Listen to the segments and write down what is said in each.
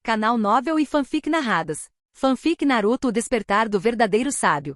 Canal Novel e Fanfic Narradas. Fanfic Naruto: O Despertar do Verdadeiro Sábio.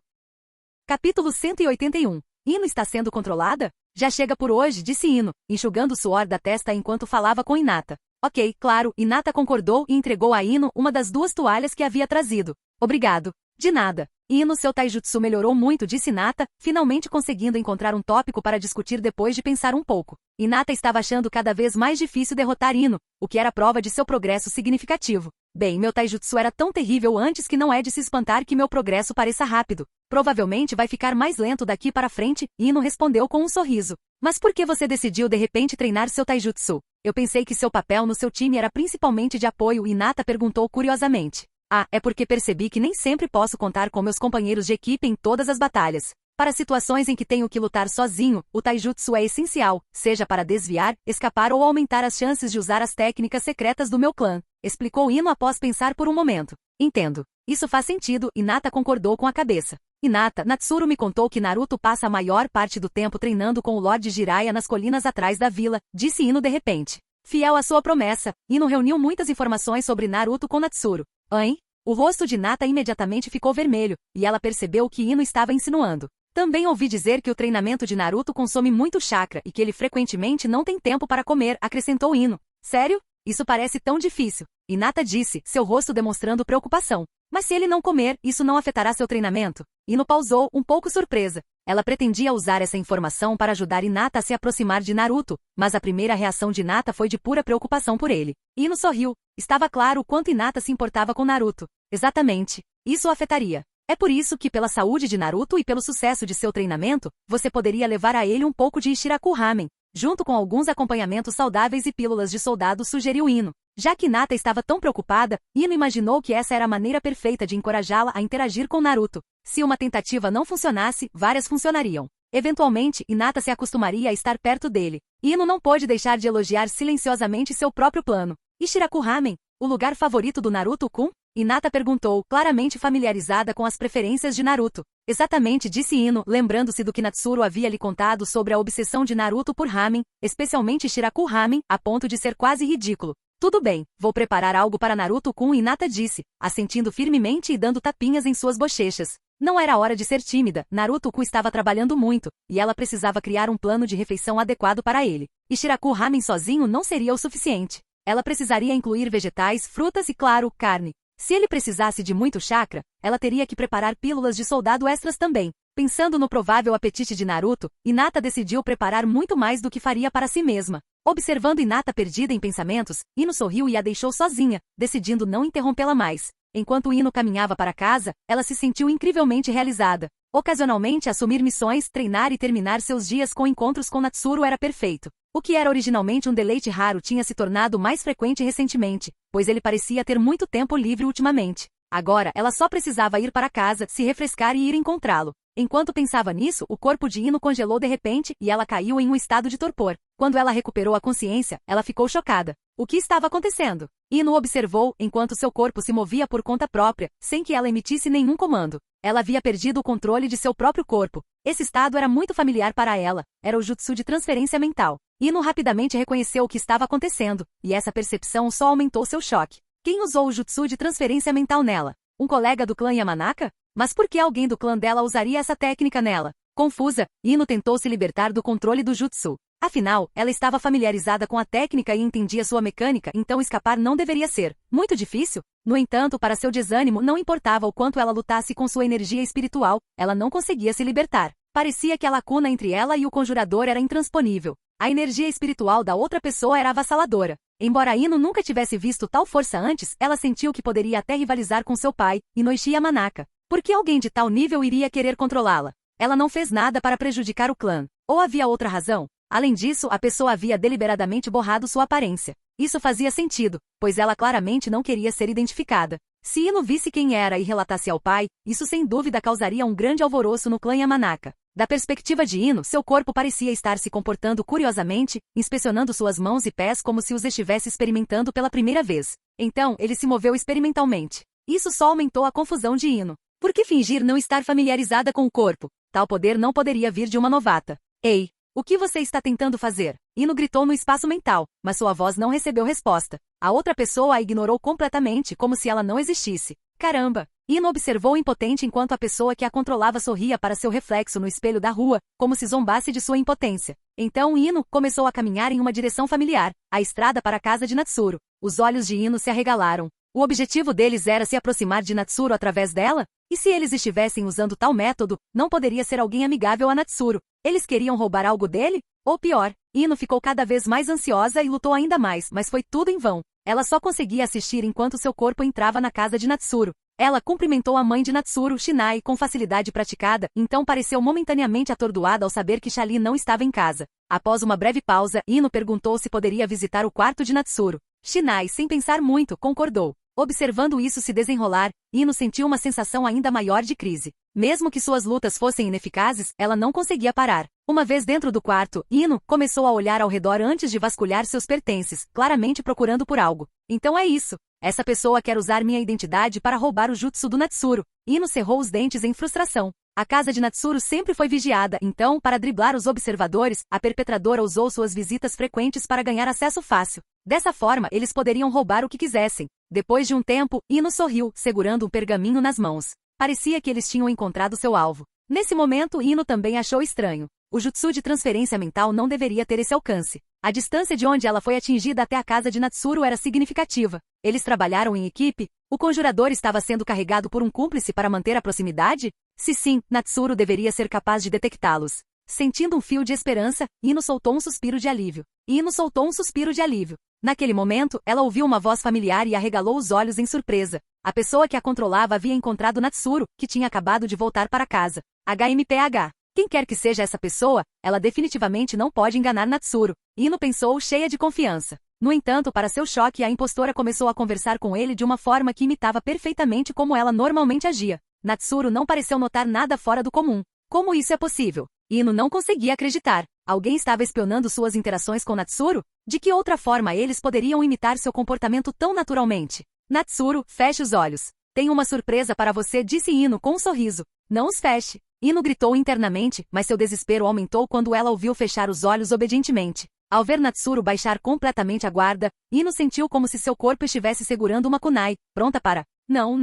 Capítulo 181. Ino está sendo controlada? Já chega por hoje, disse Ino, enxugando o suor da testa enquanto falava com Hinata. Ok, claro, Hinata concordou e entregou a Ino uma das 2 toalhas que havia trazido. Obrigado. De nada. Ino, seu taijutsu melhorou muito, disse Hinata, finalmente conseguindo encontrar um tópico para discutir depois de pensar um pouco. Hinata estava achando cada vez mais difícil derrotar Ino, o que era prova de seu progresso significativo. Bem, meu taijutsu era tão terrível antes que não é de se espantar que meu progresso pareça rápido. Provavelmente vai ficar mais lento daqui para frente, Ino respondeu com um sorriso. Mas por que você decidiu de repente treinar seu taijutsu? Eu pensei que seu papel no seu time era principalmente de apoio, Hinata perguntou curiosamente. Ah, é porque percebi que nem sempre posso contar com meus companheiros de equipe em todas as batalhas. Para situações em que tenho que lutar sozinho, o taijutsu é essencial, seja para desviar, escapar ou aumentar as chances de usar as técnicas secretas do meu clã, explicou Ino após pensar por um momento. Entendo. Isso faz sentido, Hinata concordou com a cabeça. Hinata, Natsuru me contou que Naruto passa a maior parte do tempo treinando com o Lorde Jiraiya nas colinas atrás da vila, disse Ino de repente. Fiel à sua promessa, Ino reuniu muitas informações sobre Naruto com Natsuru. Hein? O rosto de Hinata imediatamente ficou vermelho, e ela percebeu o que Ino estava insinuando. Também ouvi dizer que o treinamento de Naruto consome muito chakra e que ele frequentemente não tem tempo para comer, acrescentou Ino. Sério? Isso parece tão difícil. Hinata disse, seu rosto demonstrando preocupação. Mas se ele não comer, isso não afetará seu treinamento? Ino pausou, um pouco surpresa. Ela pretendia usar essa informação para ajudar Hinata a se aproximar de Naruto, mas a primeira reação de Hinata foi de pura preocupação por ele. Ino sorriu. Estava claro o quanto Hinata se importava com Naruto. Exatamente. Isso o afetaria. É por isso que, pela saúde de Naruto e pelo sucesso de seu treinamento, você poderia levar a ele um pouco de Ishiraku Ramen, junto com alguns acompanhamentos saudáveis e pílulas de soldado, sugeriu Ino. Já que Hinata estava tão preocupada, Ino imaginou que essa era a maneira perfeita de encorajá-la a interagir com Naruto. Se uma tentativa não funcionasse, várias funcionariam. Eventualmente, Hinata se acostumaria a estar perto dele. Ino não pôde deixar de elogiar silenciosamente seu próprio plano. Ishiraku Ramen, o lugar favorito do Naruto-kun? Hinata perguntou, claramente familiarizada com as preferências de Naruto. Exatamente, disse Ino, lembrando-se do que Natsuru havia lhe contado sobre a obsessão de Naruto por ramen, especialmente Shiraku Ramen, a ponto de ser quase ridículo. Tudo bem, vou preparar algo para Naruto-kun, Hinata disse, assentindo firmemente e dando tapinhas em suas bochechas. Não era hora de ser tímida, Naruto-kun estava trabalhando muito, e ela precisava criar um plano de refeição adequado para ele. E Shiraku Ramen sozinho não seria o suficiente. Ela precisaria incluir vegetais, frutas e, claro, carne. Se ele precisasse de muito chakra, ela teria que preparar pílulas de soldado extras também. Pensando no provável apetite de Naruto, Hinata decidiu preparar muito mais do que faria para si mesma. Observando Hinata perdida em pensamentos, Ino sorriu e a deixou sozinha, decidindo não interrompê-la mais. Enquanto Ino caminhava para casa, ela se sentiu incrivelmente realizada. Ocasionalmente assumir missões, treinar e terminar seus dias com encontros com Natsuru era perfeito. O que era originalmente um deleite raro tinha se tornado mais frequente recentemente, pois ele parecia ter muito tempo livre ultimamente. Agora, ela só precisava ir para casa, se refrescar e ir encontrá-lo. Enquanto pensava nisso, o corpo de Ino congelou de repente e ela caiu em um estado de torpor. Quando ela recuperou a consciência, ela ficou chocada. O que estava acontecendo? Ino observou, enquanto seu corpo se movia por conta própria, sem que ela emitisse nenhum comando. Ela havia perdido o controle de seu próprio corpo. Esse estado era muito familiar para ela. Era o jutsu de transferência mental. Ino rapidamente reconheceu o que estava acontecendo, e essa percepção só aumentou seu choque. Quem usou o jutsu de transferência mental nela? Um colega do clã Yamanaka? Mas por que alguém do clã dela usaria essa técnica nela? Confusa, Ino tentou se libertar do controle do jutsu. Afinal, ela estava familiarizada com a técnica e entendia sua mecânica, então escapar não deveria ser muito difícil. No entanto, para seu desânimo, não importava o quanto ela lutasse com sua energia espiritual, ela não conseguia se libertar. Parecia que a lacuna entre ela e o conjurador era intransponível. A energia espiritual da outra pessoa era avassaladora. Embora Ino nunca tivesse visto tal força antes, ela sentiu que poderia até rivalizar com seu pai, Inoichi Yamanaka. Por que alguém de tal nível iria querer controlá-la? Ela não fez nada para prejudicar o clã. Ou havia outra razão? Além disso, a pessoa havia deliberadamente borrado sua aparência. Isso fazia sentido, pois ela claramente não queria ser identificada. Se Ino visse quem era e relatasse ao pai, isso sem dúvida causaria um grande alvoroço no clã Yamanaka. Da perspectiva de Ino, seu corpo parecia estar se comportando curiosamente, inspecionando suas mãos e pés como se os estivesse experimentando pela primeira vez. Então, ele se moveu experimentalmente. Isso só aumentou a confusão de Ino. Por que fingir não estar familiarizada com o corpo? Tal poder não poderia vir de uma novata. Ei! O que você está tentando fazer? Ino gritou no espaço mental, mas sua voz não recebeu resposta. A outra pessoa a ignorou completamente, como se ela não existisse. Caramba! Ino observou impotente enquanto a pessoa que a controlava sorria para seu reflexo no espelho da rua, como se zombasse de sua impotência. Então Ino começou a caminhar em uma direção familiar, a estrada para a casa de Natsuru. Os olhos de Ino se arregalaram. O objetivo deles era se aproximar de Natsuru através dela? E se eles estivessem usando tal método, não poderia ser alguém amigável a Natsuru? Eles queriam roubar algo dele? Ou pior, Ino ficou cada vez mais ansiosa e lutou ainda mais, mas foi tudo em vão. Ela só conseguia assistir enquanto seu corpo entrava na casa de Natsuru. Ela cumprimentou a mãe de Natsuru, Shinai, com facilidade praticada, então pareceu momentaneamente atordoada ao saber que Shali não estava em casa. Após uma breve pausa, Ino perguntou se poderia visitar o quarto de Natsuru. Shinai, sem pensar muito, concordou. Observando isso se desenrolar, Ino sentiu uma sensação ainda maior de crise. Mesmo que suas lutas fossem ineficazes, ela não conseguia parar. Uma vez dentro do quarto, Ino começou a olhar ao redor antes de vasculhar seus pertences, claramente procurando por algo. Então é isso. Essa pessoa quer usar minha identidade para roubar o jutsu do Natsuru. Ino cerrou os dentes em frustração. A casa de Natsuru sempre foi vigiada, então, para driblar os observadores, a perpetradora usou suas visitas frequentes para ganhar acesso fácil. Dessa forma, eles poderiam roubar o que quisessem. Depois de um tempo, Ino sorriu, segurando um pergaminho nas mãos. Parecia que eles tinham encontrado seu alvo. Nesse momento, Ino também achou estranho. O jutsu de transferência mental não deveria ter esse alcance. A distância de onde ela foi atingida até a casa de Natsuru era significativa. Eles trabalharam em equipe? O conjurador estava sendo carregado por um cúmplice para manter a proximidade? Se sim, Natsuru deveria ser capaz de detectá-los. Sentindo um fio de esperança, Ino soltou um suspiro de alívio. Naquele momento, ela ouviu uma voz familiar e arregalou os olhos em surpresa. A pessoa que a controlava havia encontrado Natsuru, que tinha acabado de voltar para casa. HMPH. Quem quer que seja essa pessoa, ela definitivamente não pode enganar Natsuru. Ino pensou cheia de confiança. No entanto, para seu choque, a impostora começou a conversar com ele de uma forma que imitava perfeitamente como ela normalmente agia. Natsuru não pareceu notar nada fora do comum. Como isso é possível? Ino não conseguia acreditar. Alguém estava espionando suas interações com Natsuru? De que outra forma eles poderiam imitar seu comportamento tão naturalmente? Natsuru, feche os olhos. Tenho uma surpresa para você, disse Ino com um sorriso. Não os feche. Ino gritou internamente, mas seu desespero aumentou quando ela ouviu fechar os olhos obedientemente. Ao ver Natsuru baixar completamente a guarda, Ino sentiu como se seu corpo estivesse segurando uma kunai, pronta para... Não.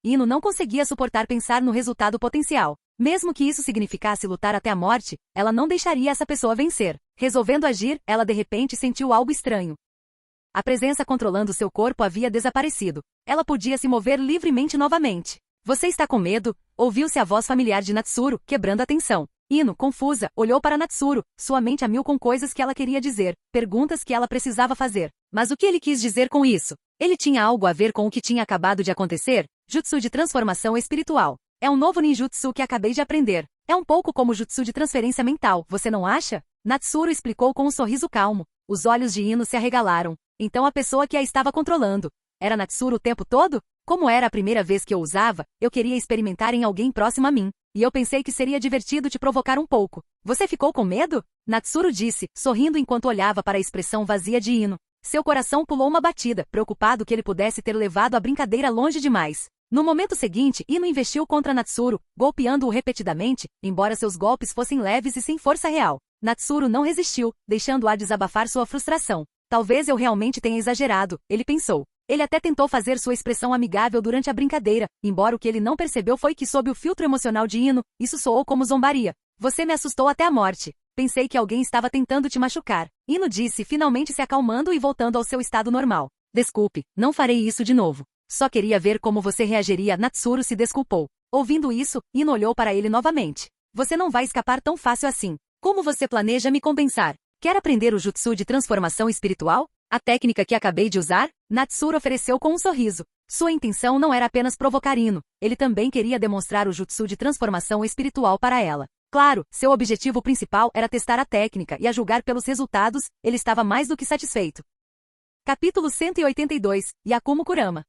Ino não conseguia suportar pensar no resultado potencial. Mesmo que isso significasse lutar até a morte, ela não deixaria essa pessoa vencer. Resolvendo agir, ela de repente sentiu algo estranho. A presença controlando seu corpo havia desaparecido. Ela podia se mover livremente novamente. Você está com medo? Ouviu-se a voz familiar de Natsuru, quebrando a tensão. Ino, confusa, olhou para Natsuru, sua mente a mil com coisas que ela queria dizer, perguntas que ela precisava fazer. Mas o que ele quis dizer com isso? Ele tinha algo a ver com o que tinha acabado de acontecer? Jutsu de transformação espiritual. É um novo ninjutsu que acabei de aprender. É um pouco como o jutsu de transferência mental, você não acha? Natsuru explicou com um sorriso calmo. Os olhos de Ino se arregalaram. Então a pessoa que a estava controlando era Natsuru o tempo todo? Como era a primeira vez que eu usava, eu queria experimentar em alguém próximo a mim. E eu pensei que seria divertido te provocar um pouco. Você ficou com medo? Natsuru disse, sorrindo enquanto olhava para a expressão vazia de Ino. Seu coração pulou uma batida, preocupado que ele pudesse ter levado a brincadeira longe demais. No momento seguinte, Ino investiu contra Natsuru, golpeando-o repetidamente, embora seus golpes fossem leves e sem força real. Natsuru não resistiu, deixando-a desabafar sua frustração. Talvez eu realmente tenha exagerado, ele pensou. Ele até tentou fazer sua expressão amigável durante a brincadeira, embora o que ele não percebeu foi que sob o filtro emocional de Ino, isso soou como zombaria. Você me assustou até a morte. Pensei que alguém estava tentando te machucar. Ino disse, finalmente se acalmando e voltando ao seu estado normal. Desculpe, não farei isso de novo. Só queria ver como você reagiria. Natsuru se desculpou. Ouvindo isso, Ino olhou para ele novamente. Você não vai escapar tão fácil assim. Como você planeja me compensar? Quer aprender o jutsu de transformação espiritual? A técnica que acabei de usar? Natsuru ofereceu com um sorriso. Sua intenção não era apenas provocar Ino. Ele também queria demonstrar o jutsu de transformação espiritual para ela. Claro, seu objetivo principal era testar a técnica e a julgar pelos resultados, ele estava mais do que satisfeito. Capítulo 182, Yakumo Kurama.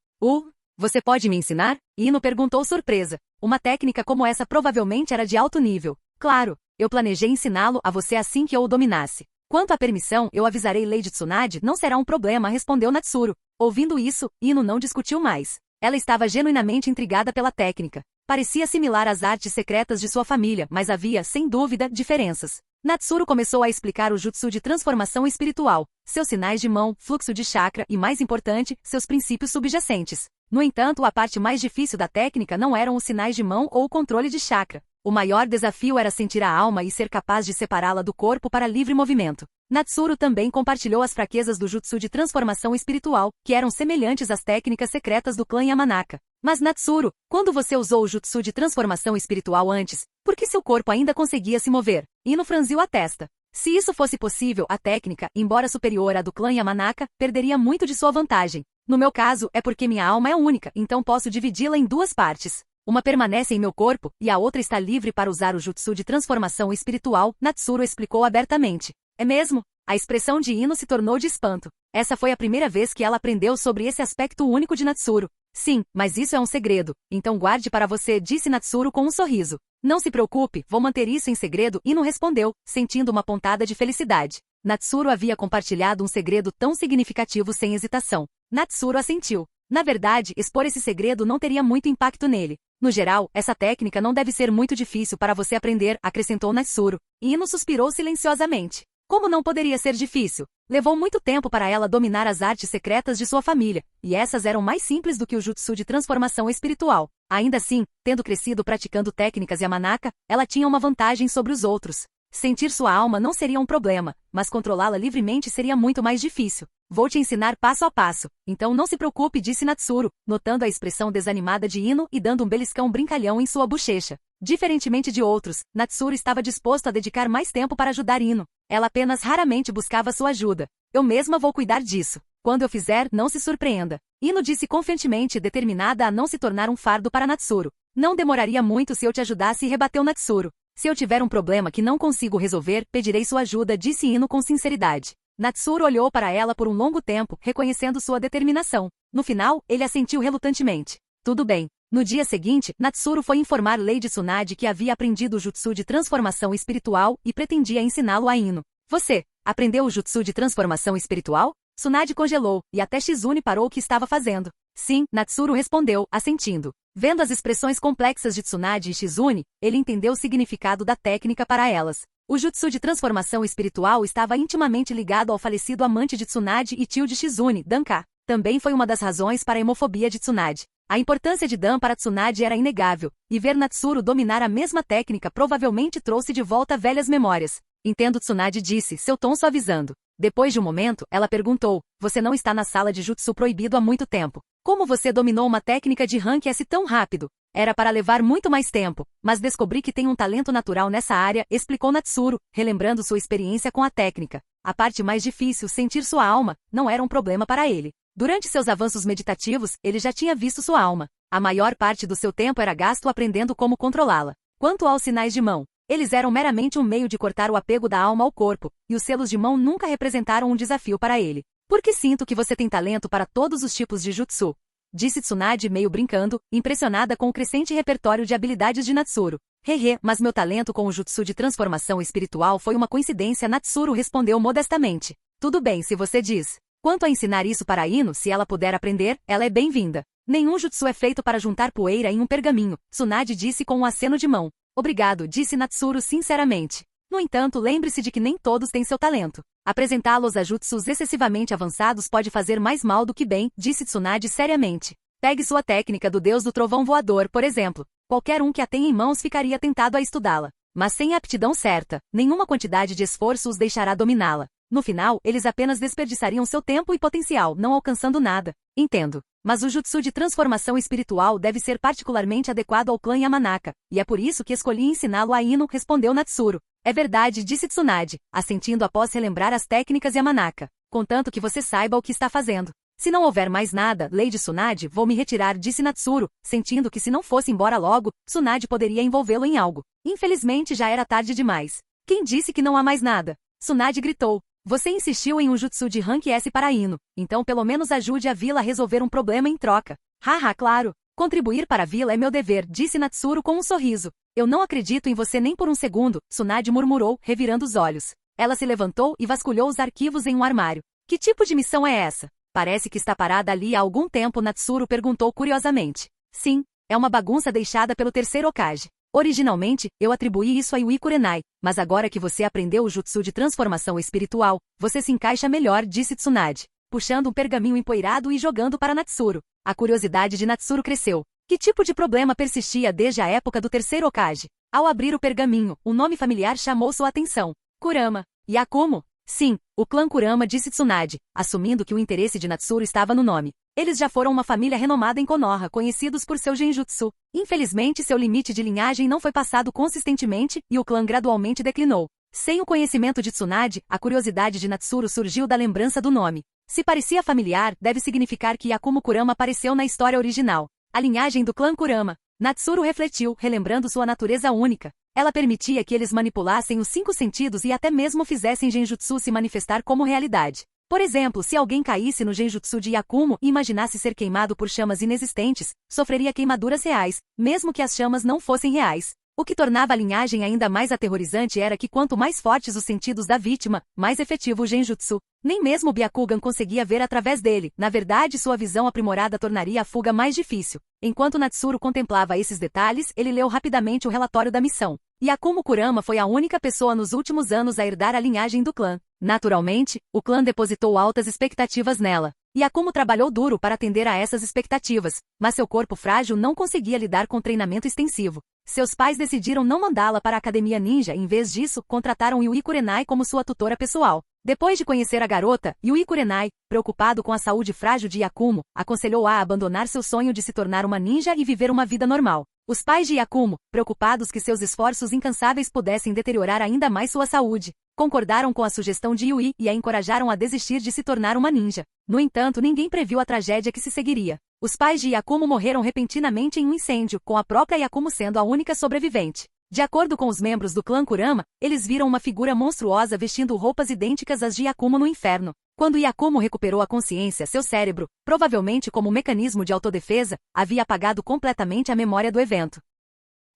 Você pode me ensinar? Ino perguntou surpresa. Uma técnica como essa provavelmente era de alto nível. Claro, eu planejei ensiná-lo a você assim que eu o dominasse. Quanto à permissão, eu avisarei Lady Tsunade, não será um problema, respondeu Natsuru. Ouvindo isso, Ino não discutiu mais. Ela estava genuinamente intrigada pela técnica. Parecia similar às artes secretas de sua família, mas havia, sem dúvida, diferenças. Natsuru começou a explicar o jutsu de transformação espiritual, seus sinais de mão, fluxo de chakra e, mais importante, seus princípios subjacentes. No entanto, a parte mais difícil da técnica não eram os sinais de mão ou o controle de chakra. O maior desafio era sentir a alma e ser capaz de separá-la do corpo para livre movimento. Natsuru também compartilhou as fraquezas do jutsu de transformação espiritual, que eram semelhantes às técnicas secretas do clã Yamanaka. Mas Natsuru, quando você usou o jutsu de transformação espiritual antes, por que seu corpo ainda conseguia se mover? Ino franziu a testa. Se isso fosse possível, a técnica, embora superior à do clã Yamanaka, perderia muito de sua vantagem. No meu caso, é porque minha alma é única, então posso dividi-la em duas partes. Uma permanece em meu corpo, e a outra está livre para usar o jutsu de transformação espiritual, Natsuru explicou abertamente. É mesmo? A expressão de Ino se tornou de espanto. Essa foi a primeira vez que ela aprendeu sobre esse aspecto único de Natsuru. Sim, mas isso é um segredo, então guarde para você, disse Natsuru com um sorriso. Não se preocupe, vou manter isso em segredo, Ino respondeu, sentindo uma pontada de felicidade. Natsuru havia compartilhado um segredo tão significativo sem hesitação. Natsuru assentiu. Na verdade, expor esse segredo não teria muito impacto nele. No geral, essa técnica não deve ser muito difícil para você aprender, acrescentou Natsuru. Ino suspirou silenciosamente. Como não poderia ser difícil? Levou muito tempo para ela dominar as artes secretas de sua família, e essas eram mais simples do que o jutsu de transformação espiritual. Ainda assim, tendo crescido praticando técnicas Yamanaka, ela tinha uma vantagem sobre os outros. Sentir sua alma não seria um problema, mas controlá-la livremente seria muito mais difícil. Vou te ensinar passo a passo, então não se preocupe, disse Natsuru, notando a expressão desanimada de Ino e dando um beliscão brincalhão em sua bochecha. Diferentemente de outros, Natsuru estava disposto a dedicar mais tempo para ajudar Ino. Ela apenas raramente buscava sua ajuda. Eu mesma vou cuidar disso. Quando eu fizer, não se surpreenda. Ino disse confiantemente, determinada a não se tornar um fardo para Natsuru. Não demoraria muito se eu te ajudasse, rebateu Natsuru. Se eu tiver um problema que não consigo resolver, pedirei sua ajuda, disse Ino com sinceridade. Natsuru olhou para ela por um longo tempo, reconhecendo sua determinação. No final, ele assentiu relutantemente. Tudo bem. No dia seguinte, Natsuru foi informar Lady Tsunade que havia aprendido o jutsu de transformação espiritual e pretendia ensiná-lo a Ino. Você aprendeu o jutsu de transformação espiritual? Tsunade congelou, e até Shizune parou o que estava fazendo. Sim, Natsuru respondeu, assentindo. Vendo as expressões complexas de Tsunade e Shizune, ele entendeu o significado da técnica para elas. O jutsu de transformação espiritual estava intimamente ligado ao falecido amante de Tsunade e tio de Shizune, Danka. Também foi uma das razões para a hemofobia de Tsunade. A importância de Dan para Tsunade era inegável, e ver Natsuru dominar a mesma técnica provavelmente trouxe de volta velhas memórias. Entendo, Tsunade disse, seu tom suavizando. Depois de um momento, ela perguntou, você não está na sala de jutsu proibido há muito tempo. Como você dominou uma técnica de rank S tão rápido? Era para levar muito mais tempo, mas descobri que tem um talento natural nessa área, explicou Natsuru, relembrando sua experiência com a técnica. A parte mais difícil, sentir sua alma, não era um problema para ele. Durante seus avanços meditativos, ele já tinha visto sua alma. A maior parte do seu tempo era gasto aprendendo como controlá-la. Quanto aos sinais de mão, eles eram meramente um meio de cortar o apego da alma ao corpo, e os selos de mão nunca representaram um desafio para ele. Porque sinto que você tem talento para todos os tipos de jutsu, disse Tsunade meio brincando, impressionada com o crescente repertório de habilidades de Natsuru. Hehe, mas meu talento com o jutsu de transformação espiritual foi uma coincidência, Natsuru respondeu modestamente. Tudo bem se você diz. Quanto a ensinar isso para Ino, se ela puder aprender, ela é bem-vinda. Nenhum jutsu é feito para juntar poeira em um pergaminho, Tsunade disse com um aceno de mão. Obrigado, disse Natsuru sinceramente. No entanto, lembre-se de que nem todos têm seu talento. Apresentá-los a jutsus excessivamente avançados pode fazer mais mal do que bem, disse Tsunade seriamente. Pegue sua técnica do deus do trovão voador, por exemplo. Qualquer um que a tenha em mãos ficaria tentado a estudá-la. Mas sem a aptidão certa, nenhuma quantidade de esforço os deixará dominá-la. No final, eles apenas desperdiçariam seu tempo e potencial, não alcançando nada. Entendo. Mas o jutsu de transformação espiritual deve ser particularmente adequado ao clã Yamanaka, e é por isso que escolhi ensiná-lo a Ino, respondeu Natsuru. É verdade, disse Tsunade, assentindo após relembrar as técnicas Yamanaka. Contanto que você saiba o que está fazendo. Se não houver mais nada, Lady Tsunade, vou me retirar, disse Natsuru, sentindo que se não fosse embora logo, Tsunade poderia envolvê-lo em algo. Infelizmente já era tarde demais. Quem disse que não há mais nada? Tsunade gritou. Você insistiu em um jutsu de rank S para Ino, então pelo menos ajude a vila a resolver um problema em troca. Haha, claro. Contribuir para a vila é meu dever, disse Natsuru com um sorriso. Eu não acredito em você nem por um segundo, Tsunade murmurou, revirando os olhos. Ela se levantou e vasculhou os arquivos em um armário. Que tipo de missão é essa? Parece que está parada ali há algum tempo, Natsuru perguntou curiosamente. Sim, é uma bagunça deixada pelo terceiro Hokage. Originalmente, eu atribuí isso a Yui Kurenai, mas agora que você aprendeu o jutsu de transformação espiritual, você se encaixa melhor, disse Tsunade, puxando um pergaminho empoeirado e jogando para Natsuru. A curiosidade de Natsuru cresceu. Que tipo de problema persistia desde a época do terceiro Hokage? Ao abrir o pergaminho, um nome familiar chamou sua atenção. Kurama. Yakumo? Sim, o clã Kurama, disse Tsunade, assumindo que o interesse de Natsuru estava no nome. Eles já foram uma família renomada em Konoha, conhecidos por seu genjutsu. Infelizmente, seu limite de linhagem não foi passado consistentemente, e o clã gradualmente declinou. Sem o conhecimento de Tsunade, a curiosidade de Natsuru surgiu da lembrança do nome. Se parecia familiar, deve significar que Yakumo Kurama apareceu na história original. A linhagem do clã Kurama. Natsuru refletiu, relembrando sua natureza única. Ela permitia que eles manipulassem os 5 sentidos e até mesmo fizessem genjutsu se manifestar como realidade. Por exemplo, se alguém caísse no genjutsu de Yakumo e imaginasse ser queimado por chamas inexistentes, sofreria queimaduras reais, mesmo que as chamas não fossem reais. O que tornava a linhagem ainda mais aterrorizante era que quanto mais fortes os sentidos da vítima, mais efetivo o genjutsu. Nem mesmo Byakugan conseguia ver através dele, na verdade sua visão aprimorada tornaria a fuga mais difícil. Enquanto Natsuru contemplava esses detalhes, ele leu rapidamente o relatório da missão. Yakumo Kurama foi a única pessoa nos últimos anos a herdar a linhagem do clã. Naturalmente, o clã depositou altas expectativas nela. Yakumo trabalhou duro para atender a essas expectativas, mas seu corpo frágil não conseguia lidar com treinamento extensivo. Seus pais decidiram não mandá-la para a academia ninja e, em vez disso, contrataram Yui Kurenai como sua tutora pessoal. Depois de conhecer a garota, Yui Kurenai, preocupado com a saúde frágil de Yakumo, aconselhou-a a abandonar seu sonho de se tornar uma ninja e viver uma vida normal. Os pais de Yakumo, preocupados que seus esforços incansáveis pudessem deteriorar ainda mais sua saúde, concordaram com a sugestão de Yui e a encorajaram a desistir de se tornar uma ninja. No entanto, ninguém previu a tragédia que se seguiria. Os pais de Yakumo morreram repentinamente em um incêndio, com a própria Yakumo sendo a única sobrevivente. De acordo com os membros do clã Kurama, eles viram uma figura monstruosa vestindo roupas idênticas às de Yakumo no inferno. Quando Yakumo recuperou a consciência, seu cérebro, provavelmente como mecanismo de autodefesa, havia apagado completamente a memória do evento.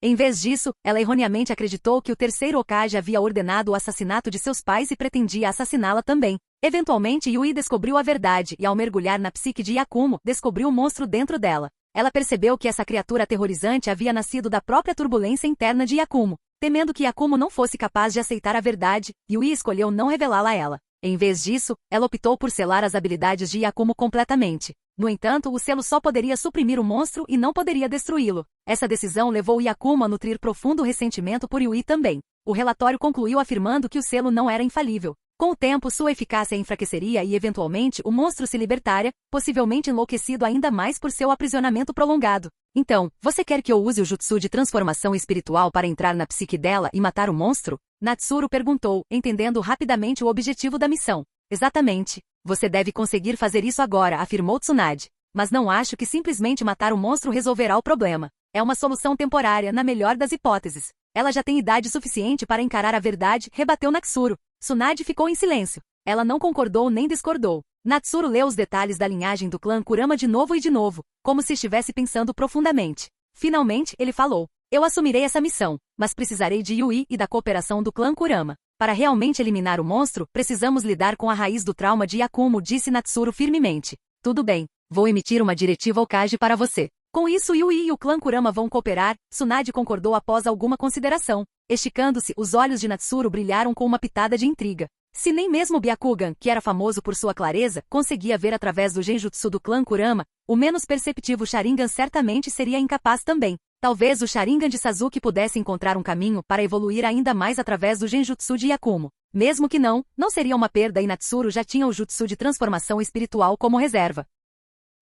Em vez disso, ela erroneamente acreditou que o terceiro Hokage havia ordenado o assassinato de seus pais e pretendia assassiná-la também. Eventualmente, Yui descobriu a verdade e, ao mergulhar na psique de Yakumo, descobriu o monstro dentro dela. Ela percebeu que essa criatura aterrorizante havia nascido da própria turbulência interna de Yakumo. Temendo que Yakumo não fosse capaz de aceitar a verdade, Yui escolheu não revelá-la a ela. Em vez disso, ela optou por selar as habilidades de Yakumo completamente. No entanto, o selo só poderia suprimir o monstro e não poderia destruí-lo. Essa decisão levou Yakumo a nutrir profundo ressentimento por Yui também. O relatório concluiu afirmando que o selo não era infalível. Com o tempo, sua eficácia enfraqueceria e, eventualmente, o monstro se libertaria, possivelmente enlouquecido ainda mais por seu aprisionamento prolongado. Então, você quer que eu use o jutsu de transformação espiritual para entrar na psique dela e matar o monstro? Natsuru perguntou, entendendo rapidamente o objetivo da missão. Exatamente. Você deve conseguir fazer isso agora, afirmou Tsunade. Mas não acho que simplesmente matar o monstro resolverá o problema. É uma solução temporária, na melhor das hipóteses. Ela já tem idade suficiente para encarar a verdade, rebateu Natsuru. Tsunade ficou em silêncio. Ela não concordou nem discordou. Natsuru leu os detalhes da linhagem do clã Kurama de novo, como se estivesse pensando profundamente. Finalmente, ele falou. Eu assumirei essa missão, mas precisarei de Yui e da cooperação do clã Kurama. Para realmente eliminar o monstro, precisamos lidar com a raiz do trauma de Yakumo, disse Natsuru firmemente. Tudo bem, vou emitir uma diretiva Hokage para você. Com isso, Yui e o clã Kurama vão cooperar, Tsunade concordou após alguma consideração. Esticando-se, os olhos de Natsuru brilharam com uma pitada de intriga. Se nem mesmo Byakugan, que era famoso por sua clareza, conseguia ver através do genjutsu do clã Kurama, o menos perceptivo Sharingan certamente seria incapaz também. Talvez o Sharingan de Sasuke pudesse encontrar um caminho para evoluir ainda mais através do genjutsu de Yakumo. Mesmo que não seria uma perda e Natsuru já tinha o jutsu de transformação espiritual como reserva.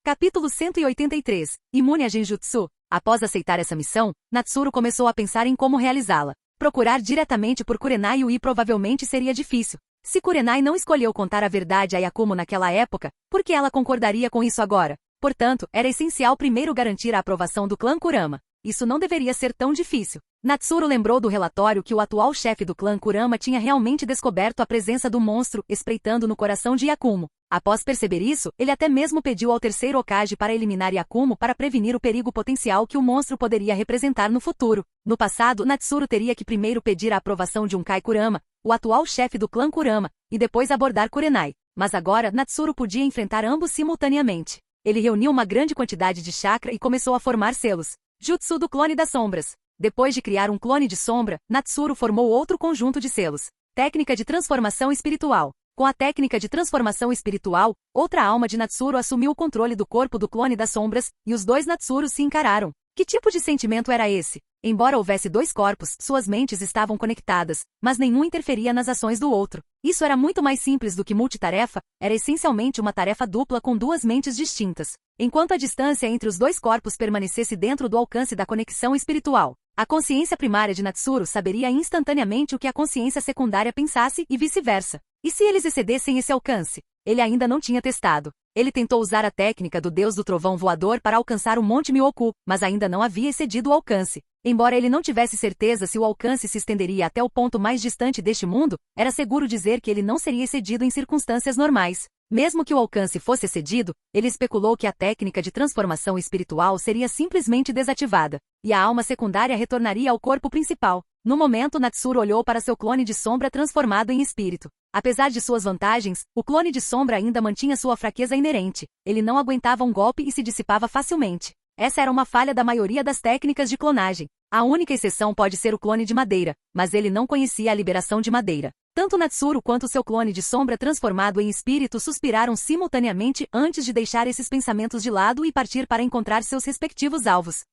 Capítulo 183. Imune a genjutsu. Após aceitar essa missão, Natsuru começou a pensar em como realizá-la. Procurar diretamente por Kurenai Yui provavelmente seria difícil. Se Kurenai não escolheu contar a verdade a Yakumo naquela época, por que ela concordaria com isso agora? Portanto, era essencial primeiro garantir a aprovação do clã Kurama. Isso não deveria ser tão difícil. Natsuru lembrou do relatório que o atual chefe do clã Kurama tinha realmente descoberto a presença do monstro espreitando no coração de Yakumo. Após perceber isso, ele até mesmo pediu ao terceiro Hokage para eliminar Yakumo para prevenir o perigo potencial que o monstro poderia representar no futuro. No passado, Natsuru teria que primeiro pedir a aprovação de Kai Kurama, o atual chefe do clã Kurama, e depois abordar Kurenai. Mas agora, Natsuru podia enfrentar ambos simultaneamente. Ele reuniu uma grande quantidade de chakra e começou a formar selos. Jutsu do Clone das Sombras. Depois de criar um clone de sombra, Natsuru formou outro conjunto de selos. Técnica de transformação espiritual. Com a técnica de transformação espiritual, outra alma de Natsuru assumiu o controle do corpo do clone das sombras, e os dois Natsurus se encararam. Que tipo de sentimento era esse? Embora houvesse dois corpos, suas mentes estavam conectadas, mas nenhum interferia nas ações do outro. Isso era muito mais simples do que multitarefa, era essencialmente uma tarefa dupla com duas mentes distintas. Enquanto a distância entre os dois corpos permanecesse dentro do alcance da conexão espiritual, a consciência primária de Natsuru saberia instantaneamente o que a consciência secundária pensasse e vice-versa. E se eles excedessem esse alcance? Ele ainda não tinha testado. Ele tentou usar a técnica do deus do trovão voador para alcançar o Monte Myoku, mas ainda não havia excedido o alcance. Embora ele não tivesse certeza se o alcance se estenderia até o ponto mais distante deste mundo, era seguro dizer que ele não seria excedido em circunstâncias normais. Mesmo que o alcance fosse excedido, ele especulou que a técnica de transformação espiritual seria simplesmente desativada, e a alma secundária retornaria ao corpo principal. No momento, Natsuru olhou para seu clone de sombra transformado em espírito. Apesar de suas vantagens, o clone de sombra ainda mantinha sua fraqueza inerente. Ele não aguentava um golpe e se dissipava facilmente. Essa era uma falha da maioria das técnicas de clonagem. A única exceção pode ser o clone de madeira, mas ele não conhecia a liberação de madeira. Tanto Natsuru quanto seu clone de sombra transformado em espírito suspiraram simultaneamente antes de deixar esses pensamentos de lado e partir para encontrar seus respectivos alvos.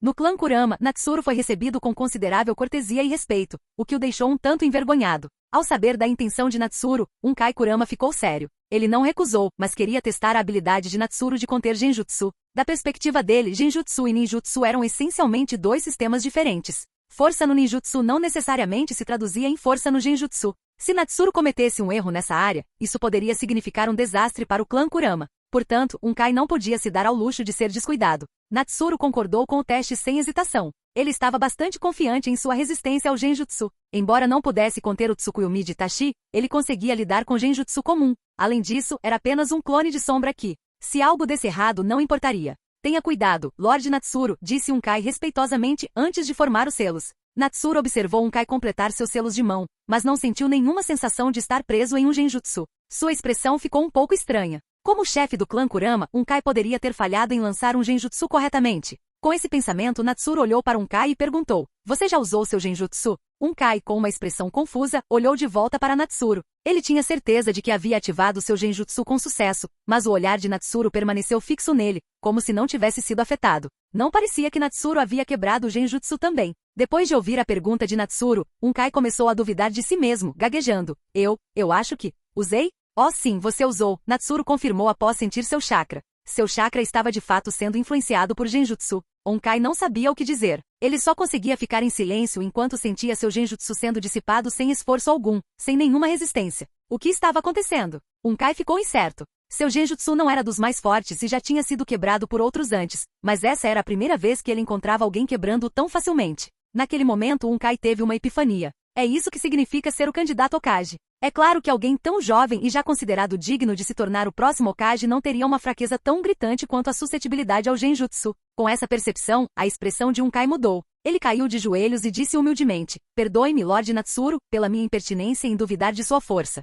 No clã Kurama, Natsuru foi recebido com considerável cortesia e respeito, o que o deixou um tanto envergonhado. Ao saber da intenção de Natsuru, Kai Kurama ficou sério. Ele não recusou, mas queria testar a habilidade de Natsuru de conter Genjutsu. Da perspectiva dele, Genjutsu e Ninjutsu eram essencialmente dois sistemas diferentes. Força no Ninjutsu não necessariamente se traduzia em força no Genjutsu. Se Natsuru cometesse um erro nessa área, isso poderia significar um desastre para o clã Kurama. Portanto, Kai não podia se dar ao luxo de ser descuidado. Natsuru concordou com o teste sem hesitação. Ele estava bastante confiante em sua resistência ao Genjutsu. Embora não pudesse conter o Tsukuyomi de Itachi, ele conseguia lidar com Genjutsu comum. Além disso, era apenas um clone de sombra que, se algo desse errado, não importaria. Tenha cuidado, Lord Natsuru, disse Kai respeitosamente antes de formar os selos. Natsuru observou Kai completar seus selos de mão, mas não sentiu nenhuma sensação de estar preso em um Genjutsu. Sua expressão ficou um pouco estranha. Como chefe do clã Kurama, Kai poderia ter falhado em lançar um Genjutsu corretamente. Com esse pensamento, Natsuru olhou para Kai e perguntou: "Você já usou seu Genjutsu?" Kai, com uma expressão confusa, olhou de volta para Natsuru. Ele tinha certeza de que havia ativado seu Genjutsu com sucesso, mas o olhar de Natsuru permaneceu fixo nele, como se não tivesse sido afetado. Não parecia que Natsuru havia quebrado o Genjutsu também. Depois de ouvir a pergunta de Natsuru, Kai começou a duvidar de si mesmo, gaguejando: Eu acho que... Usei? Oh sim, você usou, Natsuru confirmou após sentir seu chakra. Seu chakra estava de fato sendo influenciado por Genjutsu. Kai não sabia o que dizer. Ele só conseguia ficar em silêncio enquanto sentia seu Genjutsu sendo dissipado sem esforço algum, sem nenhuma resistência. O que estava acontecendo? Kai ficou incerto. Seu Genjutsu não era dos mais fortes e já tinha sido quebrado por outros antes, mas essa era a primeira vez que ele encontrava alguém quebrando-o tão facilmente. Naquele momento, Kai teve uma epifania. É isso que significa ser o candidato Hokage. É claro que alguém tão jovem e já considerado digno de se tornar o próximo Hokage não teria uma fraqueza tão gritante quanto a suscetibilidade ao Genjutsu. Com essa percepção, a expressão de Kai mudou. Ele caiu de joelhos e disse humildemente: "Perdoe-me, Lord Natsuru, pela minha impertinência em duvidar de sua força."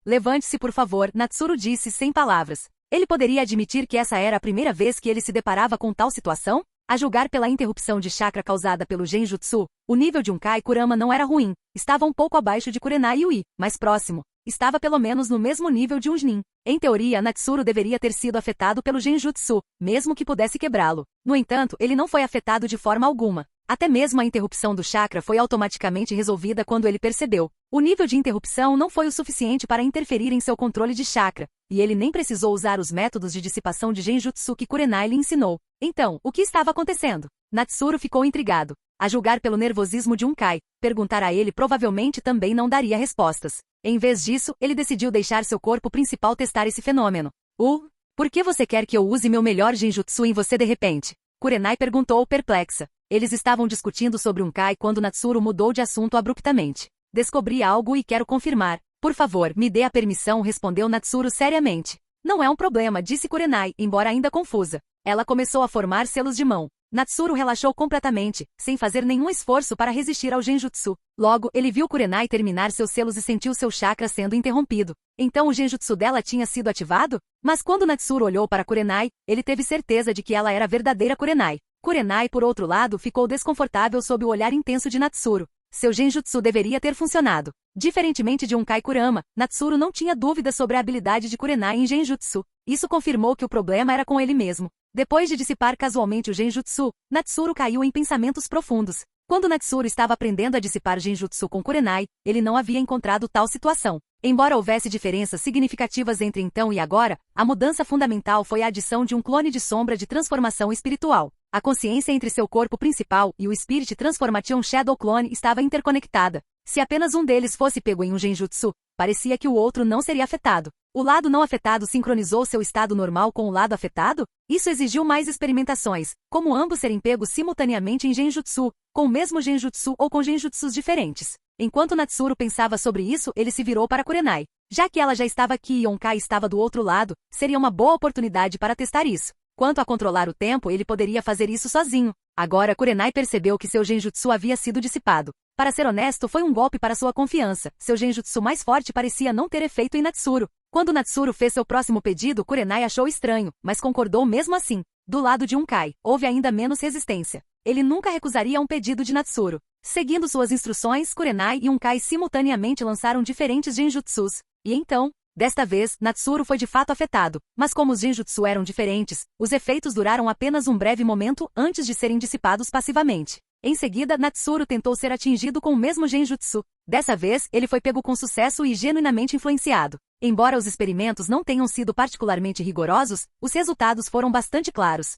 Levante-se por favor, Natsuru disse sem palavras. Ele poderia admitir que essa era a primeira vez que ele se deparava com tal situação? A julgar pela interrupção de chakra causada pelo Genjutsu, o nível de Kai Kurama não era ruim. Estava um pouco abaixo de Kurenai Yui, mais próximo. Estava pelo menos no mesmo nível de um Chunin. Em teoria, Natsuru deveria ter sido afetado pelo Genjutsu, mesmo que pudesse quebrá-lo. No entanto, ele não foi afetado de forma alguma. Até mesmo a interrupção do chakra foi automaticamente resolvida quando ele percebeu. O nível de interrupção não foi o suficiente para interferir em seu controle de chakra, e ele nem precisou usar os métodos de dissipação de Genjutsu que Kurenai lhe ensinou. Então, o que estava acontecendo? Natsuru ficou intrigado. A julgar pelo nervosismo de Kai, perguntar a ele provavelmente também não daria respostas. Em vez disso, ele decidiu deixar seu corpo principal testar esse fenômeno. Por que você quer que eu use meu melhor Genjutsu em você de repente? Kurenai perguntou perplexa. Eles estavam discutindo sobre Kai quando Natsuru mudou de assunto abruptamente. Descobri algo e quero confirmar. Por favor, me dê a permissão, respondeu Natsuru seriamente. Não é um problema, disse Kurenai, embora ainda confusa. Ela começou a formar selos de mão. Natsuru relaxou completamente, sem fazer nenhum esforço para resistir ao Genjutsu. Logo, ele viu Kurenai terminar seus selos e sentiu seu chakra sendo interrompido. Então o Genjutsu dela tinha sido ativado? Mas quando Natsuru olhou para Kurenai, ele teve certeza de que ela era a verdadeira Kurenai. Kurenai, por outro lado, ficou desconfortável sob o olhar intenso de Natsuru. Seu genjutsu deveria ter funcionado. Diferentemente de um Kai Kurama, Natsuru não tinha dúvidas sobre a habilidade de Kurenai em genjutsu. Isso confirmou que o problema era com ele mesmo. Depois de dissipar casualmente o genjutsu, Natsuru caiu em pensamentos profundos. Quando Natsuru estava aprendendo a dissipar genjutsu com Kurenai, ele não havia encontrado tal situação. Embora houvesse diferenças significativas entre então e agora, a mudança fundamental foi a adição de um clone de sombra de transformação espiritual. A consciência entre seu corpo principal e o Spirit Transformation Shadow Clone estava interconectada. Se apenas um deles fosse pego em um genjutsu, parecia que o outro não seria afetado. O lado não afetado sincronizou seu estado normal com o lado afetado? Isso exigiu mais experimentações, como ambos serem pegos simultaneamente em genjutsu, com o mesmo genjutsu ou com genjutsus diferentes. Enquanto Natsuru pensava sobre isso, ele se virou para Kurenai. Já que ela já estava aqui e Yonkai estava do outro lado, seria uma boa oportunidade para testar isso. Quanto a controlar o tempo, ele poderia fazer isso sozinho. Agora Kurenai percebeu que seu genjutsu havia sido dissipado. Para ser honesto, foi um golpe para sua confiança. Seu genjutsu mais forte parecia não ter efeito em Natsuru. Quando Natsuru fez seu próximo pedido, Kurenai achou estranho, mas concordou mesmo assim. Do lado de Yonkai, houve ainda menos resistência. Ele nunca recusaria um pedido de Natsuru. Seguindo suas instruções, Kurenai e Yonkai simultaneamente lançaram diferentes genjutsus. E então, desta vez, Natsuru foi de fato afetado, mas como os genjutsu eram diferentes, os efeitos duraram apenas um breve momento antes de serem dissipados passivamente. Em seguida, Natsuru tentou ser atingido com o mesmo genjutsu. Dessa vez, ele foi pego com sucesso e genuinamente influenciado. Embora os experimentos não tenham sido particularmente rigorosos, os resultados foram bastante claros.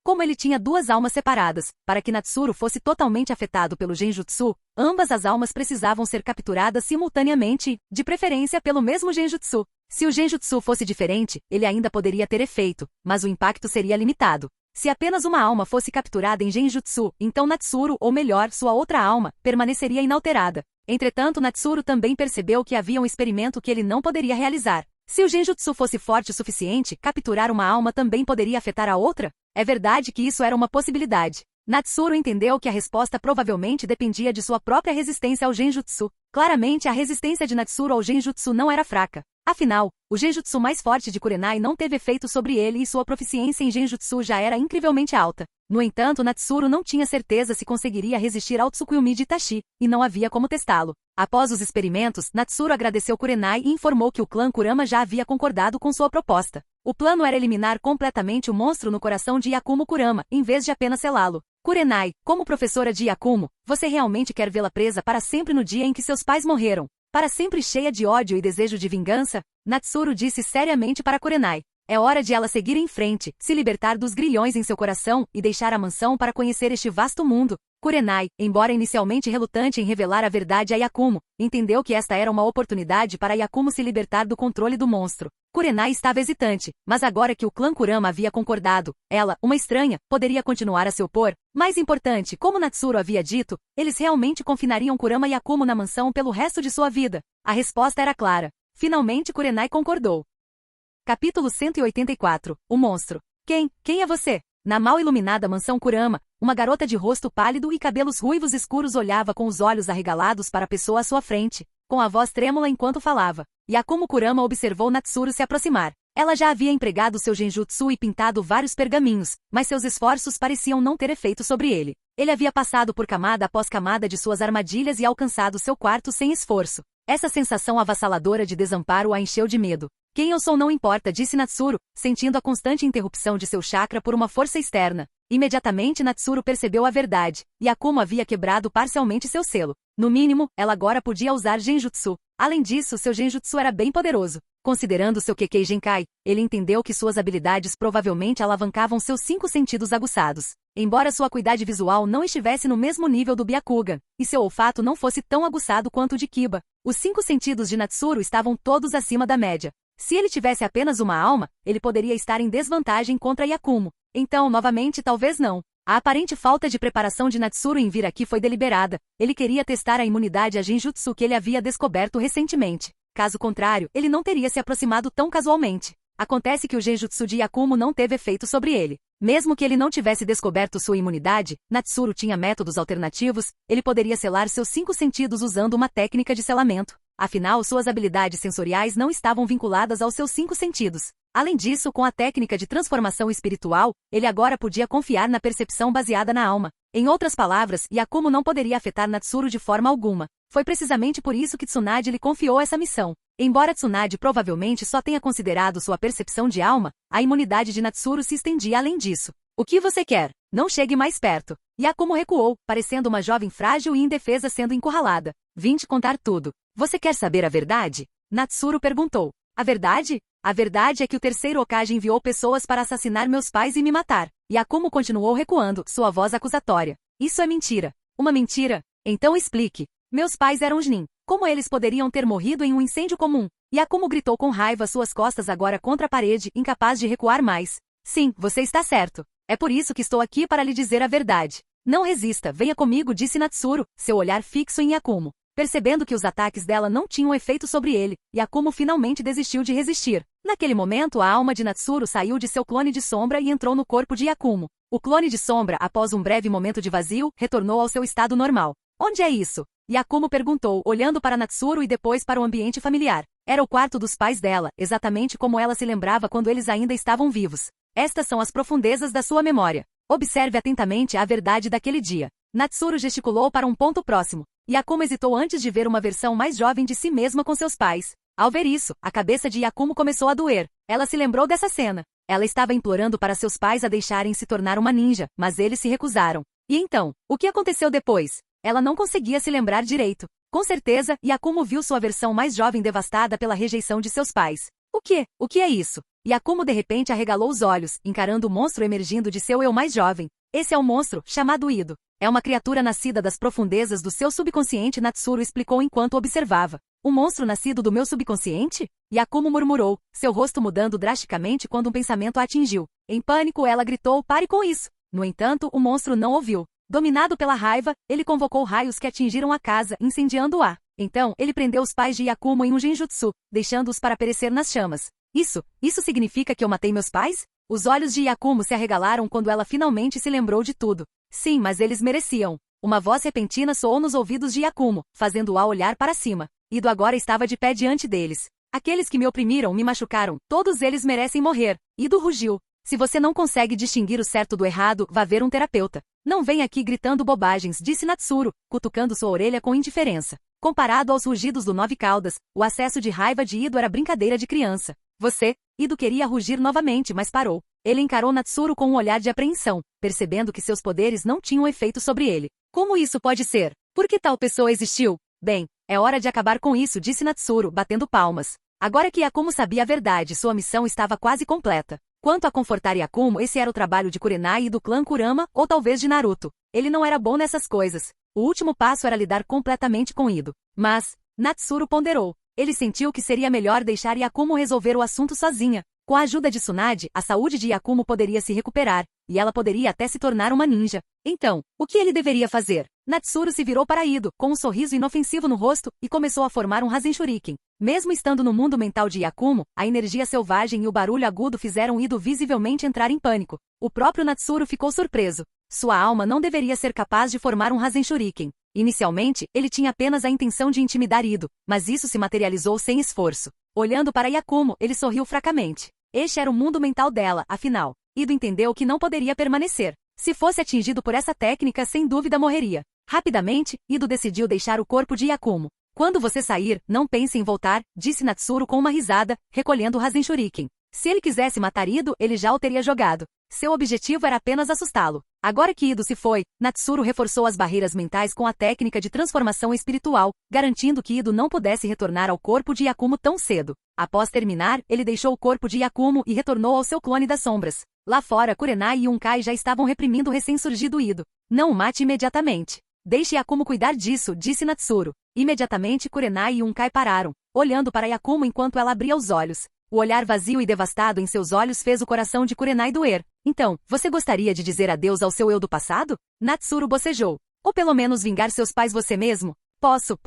Como ele tinha duas almas separadas, para que Natsuru fosse totalmente afetado pelo genjutsu, ambas as almas precisavam ser capturadas simultaneamente, de preferência pelo mesmo genjutsu. Se o genjutsu fosse diferente, ele ainda poderia ter efeito, mas o impacto seria limitado. Se apenas uma alma fosse capturada em genjutsu, então Natsuru, ou melhor, sua outra alma, permaneceria inalterada. Entretanto, Natsuru também percebeu que havia um experimento que ele não poderia realizar. Se o genjutsu fosse forte o suficiente, capturar uma alma também poderia afetar a outra? É verdade que isso era uma possibilidade. Natsuru entendeu que a resposta provavelmente dependia de sua própria resistência ao genjutsu. Claramente, a resistência de Natsuru ao genjutsu não era fraca. Afinal, o genjutsu mais forte de Kurenai não teve efeito sobre ele e sua proficiência em genjutsu já era incrivelmente alta. No entanto, Natsuru não tinha certeza se conseguiria resistir ao Tsukuyomi de Itachi, e não havia como testá-lo. Após os experimentos, Natsuru agradeceu Kurenai e informou que o clã Kurama já havia concordado com sua proposta. O plano era eliminar completamente o monstro no coração de Yakumo Kurama, em vez de apenas selá-lo. Kurenai, como professora de Yakumo, você realmente quer vê-la presa para sempre no dia em que seus pais morreram? Para sempre cheia de ódio e desejo de vingança? Natsuru disse seriamente para Kurenai. É hora de ela seguir em frente, se libertar dos grilhões em seu coração e deixar a mansão para conhecer este vasto mundo. Kurenai, embora inicialmente relutante em revelar a verdade a Yakumo, entendeu que esta era uma oportunidade para Yakumo se libertar do controle do monstro. Kurenai estava hesitante, mas agora que o clã Kurama havia concordado, ela, uma estranha, poderia continuar a se opor. Mais importante, como Natsuru havia dito, eles realmente confinariam Kurama e Yakumo na mansão pelo resto de sua vida. A resposta era clara. Finalmente Kurenai concordou. Capítulo 184. O monstro. Quem é você? Na mal iluminada mansão Kurama, uma garota de rosto pálido e cabelos ruivos escuros olhava com os olhos arregalados para a pessoa à sua frente, com a voz trêmula enquanto falava. Yakumo Kurama observou Natsuru se aproximar. Ela já havia empregado seu genjutsu e pintado vários pergaminhos, mas seus esforços pareciam não ter efeito sobre ele. Ele havia passado por camada após camada de suas armadilhas e alcançado seu quarto sem esforço. Essa sensação avassaladora de desamparo a encheu de medo. Quem eu sou não importa, disse Natsuru, sentindo a constante interrupção de seu chakra por uma força externa. Imediatamente Natsuru percebeu a verdade. Yakumo havia quebrado parcialmente seu selo. No mínimo, ela agora podia usar genjutsu. Além disso, seu genjutsu era bem poderoso. Considerando seu Kekkei Genkai, ele entendeu que suas habilidades provavelmente alavancavam seus 5 sentidos aguçados. Embora sua acuidade visual não estivesse no mesmo nível do Byakugan, e seu olfato não fosse tão aguçado quanto o de Kiba, os 5 sentidos de Natsuru estavam todos acima da média. Se ele tivesse apenas uma alma, ele poderia estar em desvantagem contra Yakumo. Então, novamente, talvez não. A aparente falta de preparação de Natsuru em vir aqui foi deliberada. Ele queria testar a imunidade a genjutsu que ele havia descoberto recentemente. Caso contrário, ele não teria se aproximado tão casualmente. Acontece que o genjutsu de Yakumo não teve efeito sobre ele. Mesmo que ele não tivesse descoberto sua imunidade, Natsuru tinha métodos alternativos, ele poderia selar seus 5 sentidos usando uma técnica de selamento. Afinal, suas habilidades sensoriais não estavam vinculadas aos seus 5 sentidos. Além disso, com a técnica de transformação espiritual, ele agora podia confiar na percepção baseada na alma. Em outras palavras, Yakumo não poderia afetar Natsuru de forma alguma. Foi precisamente por isso que Tsunade lhe confiou essa missão. Embora Tsunade provavelmente só tenha considerado sua percepção de alma, a imunidade de Natsuru se estendia além disso. O que você quer? Não chegue mais perto. Yakumo recuou, parecendo uma jovem frágil e indefesa sendo encurralada. Vim te contar tudo. Você quer saber a verdade? Natsuru perguntou. A verdade? A verdade é que o terceiro Hokage enviou pessoas para assassinar meus pais e me matar. Yakumo continuou recuando, sua voz acusatória. Isso é mentira. Uma mentira? Então explique. Meus pais eram Chunin. Como eles poderiam ter morrido em um incêndio comum? Yakumo gritou com raiva, suas costas agora contra a parede, incapaz de recuar mais. Sim, você está certo. É por isso que estou aqui para lhe dizer a verdade. Não resista, venha comigo, disse Natsuru, seu olhar fixo em Yakumo. Percebendo que os ataques dela não tinham efeito sobre ele, Yakumo finalmente desistiu de resistir. Naquele momento, a alma de Natsuru saiu de seu clone de sombra e entrou no corpo de Yakumo. O clone de sombra, após um breve momento de vazio, retornou ao seu estado normal. Onde é isso? Yakumo perguntou, olhando para Natsuru e depois para o ambiente familiar. Era o quarto dos pais dela, exatamente como ela se lembrava quando eles ainda estavam vivos. Estas são as profundezas da sua memória. Observe atentamente a verdade daquele dia. Natsuru gesticulou para um ponto próximo. Yakumo hesitou antes de ver uma versão mais jovem de si mesma com seus pais. Ao ver isso, a cabeça de Yakumo começou a doer. Ela se lembrou dessa cena. Ela estava implorando para seus pais a deixarem se tornar uma ninja, mas eles se recusaram. E então, o que aconteceu depois? Ela não conseguia se lembrar direito. Com certeza, Yakumo viu sua versão mais jovem devastada pela rejeição de seus pais. O quê? O que é isso? Yakumo de repente arregalou os olhos, encarando o monstro emergindo de seu eu mais jovem. Esse é o monstro, chamado Ido. É uma criatura nascida das profundezas do seu subconsciente, Natsuru explicou enquanto observava. Um monstro nascido do meu subconsciente? Yakumo murmurou, seu rosto mudando drasticamente quando um pensamento a atingiu. Em pânico, ela gritou, pare com isso. No entanto, o monstro não ouviu. Dominado pela raiva, ele convocou raios que atingiram a casa, incendiando-a. Então, ele prendeu os pais de Yakumo em um genjutsu, deixando-os para perecer nas chamas. Isso significa que eu matei meus pais? Os olhos de Yakumo se arregalaram quando ela finalmente se lembrou de tudo. Sim, mas eles mereciam. Uma voz repentina soou nos ouvidos de Yakumo, fazendo-a olhar para cima. Ido agora estava de pé diante deles. Aqueles que me oprimiram me machucaram, todos eles merecem morrer. Ido rugiu. Se você não consegue distinguir o certo do errado, vá ver um terapeuta. Não venha aqui gritando bobagens, disse Natsuru, cutucando sua orelha com indiferença. Comparado aos rugidos do Nove Caudas, o acesso de raiva de Ido era brincadeira de criança. Ido queria rugir novamente, mas parou. Ele encarou Natsuru com um olhar de apreensão, percebendo que seus poderes não tinham efeito sobre ele. Como isso pode ser? Por que tal pessoa existiu? Bem, é hora de acabar com isso, disse Natsuru, batendo palmas. Agora que Yakumo sabia a verdade, sua missão estava quase completa. Quanto a confortar Yakumo, esse era o trabalho de Kurenai e do clã Kurama, ou talvez de Naruto. Ele não era bom nessas coisas. O último passo era lidar completamente com Ido. Mas, Natsuru ponderou. Ele sentiu que seria melhor deixar Yakumo resolver o assunto sozinha. Com a ajuda de Tsunade, a saúde de Yakumo poderia se recuperar, e ela poderia até se tornar uma ninja. Então, o que ele deveria fazer? Natsuru se virou para Ido, com um sorriso inofensivo no rosto, e começou a formar um Rasen Shuriken. Mesmo estando no mundo mental de Yakumo, a energia selvagem e o barulho agudo fizeram Ido visivelmente entrar em pânico. O próprio Natsuru ficou surpreso. Sua alma não deveria ser capaz de formar um Rasen Shuriken. Inicialmente, ele tinha apenas a intenção de intimidar Ido, mas isso se materializou sem esforço. Olhando para Yakumo, ele sorriu fracamente. Este era o mundo mental dela, afinal. Ido entendeu que não poderia permanecer. Se fosse atingido por essa técnica, sem dúvida morreria. Rapidamente, Ido decidiu deixar o corpo de Yakumo. Quando você sair, não pense em voltar, disse Natsuru com uma risada, recolhendo o Rasen Shuriken. Se ele quisesse matar Ido, ele já o teria jogado. Seu objetivo era apenas assustá-lo. Agora que Ido se foi, Natsuru reforçou as barreiras mentais com a técnica de transformação espiritual, garantindo que Ido não pudesse retornar ao corpo de Yakumo tão cedo. Após terminar, ele deixou o corpo de Yakumo e retornou ao seu clone das sombras. Lá fora, Kurenai e Yunkai já estavam reprimindo o recém-surgido Ido. Não o mate imediatamente. Deixe Yakumo cuidar disso, disse Natsuru. Imediatamente Kurenai e Yunkai pararam, olhando para Yakumo enquanto ela abria os olhos. O olhar vazio e devastado em seus olhos fez o coração de Kurenai doer. Então, você gostaria de dizer adeus ao seu eu do passado? Natsuru bocejou. Ou pelo menos vingar seus pais você mesmo? Posso?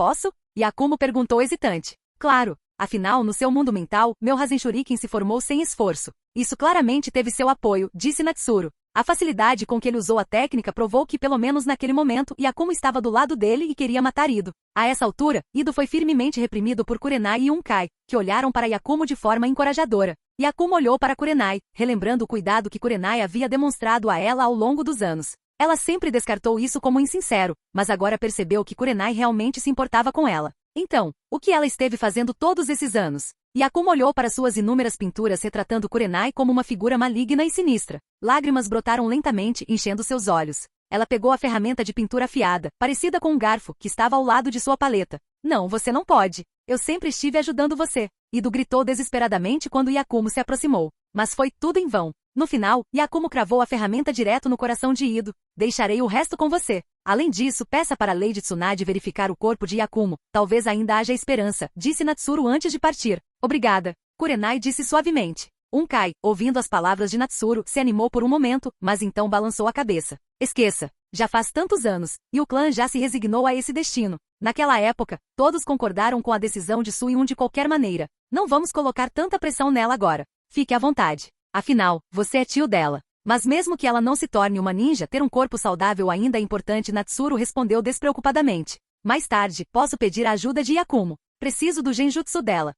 Yakumo perguntou hesitante. Claro. Afinal, no seu mundo mental, meu Rasen Shuriken se formou sem esforço. Isso claramente teve seu apoio, disse Natsuru. A facilidade com que ele usou a técnica provou que, pelo menos naquele momento, Yakumo estava do lado dele e queria matar Ido. A essa altura, Ido foi firmemente reprimido por Kurenai e Yunkai, que olharam para Yakumo de forma encorajadora. Yakumo olhou para Kurenai, relembrando o cuidado que Kurenai havia demonstrado a ela ao longo dos anos. Ela sempre descartou isso como insincero, mas agora percebeu que Kurenai realmente se importava com ela. Então, o que ela esteve fazendo todos esses anos? Yakumo olhou para suas inúmeras pinturas retratando Kurenai como uma figura maligna e sinistra. Lágrimas brotaram lentamente, enchendo seus olhos. Ela pegou a ferramenta de pintura afiada, parecida com um garfo, que estava ao lado de sua paleta. Não, você não pode. Eu sempre estive ajudando você. Ido gritou desesperadamente quando Yakumo se aproximou. Mas foi tudo em vão. No final, Yakumo cravou a ferramenta direto no coração de Ido. Deixarei o resto com você. Além disso, peça para Lady Tsunade verificar o corpo de Yakumo. Talvez ainda haja esperança, disse Natsuru antes de partir. Obrigada. Kurenai disse suavemente. Unkai, ouvindo as palavras de Natsuru, se animou por um momento, mas então balançou a cabeça. Esqueça. Já faz tantos anos, e o clã já se resignou a esse destino. Naquela época, todos concordaram com a decisão de Suiyun de qualquer maneira. Não vamos colocar tanta pressão nela agora. Fique à vontade. Afinal, você é tio dela. Mas mesmo que ela não se torne uma ninja, ter um corpo saudável ainda é importante, Natsuru respondeu despreocupadamente. Mais tarde, posso pedir a ajuda de Yakumo. Preciso do genjutsu dela.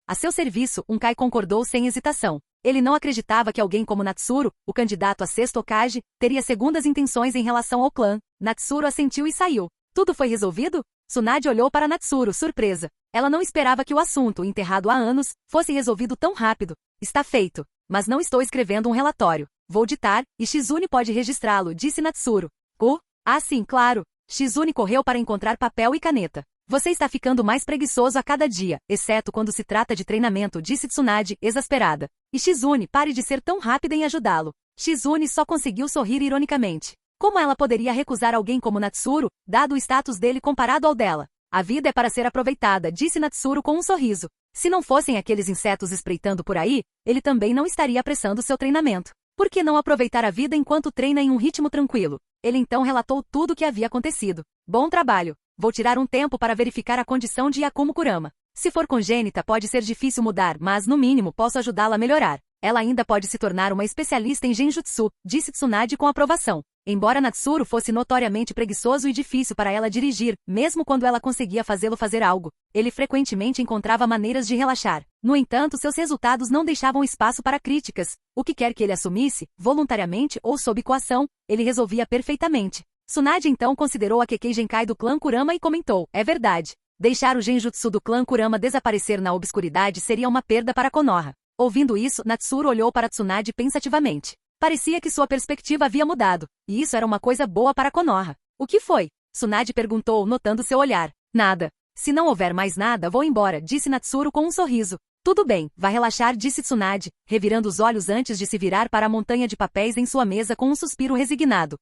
A seu serviço, Unkai concordou sem hesitação. Ele não acreditava que alguém como Natsuru, o candidato a sexto Hokage, teria segundas intenções em relação ao clã. Natsuru assentiu e saiu. Tudo foi resolvido? Tsunade olhou para Natsuru, surpresa. Ela não esperava que o assunto, enterrado há anos, fosse resolvido tão rápido. Está feito. Mas não estou escrevendo um relatório. Vou ditar, e Shizune pode registrá-lo, disse Natsuru. Ah sim, claro. Shizune correu para encontrar papel e caneta. Você está ficando mais preguiçoso a cada dia, exceto quando se trata de treinamento, disse Tsunade, exasperada. E Shizune, pare de ser tão rápida em ajudá-lo. Shizune só conseguiu sorrir ironicamente. Como ela poderia recusar alguém como Natsuru, dado o status dele comparado ao dela? A vida é para ser aproveitada, disse Natsuru com um sorriso. Se não fossem aqueles insetos espreitando por aí, ele também não estaria apressando seu treinamento. Por que não aproveitar a vida enquanto treina em um ritmo tranquilo? Ele então relatou tudo o que havia acontecido. Bom trabalho. Vou tirar um tempo para verificar a condição de Yakumo Kurama. Se for congênita, pode ser difícil mudar, mas no mínimo posso ajudá-la a melhorar. Ela ainda pode se tornar uma especialista em genjutsu, disse Tsunade com aprovação. Embora Natsuru fosse notoriamente preguiçoso e difícil para ela dirigir, mesmo quando ela conseguia fazê-lo fazer algo, ele frequentemente encontrava maneiras de relaxar. No entanto, seus resultados não deixavam espaço para críticas. O que quer que ele assumisse, voluntariamente ou sob coação, ele resolvia perfeitamente. Tsunade então considerou a Kekkei Genkai do clã Kurama e comentou, é verdade. Deixar o genjutsu do clã Kurama desaparecer na obscuridade seria uma perda para Konoha. Ouvindo isso, Natsuru olhou para Tsunade pensativamente. Parecia que sua perspectiva havia mudado, e isso era uma coisa boa para Konoha. O que foi? Tsunade perguntou, notando seu olhar. Nada. Se não houver mais nada, vou embora, disse Natsuru com um sorriso. Tudo bem, vá relaxar, disse Tsunade, revirando os olhos antes de se virar para a montanha de papéis em sua mesa com um suspiro resignado.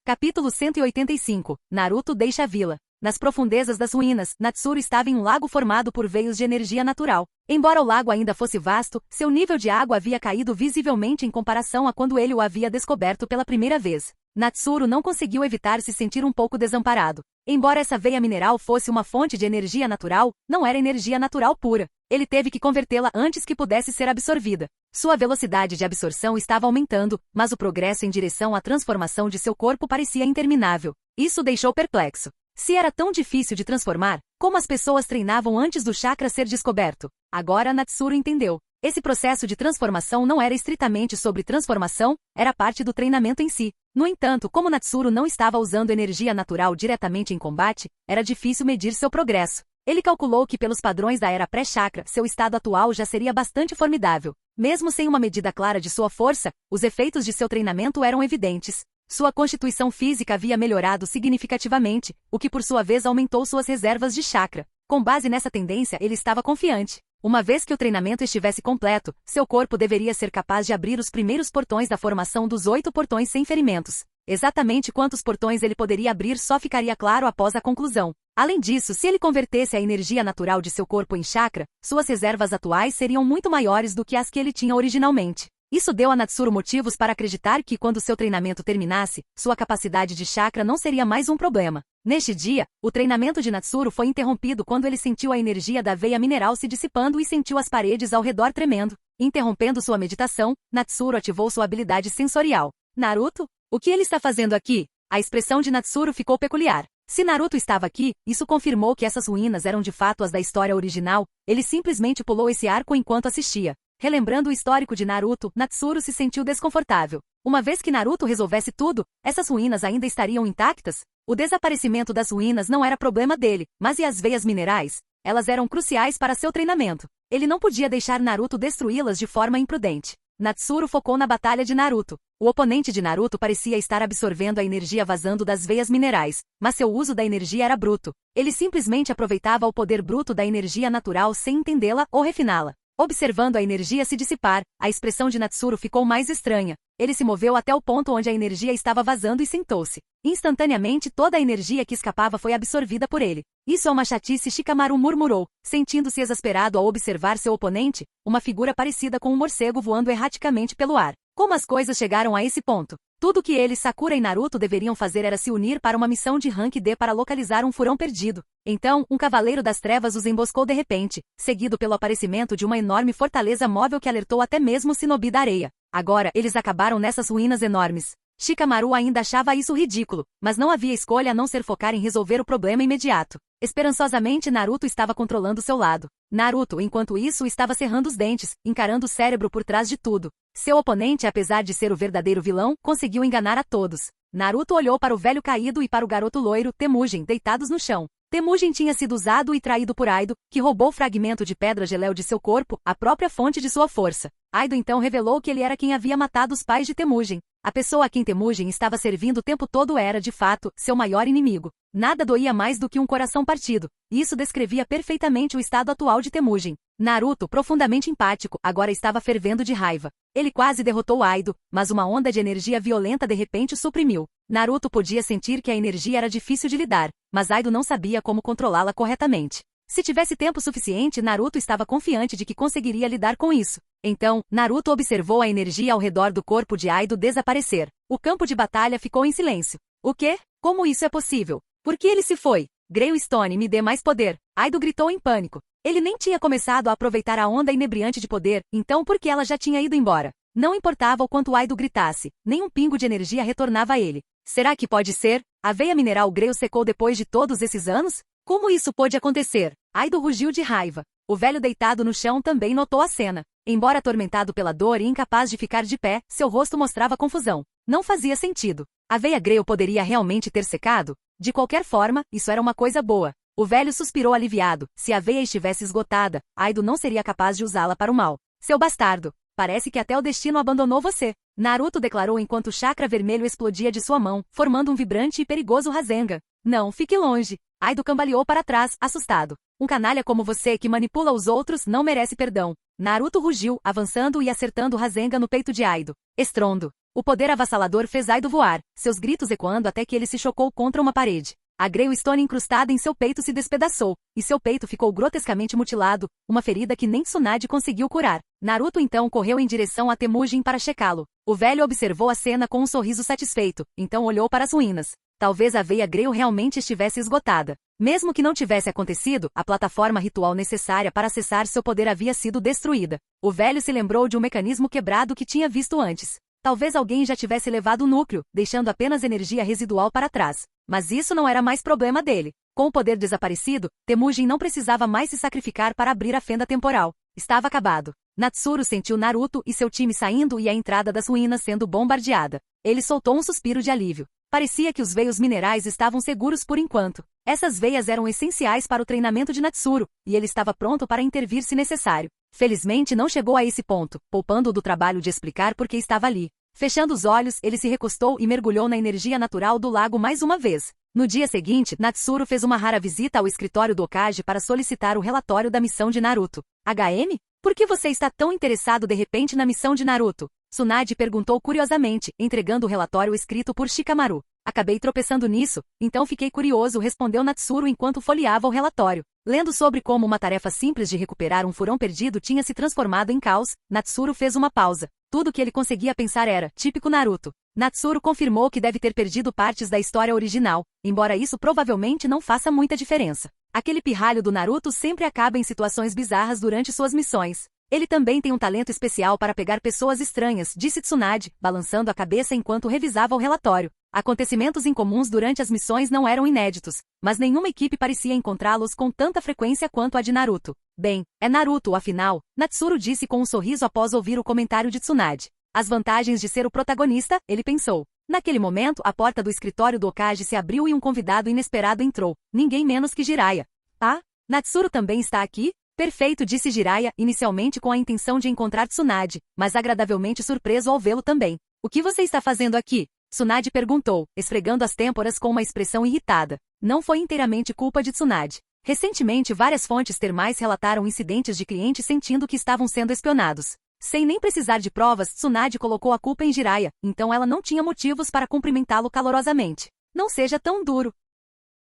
Capítulo 185. Naruto deixa a vila. Nas profundezas das ruínas, Natsuru estava em um lago formado por veios de energia natural. Embora o lago ainda fosse vasto, seu nível de água havia caído visivelmente em comparação a quando ele o havia descoberto pela primeira vez. Natsuru não conseguiu evitar se sentir um pouco desamparado. Embora essa veia mineral fosse uma fonte de energia natural, não era energia natural pura. Ele teve que convertê-la antes que pudesse ser absorvida. Sua velocidade de absorção estava aumentando, mas o progresso em direção à transformação de seu corpo parecia interminável. Isso o deixou perplexo. Se era tão difícil de transformar, como as pessoas treinavam antes do chakra ser descoberto? Agora Natsuru entendeu. Esse processo de transformação não era estritamente sobre transformação, era parte do treinamento em si. No entanto, como Natsuru não estava usando energia natural diretamente em combate, era difícil medir seu progresso. Ele calculou que pelos padrões da era pré-chakra, seu estado atual já seria bastante formidável. Mesmo sem uma medida clara de sua força, os efeitos de seu treinamento eram evidentes. Sua constituição física havia melhorado significativamente, o que por sua vez aumentou suas reservas de chakra. Com base nessa tendência, ele estava confiante. Uma vez que o treinamento estivesse completo, seu corpo deveria ser capaz de abrir os primeiros portões da formação dos 8 portões sem ferimentos. Exatamente quantos portões ele poderia abrir só ficaria claro após a conclusão. Além disso, se ele convertesse a energia natural de seu corpo em chakra, suas reservas atuais seriam muito maiores do que as que ele tinha originalmente. Isso deu a Natsuru motivos para acreditar que quando seu treinamento terminasse, sua capacidade de chakra não seria mais um problema. Neste dia, o treinamento de Natsuru foi interrompido quando ele sentiu a energia da veia mineral se dissipando e sentiu as paredes ao redor tremendo. Interrompendo sua meditação, Natsuru ativou sua habilidade sensorial. Naruto? O que ele está fazendo aqui? A expressão de Natsuru ficou peculiar. Se Naruto estava aqui, isso confirmou que essas ruínas eram de fato as da história original. Ele simplesmente pulou esse arco enquanto assistia. Relembrando o histórico de Naruto, Natsuru se sentiu desconfortável. Uma vez que Naruto resolvesse tudo, essas ruínas ainda estariam intactas? O desaparecimento das ruínas não era problema dele, mas e as veias minerais? Elas eram cruciais para seu treinamento. Ele não podia deixar Naruto destruí-las de forma imprudente. Natsuru focou na batalha de Naruto. O oponente de Naruto parecia estar absorvendo a energia vazando das veias minerais, mas seu uso da energia era bruto. Ele simplesmente aproveitava o poder bruto da energia natural sem entendê-la ou refiná-la. Observando a energia se dissipar, a expressão de Natsuru ficou mais estranha. Ele se moveu até o ponto onde a energia estava vazando e sentou-se. Instantaneamente toda a energia que escapava foi absorvida por ele. Isso é uma chatice, Shikamaru murmurou, sentindo-se exasperado ao observar seu oponente, uma figura parecida com um morcego voando erraticamente pelo ar. Como as coisas chegaram a esse ponto? Tudo que ele, Sakura e Naruto deveriam fazer era se unir para uma missão de Rank D para localizar um furão perdido. Então, um cavaleiro das trevas os emboscou de repente, seguido pelo aparecimento de uma enorme fortaleza móvel que alertou até mesmo o Shinobi da areia. Agora, eles acabaram nessas ruínas enormes. Shikamaru ainda achava isso ridículo, mas não havia escolha a não ser focar em resolver o problema imediato. Esperançosamente Naruto estava controlando seu lado. Naruto, enquanto isso, estava cerrando os dentes, encarando o cérebro por trás de tudo. Seu oponente, apesar de ser o verdadeiro vilão, conseguiu enganar a todos. Naruto olhou para o velho caído e para o garoto loiro, Temujin, deitados no chão. Temujin tinha sido usado e traído por Aido, que roubou o fragmento de pedra geléu de seu corpo, a própria fonte de sua força. Aido então revelou que ele era quem havia matado os pais de Temujin. A pessoa a quem Temujin estava servindo o tempo todo era, de fato, seu maior inimigo. Nada doía mais do que um coração partido. Isso descrevia perfeitamente o estado atual de Temujin. Naruto, profundamente empático, agora estava fervendo de raiva. Ele quase derrotou Aido, mas uma onda de energia violenta de repente o suprimiu. Naruto podia sentir que a energia era difícil de lidar, mas Aido não sabia como controlá-la corretamente. Se tivesse tempo suficiente, Naruto estava confiante de que conseguiria lidar com isso. Então, Naruto observou a energia ao redor do corpo de Aido desaparecer. O campo de batalha ficou em silêncio. O quê? Como isso é possível? Por que ele se foi? Greystone, me dê mais poder. Aido gritou em pânico. Ele nem tinha começado a aproveitar a onda inebriante de poder, então por que ela já tinha ido embora? Não importava o quanto Aido gritasse, nem um pingo de energia retornava a ele. Será que pode ser? A veia mineral Greu secou depois de todos esses anos? Como isso pôde acontecer? Aido rugiu de raiva. O velho deitado no chão também notou a cena. Embora atormentado pela dor e incapaz de ficar de pé, seu rosto mostrava confusão. Não fazia sentido. A veia Greu poderia realmente ter secado? De qualquer forma, isso era uma coisa boa. O velho suspirou aliviado. Se a veia estivesse esgotada, Aido não seria capaz de usá-la para o mal. Seu bastardo. Parece que até o destino abandonou você. Naruto declarou enquanto o chakra vermelho explodia de sua mão, formando um vibrante e perigoso Rasengan. Não, fique longe. Aido cambaleou para trás, assustado. Um canalha como você que manipula os outros não merece perdão. Naruto rugiu, avançando e acertando o Rasengan no peito de Aido. Estrondo. O poder avassalador fez Aido voar, seus gritos ecoando até que ele se chocou contra uma parede. A Greystone incrustada em seu peito se despedaçou, e seu peito ficou grotescamente mutilado, uma ferida que nem Tsunade conseguiu curar. Naruto então correu em direção a Temujin para checá-lo. O velho observou a cena com um sorriso satisfeito, então olhou para as ruínas. Talvez a veia Greu realmente estivesse esgotada. Mesmo que não tivesse acontecido, a plataforma ritual necessária para acessar seu poder havia sido destruída. O velho se lembrou de um mecanismo quebrado que tinha visto antes. Talvez alguém já tivesse levado o núcleo, deixando apenas energia residual para trás. Mas isso não era mais problema dele. Com o poder desaparecido, Temujin não precisava mais se sacrificar para abrir a fenda temporal. Estava acabado. Natsuru sentiu Naruto e seu time saindo e a entrada das ruínas sendo bombardeada. Ele soltou um suspiro de alívio. Parecia que os veios minerais estavam seguros por enquanto. Essas veias eram essenciais para o treinamento de Natsuru, e ele estava pronto para intervir se necessário. Felizmente não chegou a esse ponto, poupando-o do trabalho de explicar por que estava ali. Fechando os olhos, ele se recostou e mergulhou na energia natural do lago mais uma vez. No dia seguinte, Natsuru fez uma rara visita ao escritório do Hokage para solicitar o relatório da missão de Naruto. HM? Por que você está tão interessado de repente na missão de Naruto? Tsunade perguntou curiosamente, entregando o relatório escrito por Shikamaru. Acabei tropeçando nisso, então fiquei curioso, respondeu Natsuru enquanto folheava o relatório. Lendo sobre como uma tarefa simples de recuperar um furão perdido tinha se transformado em caos, Natsuru fez uma pausa. Tudo que ele conseguia pensar era, típico Naruto. Natsuru confirmou que deve ter perdido partes da história original, embora isso provavelmente não faça muita diferença. Aquele pirralho do Naruto sempre acaba em situações bizarras durante suas missões. Ele também tem um talento especial para pegar pessoas estranhas, disse Tsunade, balançando a cabeça enquanto revisava o relatório. Acontecimentos incomuns durante as missões não eram inéditos, mas nenhuma equipe parecia encontrá-los com tanta frequência quanto a de Naruto. Bem, é Naruto, afinal, Natsuru disse com um sorriso após ouvir o comentário de Tsunade. As vantagens de ser o protagonista, ele pensou. Naquele momento, a porta do escritório do Hokage se abriu e um convidado inesperado entrou, ninguém menos que Jiraiya. Ah, Natsuru também está aqui? Perfeito, disse Jiraiya, inicialmente com a intenção de encontrar Tsunade, mas agradavelmente surpreso ao vê-lo também. O que você está fazendo aqui? Tsunade perguntou, esfregando as têmporas com uma expressão irritada. Não foi inteiramente culpa de Tsunade. Recentemente, várias fontes termais relataram incidentes de clientes sentindo que estavam sendo espionados. Sem nem precisar de provas, Tsunade colocou a culpa em Jiraiya, então ela não tinha motivos para cumprimentá-lo calorosamente. Não seja tão duro.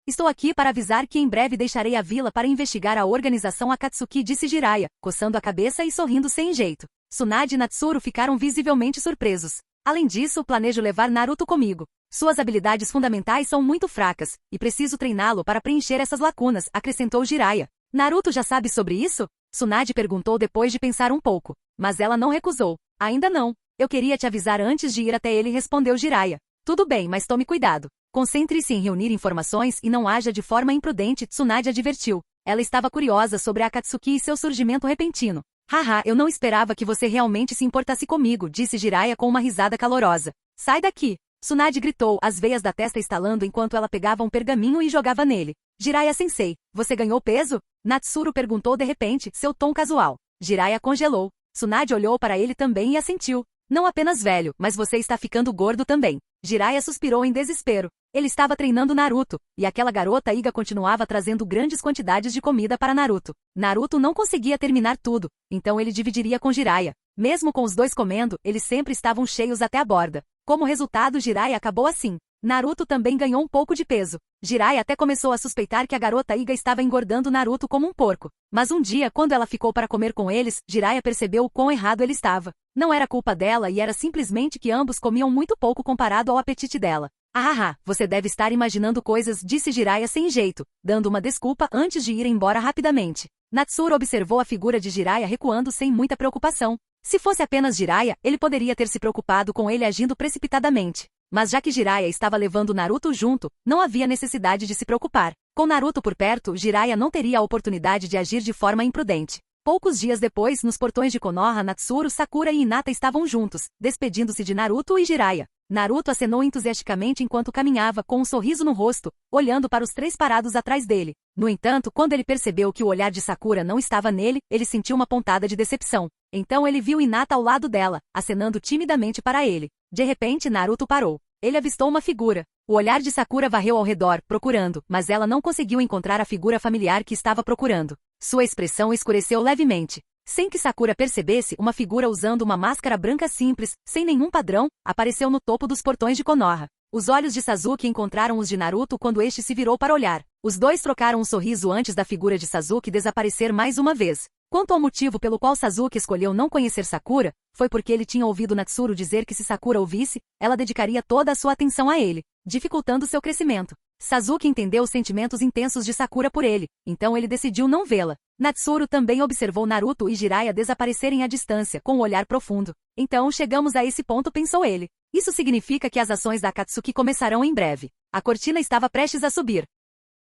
Estou aqui para avisar que em breve deixarei a vila para investigar a organização Akatsuki, disse Jiraiya, coçando a cabeça e sorrindo sem jeito. Tsunade e Natsuru ficaram visivelmente surpresos. Além disso, planejo levar Naruto comigo. Suas habilidades fundamentais são muito fracas, e preciso treiná-lo para preencher essas lacunas, acrescentou Jiraiya. Naruto já sabe sobre isso? Tsunade perguntou depois de pensar um pouco. Mas ela não recusou. Ainda não. Eu queria te avisar antes de ir até ele, respondeu Jiraiya. Tudo bem, mas tome cuidado. Concentre-se em reunir informações e não haja de forma imprudente, Tsunade advertiu. Ela estava curiosa sobre a Akatsuki e seu surgimento repentino. Haha, eu não esperava que você realmente se importasse comigo, disse Jiraiya com uma risada calorosa. Sai daqui! Tsunade gritou, as veias da testa estalando enquanto ela pegava um pergaminho e jogava nele. Jiraiya-sensei, você ganhou peso? Natsuru perguntou de repente, seu tom casual. Jiraiya congelou. Tsunade olhou para ele também e assentiu. Não apenas velho, mas você está ficando gordo também. Jiraiya suspirou em desespero. Ele estava treinando Naruto, e aquela garota Iga continuava trazendo grandes quantidades de comida para Naruto. Naruto não conseguia terminar tudo, então ele dividiria com Jiraiya. Mesmo com os dois comendo, eles sempre estavam cheios até a borda. Como resultado, Jiraiya acabou assim. Naruto também ganhou um pouco de peso. Jiraiya até começou a suspeitar que a garota Iga estava engordando Naruto como um porco. Mas um dia, quando ela ficou para comer com eles, Jiraiya percebeu o quão errado ele estava. Não era culpa dela e era simplesmente que ambos comiam muito pouco comparado ao apetite dela. Ah, você deve estar imaginando coisas, disse Jiraiya sem jeito, dando uma desculpa antes de ir embora rapidamente. Natsuru observou a figura de Jiraiya recuando sem muita preocupação. Se fosse apenas Jiraiya, ele poderia ter se preocupado com ele agindo precipitadamente. Mas já que Jiraiya estava levando Naruto junto, não havia necessidade de se preocupar. Com Naruto por perto, Jiraiya não teria a oportunidade de agir de forma imprudente. Poucos dias depois, nos portões de Konoha, Natsuru, Sakura e Hinata estavam juntos, despedindo-se de Naruto e Jiraiya. Naruto acenou entusiasticamente enquanto caminhava, com um sorriso no rosto, olhando para os três parados atrás dele. No entanto, quando ele percebeu que o olhar de Sakura não estava nele, ele sentiu uma pontada de decepção. Então ele viu Hinata ao lado dela, acenando timidamente para ele. De repente, Naruto parou. Ele avistou uma figura. O olhar de Sakura varreu ao redor, procurando, mas ela não conseguiu encontrar a figura familiar que estava procurando. Sua expressão escureceu levemente. Sem que Sakura percebesse, uma figura usando uma máscara branca simples, sem nenhum padrão, apareceu no topo dos portões de Konoha. Os olhos de Sasuke encontraram os de Naruto quando este se virou para olhar. Os dois trocaram um sorriso antes da figura de Sasuke desaparecer mais uma vez. Quanto ao motivo pelo qual Sasuke escolheu não conhecer Sakura, foi porque ele tinha ouvido Natsuru dizer que se Sakura ouvisse, ela dedicaria toda a sua atenção a ele, dificultando seu crescimento. Sasuke entendeu os sentimentos intensos de Sakura por ele, então ele decidiu não vê-la. Natsuru também observou Naruto e Jiraiya desaparecerem à distância, com um olhar profundo. Então chegamos a esse ponto, pensou ele. Isso significa que as ações da Akatsuki começarão em breve. A cortina estava prestes a subir.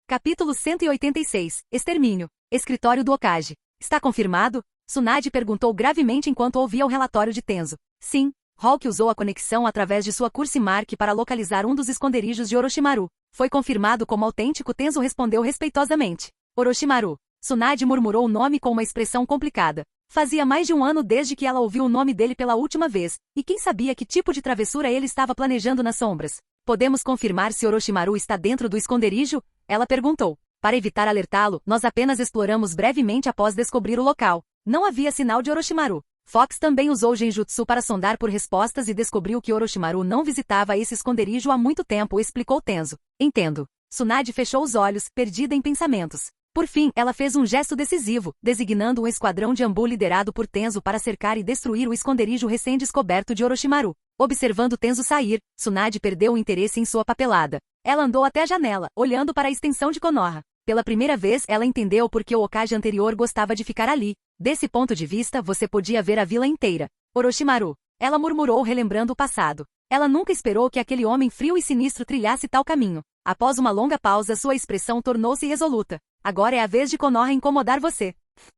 Capítulo 186. Extermínio. Escritório do Hokage. Está confirmado? Tsunade perguntou gravemente enquanto ouvia o relatório de Tenzo. Sim. Hulk usou a conexão através de sua Curse Mark para localizar um dos esconderijos de Orochimaru. Foi confirmado como autêntico, Tenzo respondeu respeitosamente. Orochimaru. Tsunade murmurou o nome com uma expressão complicada. Fazia mais de um ano desde que ela ouviu o nome dele pela última vez, e quem sabia que tipo de travessura ele estava planejando nas sombras. Podemos confirmar se Orochimaru está dentro do esconderijo? Ela perguntou. Para evitar alertá-lo, nós apenas exploramos brevemente após descobrir o local. Não havia sinal de Orochimaru. Fox também usou Genjutsu para sondar por respostas e descobriu que Orochimaru não visitava esse esconderijo há muito tempo, explicou Tenzo. Entendo. Tsunade fechou os olhos, perdida em pensamentos. Por fim, ela fez um gesto decisivo, designando um esquadrão de Anbu liderado por Tenzo para cercar e destruir o esconderijo recém-descoberto de Orochimaru. Observando Tenzo sair, Tsunade perdeu o interesse em sua papelada. Ela andou até a janela, olhando para a extensão de Konoha. Pela primeira vez, ela entendeu por que o Hokage anterior gostava de ficar ali. Desse ponto de vista você podia ver a vila inteira. Orochimaru. Ela murmurou relembrando o passado. Ela nunca esperou que aquele homem frio e sinistro trilhasse tal caminho. Após uma longa pausa sua expressão tornou-se resoluta. Agora é a vez de Konoha incomodar você.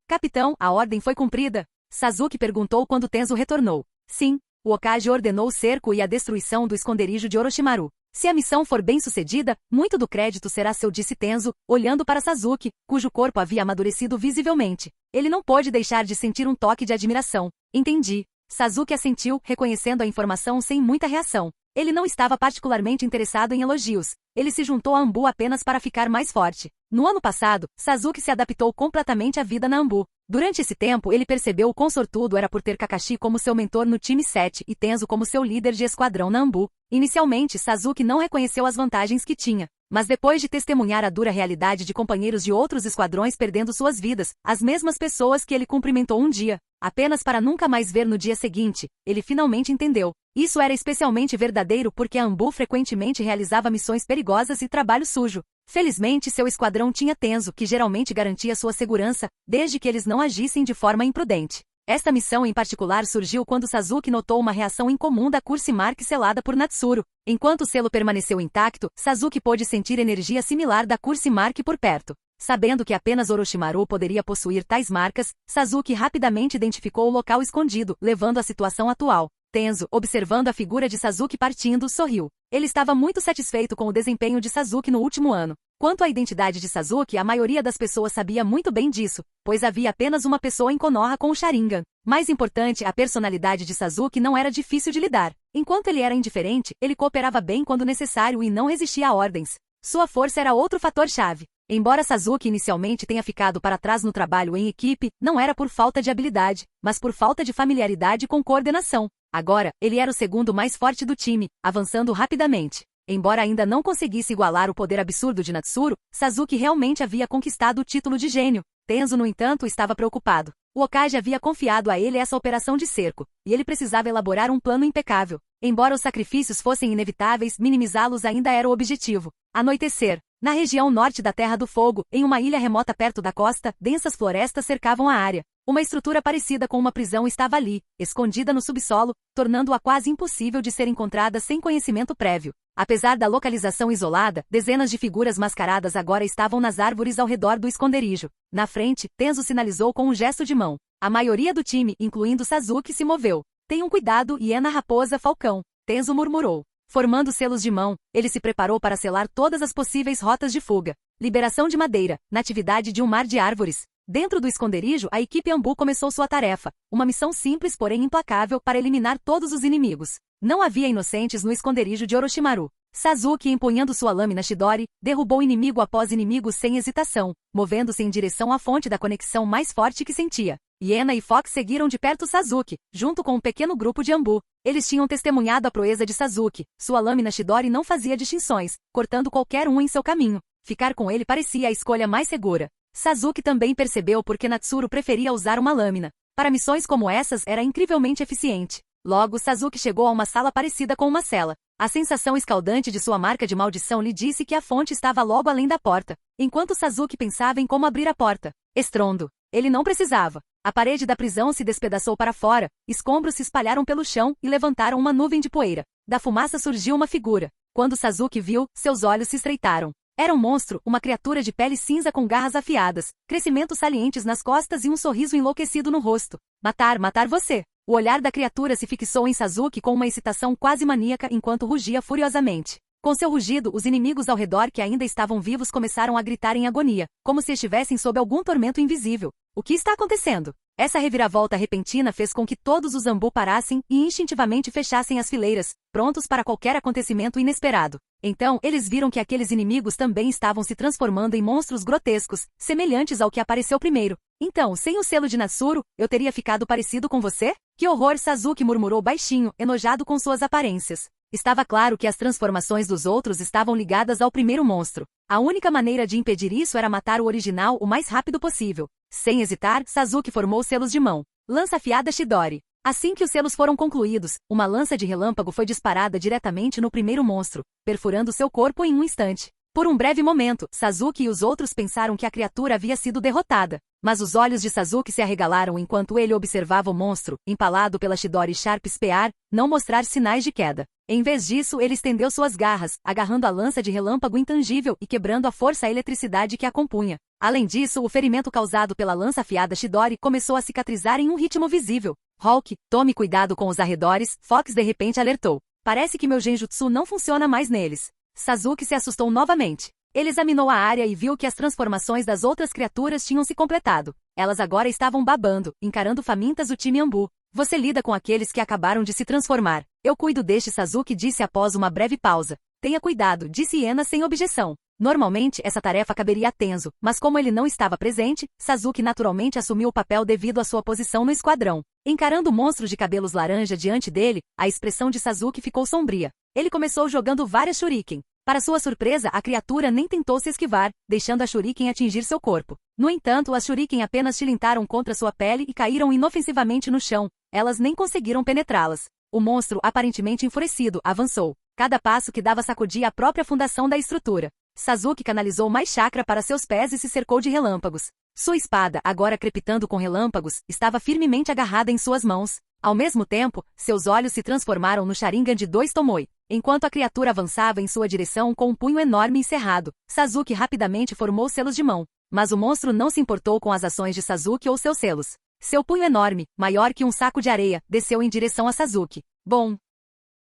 Capitão, a ordem foi cumprida? Sasuke perguntou quando Tenzo retornou. Sim. O Hokage ordenou o cerco e a destruição do esconderijo de Orochimaru. Se a missão for bem sucedida, muito do crédito será seu, disse Tenzo, olhando para Sasuke, cujo corpo havia amadurecido visivelmente. Ele não pôde deixar de sentir um toque de admiração. Entendi. Sasuke assentiu, reconhecendo a informação sem muita reação. Ele não estava particularmente interessado em elogios. Ele se juntou a Anbu apenas para ficar mais forte. No ano passado, Sasuke se adaptou completamente à vida na Anbu. Durante esse tempo ele percebeu o quão sortudo era por ter Kakashi como seu mentor no time 7 e Tenzo como seu líder de esquadrão na Anbu. Inicialmente Sasuke não reconheceu as vantagens que tinha. Mas depois de testemunhar a dura realidade de companheiros de outros esquadrões perdendo suas vidas, as mesmas pessoas que ele cumprimentou um dia, apenas para nunca mais ver no dia seguinte, ele finalmente entendeu. Isso era especialmente verdadeiro porque a Anbu frequentemente realizava missões perigosas e trabalho sujo. Felizmente seu esquadrão tinha Tenzo, que geralmente garantia sua segurança, desde que eles não agissem de forma imprudente. Esta missão em particular surgiu quando Sasuke notou uma reação incomum da Curse Mark selada por Natsuru. Enquanto o selo permaneceu intacto, Sasuke pôde sentir energia similar da Curse Mark por perto. Sabendo que apenas Orochimaru poderia possuir tais marcas, Sasuke rapidamente identificou o local escondido, levando à situação atual. Tenzo, observando a figura de Sasuke partindo, sorriu. Ele estava muito satisfeito com o desempenho de Sasuke no último ano. Quanto à identidade de Sasuke, a maioria das pessoas sabia muito bem disso, pois havia apenas uma pessoa em Konoha com o Sharingan. Mais importante, a personalidade de Sasuke não era difícil de lidar. Enquanto ele era indiferente, ele cooperava bem quando necessário e não resistia a ordens. Sua força era outro fator-chave. Embora Sasuke inicialmente tenha ficado para trás no trabalho em equipe, não era por falta de habilidade, mas por falta de familiaridade com coordenação. Agora, ele era o segundo mais forte do time, avançando rapidamente. Embora ainda não conseguisse igualar o poder absurdo de Natsuru, Sasuke realmente havia conquistado o título de gênio. Tenzo, no entanto, estava preocupado. O Hokage havia confiado a ele essa operação de cerco, e ele precisava elaborar um plano impecável. Embora os sacrifícios fossem inevitáveis, minimizá-los ainda era o objetivo. Anoitecer. Na região norte da Terra do Fogo, em uma ilha remota perto da costa, densas florestas cercavam a área. Uma estrutura parecida com uma prisão estava ali, escondida no subsolo, tornando-a quase impossível de ser encontrada sem conhecimento prévio. Apesar da localização isolada, dezenas de figuras mascaradas agora estavam nas árvores ao redor do esconderijo. Na frente, Tenzo sinalizou com um gesto de mão. A maioria do time, incluindo Sasuke, se moveu. Tenham cuidado, hiena raposa falcão. Tenzo murmurou. Formando selos de mão, ele se preparou para selar todas as possíveis rotas de fuga. Liberação de madeira, natividade de um mar de árvores. Dentro do esconderijo, a equipe Anbu começou sua tarefa. Uma missão simples, porém implacável, para eliminar todos os inimigos. Não havia inocentes no esconderijo de Orochimaru. Sasuke, empunhando sua lâmina Chidori, derrubou inimigo após inimigo sem hesitação, movendo-se em direção à fonte da conexão mais forte que sentia. Hiena e Fox seguiram de perto Sasuke, junto com um pequeno grupo de Anbu. Eles tinham testemunhado a proeza de Sasuke. Sua lâmina Chidori não fazia distinções, cortando qualquer um em seu caminho. Ficar com ele parecia a escolha mais segura. Sasuke também percebeu por que Natsuru preferia usar uma lâmina. Para missões como essas era incrivelmente eficiente. Logo, Sasuke chegou a uma sala parecida com uma cela. A sensação escaldante de sua marca de maldição lhe disse que a fonte estava logo além da porta, enquanto Sasuke pensava em como abrir a porta. Estrondo. Ele não precisava. A parede da prisão se despedaçou para fora, escombros se espalharam pelo chão e levantaram uma nuvem de poeira. Da fumaça surgiu uma figura. Quando Sasuke viu, seus olhos se estreitaram. Era um monstro, uma criatura de pele cinza com garras afiadas, crescimentos salientes nas costas e um sorriso enlouquecido no rosto. Matar você! O olhar da criatura se fixou em Sasuke com uma excitação quase maníaca enquanto rugia furiosamente. Com seu rugido, os inimigos ao redor que ainda estavam vivos começaram a gritar em agonia, como se estivessem sob algum tormento invisível. O que está acontecendo? Essa reviravolta repentina fez com que todos os Anbu parassem e instintivamente fechassem as fileiras, prontos para qualquer acontecimento inesperado. Então, eles viram que aqueles inimigos também estavam se transformando em monstros grotescos, semelhantes ao que apareceu primeiro. Então, sem o selo de Natsuru, eu teria ficado parecido com você? Que horror! Sasuke murmurou baixinho, enojado com suas aparências. Estava claro que as transformações dos outros estavam ligadas ao primeiro monstro. A única maneira de impedir isso era matar o original o mais rápido possível. Sem hesitar, Sasuke formou selos de mão. Lança afiada Chidori. Assim que os selos foram concluídos, uma lança de relâmpago foi disparada diretamente no primeiro monstro, perfurando seu corpo em um instante. Por um breve momento, Sasuke e os outros pensaram que a criatura havia sido derrotada. Mas os olhos de Sasuke se arregalaram enquanto ele observava o monstro, empalado pela Chidori Sharp Spear, não mostrar sinais de queda. Em vez disso, ele estendeu suas garras, agarrando a lança de relâmpago intangível e quebrando a força a eletricidade que a compunha. Além disso, o ferimento causado pela lança afiada Chidori começou a cicatrizar em um ritmo visível. Hulk, tome cuidado com os arredores, Fox de repente alertou. Parece que meu genjutsu não funciona mais neles. Sasuke se assustou novamente. Ele examinou a área e viu que as transformações das outras criaturas tinham se completado. Elas agora estavam babando, encarando famintas o time Anbu. Você lida com aqueles que acabaram de se transformar. Eu cuido deste, Sasuke disse após uma breve pausa. Tenha cuidado, disse Hiena sem objeção. Normalmente, essa tarefa caberia a Tenzo, mas como ele não estava presente, Sasuke naturalmente assumiu o papel devido à sua posição no esquadrão. Encarando o monstro de cabelos laranja diante dele, a expressão de Sasuke ficou sombria. Ele começou jogando várias shuriken. Para sua surpresa, a criatura nem tentou se esquivar, deixando a shuriken atingir seu corpo. No entanto, as shuriken apenas tilintaram contra sua pele e caíram inofensivamente no chão. Elas nem conseguiram penetrá-las. O monstro, aparentemente enfurecido, avançou. Cada passo que dava sacudia a própria fundação da estrutura. Sasuke canalizou mais chakra para seus pés e se cercou de relâmpagos. Sua espada, agora crepitando com relâmpagos, estava firmemente agarrada em suas mãos. Ao mesmo tempo, seus olhos se transformaram no Sharingan de 2 Tomoe. Enquanto a criatura avançava em sua direção com um punho enorme e cerrado, Sasuke rapidamente formou selos de mão. Mas o monstro não se importou com as ações de Sasuke ou seus selos. Seu punho enorme, maior que um saco de areia, desceu em direção a Sasuke. Bom!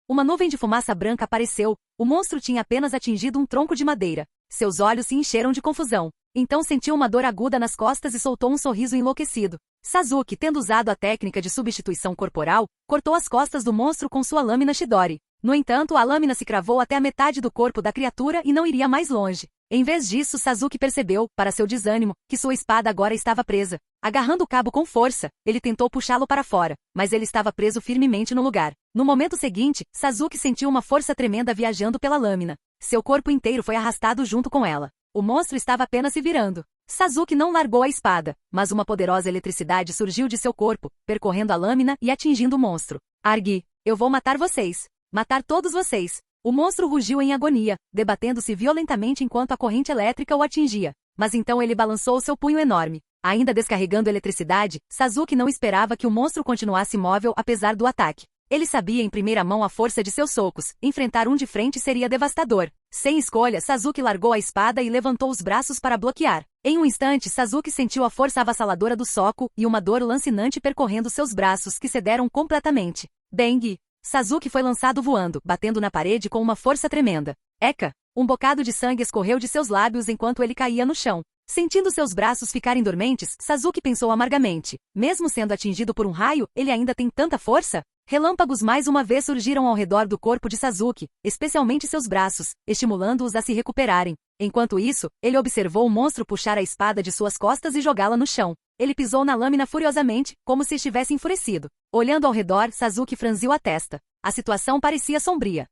Uma nuvem de fumaça branca apareceu. O monstro tinha apenas atingido um tronco de madeira. Seus olhos se encheram de confusão. Então sentiu uma dor aguda nas costas e soltou um sorriso enlouquecido. Sasuke, tendo usado a técnica de substituição corporal, cortou as costas do monstro com sua lâmina Chidori. No entanto, a lâmina se cravou até a metade do corpo da criatura e não iria mais longe. Em vez disso, Sasuke percebeu, para seu desânimo, que sua espada agora estava presa. Agarrando o cabo com força, ele tentou puxá-lo para fora, mas ele estava preso firmemente no lugar. No momento seguinte, Sasuke sentiu uma força tremenda viajando pela lâmina. Seu corpo inteiro foi arrastado junto com ela. O monstro estava apenas se virando. Sasuke não largou a espada, mas uma poderosa eletricidade surgiu de seu corpo, percorrendo a lâmina e atingindo o monstro. Argi, eu vou matar vocês. Matar todos vocês. O monstro rugiu em agonia, debatendo-se violentamente enquanto a corrente elétrica o atingia. Mas então ele balançou seu punho enorme. Ainda descarregando eletricidade, Sasuke não esperava que o monstro continuasse imóvel apesar do ataque. Ele sabia em primeira mão a força de seus socos. Enfrentar um de frente seria devastador. Sem escolha, Sasuke largou a espada e levantou os braços para bloquear. Em um instante, Sasuke sentiu a força avassaladora do soco e uma dor lancinante percorrendo seus braços que cederam completamente. Bang! Sasuke foi lançado voando, batendo na parede com uma força tremenda. Eca! Um bocado de sangue escorreu de seus lábios enquanto ele caía no chão. Sentindo seus braços ficarem dormentes, Sasuke pensou amargamente. Mesmo sendo atingido por um raio, ele ainda tem tanta força? Relâmpagos mais uma vez surgiram ao redor do corpo de Sasuke, especialmente seus braços, estimulando-os a se recuperarem. Enquanto isso, ele observou o monstro puxar a espada de suas costas e jogá-la no chão. Ele pisou na lâmina furiosamente, como se estivesse enfurecido. Olhando ao redor, Sasuke franziu a testa. A situação parecia sombria.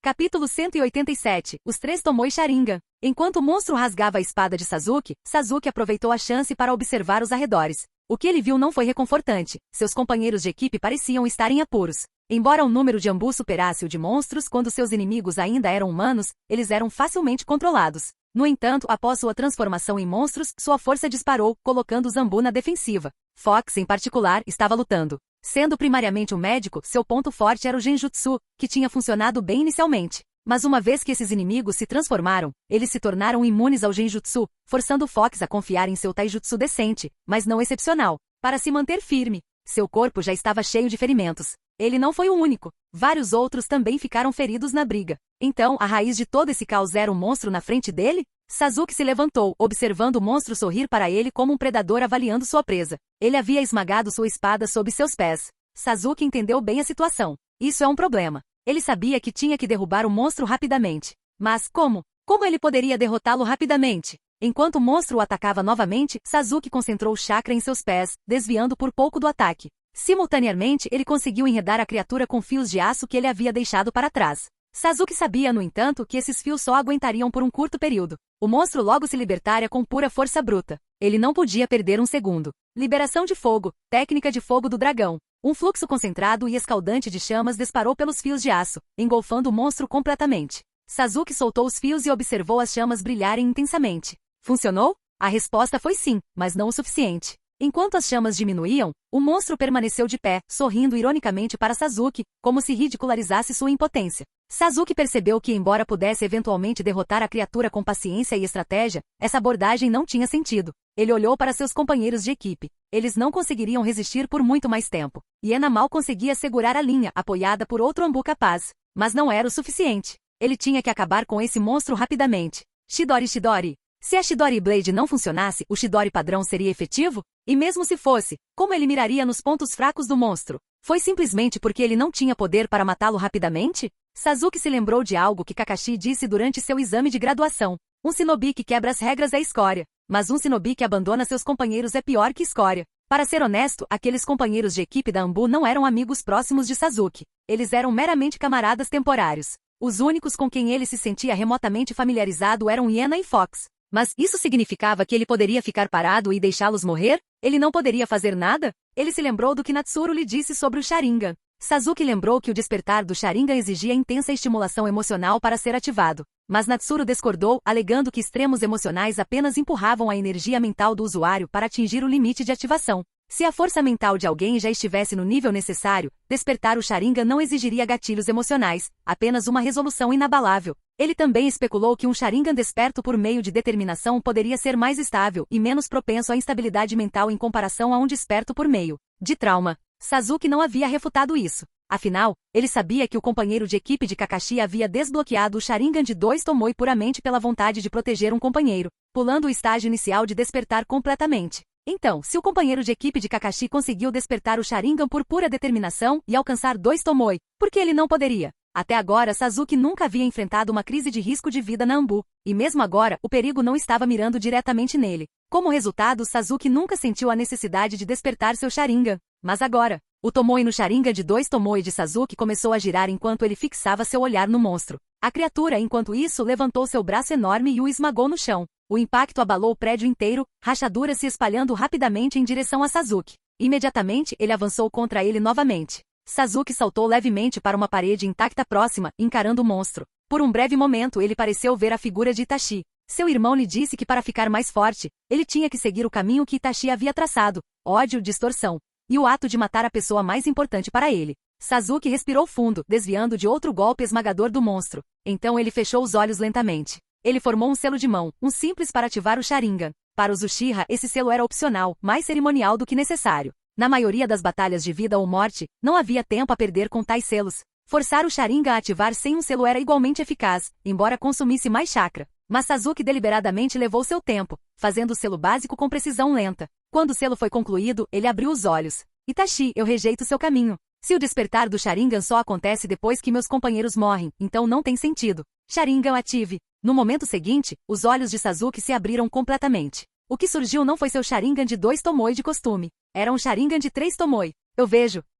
Capítulo 187. Os 3 Tomoe Sharingan. Enquanto o monstro rasgava a espada de Sasuke, Sasuke aproveitou a chance para observar os arredores. O que ele viu não foi reconfortante. Seus companheiros de equipe pareciam estar em apuros. Embora o número de Anbu superasse o de monstros quando seus inimigos ainda eram humanos, eles eram facilmente controlados. No entanto, após sua transformação em monstros, sua força disparou, colocando os Anbu na defensiva. Fox, em particular, estava lutando. Sendo primariamente um médico, seu ponto forte era o genjutsu, que tinha funcionado bem inicialmente. Mas uma vez que esses inimigos se transformaram, eles se tornaram imunes ao genjutsu, forçando Fox a confiar em seu taijutsu decente, mas não excepcional, para se manter firme. Seu corpo já estava cheio de ferimentos. Ele não foi o único. Vários outros também ficaram feridos na briga. Então, a raiz de todo esse caos era um monstro na frente dele? Sasuke se levantou, observando o monstro sorrir para ele como um predador avaliando sua presa. Ele havia esmagado sua espada sob seus pés. Sasuke entendeu bem a situação. Isso é um problema. Ele sabia que tinha que derrubar o monstro rapidamente. Mas como? Como ele poderia derrotá-lo rapidamente? Enquanto o monstro o atacava novamente, Sasuke concentrou o chakra em seus pés, desviando por pouco do ataque. Simultaneamente, ele conseguiu enredar a criatura com fios de aço que ele havia deixado para trás. Sasuke sabia, no entanto, que esses fios só aguentariam por um curto período. O monstro logo se libertaria com pura força bruta. Ele não podia perder um segundo. Liberação de fogo, técnica de fogo do dragão. Um fluxo concentrado e escaldante de chamas disparou pelos fios de aço, engolfando o monstro completamente. Sasuke soltou os fios e observou as chamas brilharem intensamente. Funcionou? A resposta foi sim, mas não o suficiente. Enquanto as chamas diminuíam, o monstro permaneceu de pé, sorrindo ironicamente para Sasuke, como se ridicularizasse sua impotência. Sasuke percebeu que, embora pudesse eventualmente derrotar a criatura com paciência e estratégia, essa abordagem não tinha sentido. Ele olhou para seus companheiros de equipe. Eles não conseguiriam resistir por muito mais tempo. Hiena mal conseguia segurar a linha, apoiada por outro Anbu capaz. Mas não era o suficiente. Ele tinha que acabar com esse monstro rapidamente. Chidori Chidori. Se a Chidori Blade não funcionasse, o Chidori padrão seria efetivo? E mesmo se fosse, como ele miraria nos pontos fracos do monstro? Foi simplesmente porque ele não tinha poder para matá-lo rapidamente? Sasuke se lembrou de algo que Kakashi disse durante seu exame de graduação. Um shinobi que quebra as regras é escória. Mas um shinobi que abandona seus companheiros é pior que escória. Para ser honesto, aqueles companheiros de equipe da Anbu não eram amigos próximos de Sasuke. Eles eram meramente camaradas temporários. Os únicos com quem ele se sentia remotamente familiarizado eram Hiena e Fox. Mas isso significava que ele poderia ficar parado e deixá-los morrer? Ele não poderia fazer nada? Ele se lembrou do que Natsuru lhe disse sobre o Sharingan. Sasuke lembrou que o despertar do Sharingan exigia intensa estimulação emocional para ser ativado. Mas Natsuru discordou, alegando que extremos emocionais apenas empurravam a energia mental do usuário para atingir o limite de ativação. Se a força mental de alguém já estivesse no nível necessário, despertar o Sharingan não exigiria gatilhos emocionais, apenas uma resolução inabalável. Ele também especulou que um Sharingan desperto por meio de determinação poderia ser mais estável e menos propenso à instabilidade mental em comparação a um desperto por meio de trauma. Sasuke não havia refutado isso. Afinal, ele sabia que o companheiro de equipe de Kakashi havia desbloqueado o Sharingan de 2 Tomoe puramente pela vontade de proteger um companheiro, pulando o estágio inicial de despertar completamente. Então, se o companheiro de equipe de Kakashi conseguiu despertar o Sharingan por pura determinação e alcançar 2 Tomoe, por que ele não poderia? Até agora Sasuke nunca havia enfrentado uma crise de risco de vida na Anbu, e mesmo agora, o perigo não estava mirando diretamente nele. Como resultado, Sasuke nunca sentiu a necessidade de despertar seu Sharingan. Mas agora, o Tomoe no Sharingan de 2 Tomoe de Sasuke começou a girar enquanto ele fixava seu olhar no monstro. A criatura, enquanto isso, levantou seu braço enorme e o esmagou no chão. O impacto abalou o prédio inteiro, rachaduras se espalhando rapidamente em direção a Sasuke. Imediatamente, ele avançou contra ele novamente. Sasuke saltou levemente para uma parede intacta próxima, encarando o monstro. Por um breve momento ele pareceu ver a figura de Itachi. Seu irmão lhe disse que para ficar mais forte, ele tinha que seguir o caminho que Itachi havia traçado: ódio, distorção. E o ato de matar a pessoa mais importante para ele. Sasuke respirou fundo, desviando de outro golpe esmagador do monstro. Então ele fechou os olhos lentamente. Ele formou um selo de mão, um simples para ativar o Sharingan. Para os Uchiha, esse selo era opcional, mais cerimonial do que necessário. Na maioria das batalhas de vida ou morte, não havia tempo a perder com tais selos. Forçar o Sharingan a ativar sem um selo era igualmente eficaz, embora consumisse mais chakra. Mas Sasuke deliberadamente levou seu tempo, fazendo o selo básico com precisão lenta. Quando o selo foi concluído, ele abriu os olhos. Itachi, eu rejeito seu caminho. Se o despertar do Sharingan só acontece depois que meus companheiros morrem, então não tem sentido. Sharingan ative. No momento seguinte, os olhos de Sasuke se abriram completamente. O que surgiu não foi seu Sharingan de 2 Tomoe de costume. Era um Sharingan de 3 Tomoe.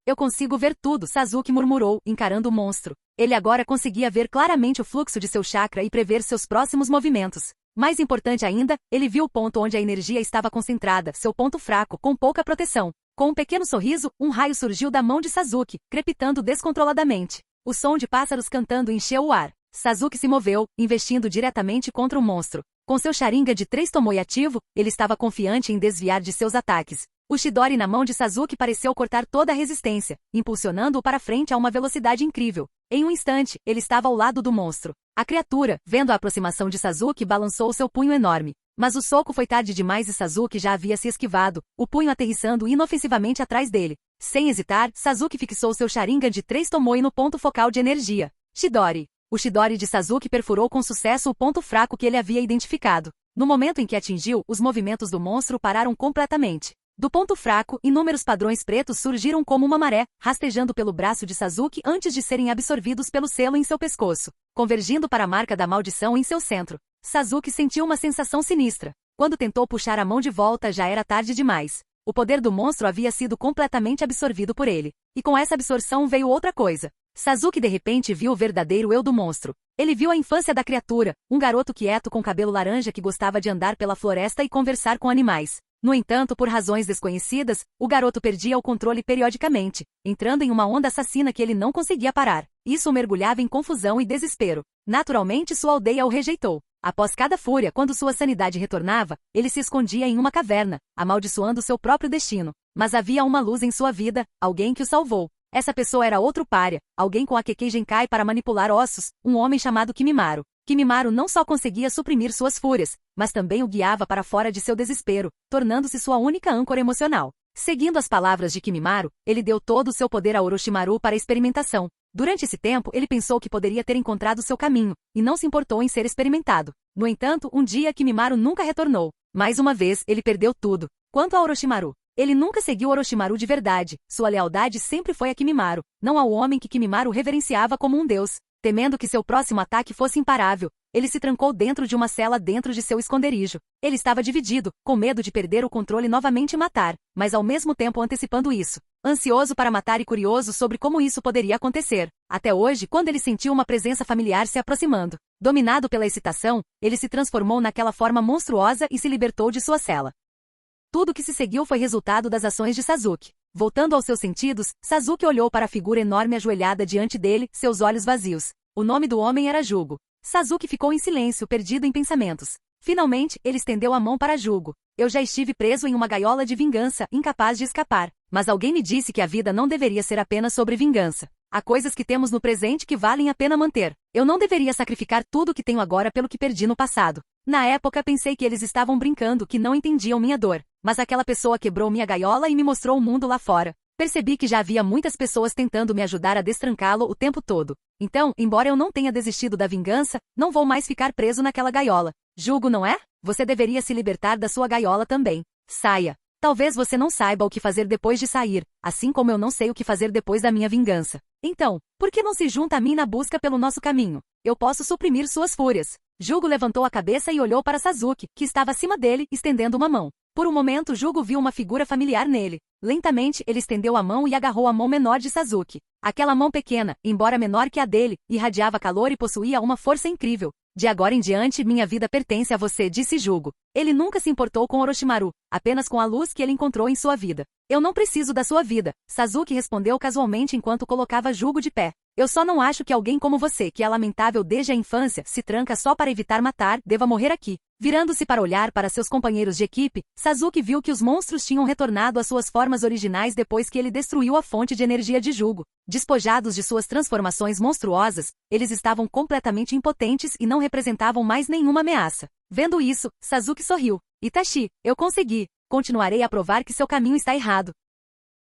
Eu consigo ver tudo, Sasuke murmurou, encarando o monstro. Ele agora conseguia ver claramente o fluxo de seu chakra e prever seus próximos movimentos. Mais importante ainda, ele viu o ponto onde a energia estava concentrada, seu ponto fraco, com pouca proteção. Com um pequeno sorriso, um raio surgiu da mão de Sasuke, crepitando descontroladamente. O som de pássaros cantando encheu o ar. Sasuke se moveu, investindo diretamente contra o monstro. Com seu Sharingan de 3 Tomoe ativo, ele estava confiante em desviar de seus ataques. O Chidori na mão de Sasuke pareceu cortar toda a resistência, impulsionando-o para frente a uma velocidade incrível. Em um instante, ele estava ao lado do monstro. A criatura, vendo a aproximação de Sasuke, balançou seu punho enorme. Mas o soco foi tarde demais e Sasuke já havia se esquivado, o punho aterrissando inofensivamente atrás dele. Sem hesitar, Sasuke fixou seu Sharingan de 3 Tomoe no ponto focal de energia. Chidori. O Chidori de Sasuke perfurou com sucesso o ponto fraco que ele havia identificado. No momento em que atingiu, os movimentos do monstro pararam completamente. Do ponto fraco, inúmeros padrões pretos surgiram como uma maré, rastejando pelo braço de Sasuke antes de serem absorvidos pelo selo em seu pescoço, convergindo para a marca da maldição em seu centro. Sasuke sentiu uma sensação sinistra. Quando tentou puxar a mão de volta, já era tarde demais. O poder do monstro havia sido completamente absorvido por ele. E com essa absorção veio outra coisa. Sasuke de repente viu o verdadeiro eu do monstro. Ele viu a infância da criatura, um garoto quieto com cabelo laranja que gostava de andar pela floresta e conversar com animais. No entanto, por razões desconhecidas, o garoto perdia o controle periodicamente, entrando em uma onda assassina que ele não conseguia parar. Isso o mergulhava em confusão e desespero. Naturalmente sua aldeia o rejeitou. Após cada fúria, quando sua sanidade retornava, ele se escondia em uma caverna, amaldiçoando seu próprio destino. Mas havia uma luz em sua vida, alguém que o salvou. Essa pessoa era outro pária, alguém com a Kekkei Genkai para manipular ossos, um homem chamado Kimimaro. Kimimaro não só conseguia suprimir suas fúrias, mas também o guiava para fora de seu desespero, tornando-se sua única âncora emocional. Seguindo as palavras de Kimimaro, ele deu todo o seu poder a Orochimaru para experimentação. Durante esse tempo, ele pensou que poderia ter encontrado seu caminho, e não se importou em ser experimentado. No entanto, um dia Kimimaro nunca retornou. Mais uma vez, ele perdeu tudo. Quanto a Orochimaru, ele nunca seguiu Orochimaru de verdade. Sua lealdade sempre foi a Kimimaro, não ao homem que Kimimaro reverenciava como um deus. Temendo que seu próximo ataque fosse imparável, ele se trancou dentro de uma cela dentro de seu esconderijo. Ele estava dividido, com medo de perder o controle novamente e matar, mas ao mesmo tempo antecipando isso. Ansioso para matar e curioso sobre como isso poderia acontecer. Até hoje, quando ele sentiu uma presença familiar se aproximando. Dominado pela excitação, ele se transformou naquela forma monstruosa e se libertou de sua cela. Tudo que se seguiu foi resultado das ações de Sasuke. Voltando aos seus sentidos, Sasuke olhou para a figura enorme ajoelhada diante dele, seus olhos vazios. O nome do homem era Jugo. Sasuke ficou em silêncio, perdido em pensamentos. Finalmente, ele estendeu a mão para Jugo. Eu já estive preso em uma gaiola de vingança, incapaz de escapar. Mas alguém me disse que a vida não deveria ser apenas sobre vingança. Há coisas que temos no presente que valem a pena manter. Eu não deveria sacrificar tudo o que tenho agora pelo que perdi no passado. Na época pensei que eles estavam brincando, que não entendiam minha dor. Mas aquela pessoa quebrou minha gaiola e me mostrou o mundo lá fora. Percebi que já havia muitas pessoas tentando me ajudar a destrancá-lo o tempo todo. Então, embora eu não tenha desistido da vingança, não vou mais ficar preso naquela gaiola. Jugo, não é? Você deveria se libertar da sua gaiola também. Saia. Talvez você não saiba o que fazer depois de sair, assim como eu não sei o que fazer depois da minha vingança. Então, por que não se junta a mim na busca pelo nosso caminho? Eu posso suprimir suas fúrias. Jugo levantou a cabeça e olhou para Sasuke, que estava acima dele, estendendo uma mão. Por um momento Jugo viu uma figura familiar nele. Lentamente, ele estendeu a mão e agarrou a mão menor de Sasuke. Aquela mão pequena, embora menor que a dele, irradiava calor e possuía uma força incrível. De agora em diante, minha vida pertence a você, disse Jugo. Ele nunca se importou com Orochimaru, apenas com a luz que ele encontrou em sua vida. Eu não preciso da sua vida, Sasuke respondeu casualmente enquanto colocava Jugo de pé. Eu só não acho que alguém como você, que é lamentável desde a infância, se tranca só para evitar matar, deva morrer aqui. Virando-se para olhar para seus companheiros de equipe, Sasuke viu que os monstros tinham retornado às suas formas originais depois que ele destruiu a fonte de energia de Jugo. Despojados de suas transformações monstruosas, eles estavam completamente impotentes e não representavam mais nenhuma ameaça. Vendo isso, Sasuke sorriu. Itachi, eu consegui. Continuarei a provar que seu caminho está errado.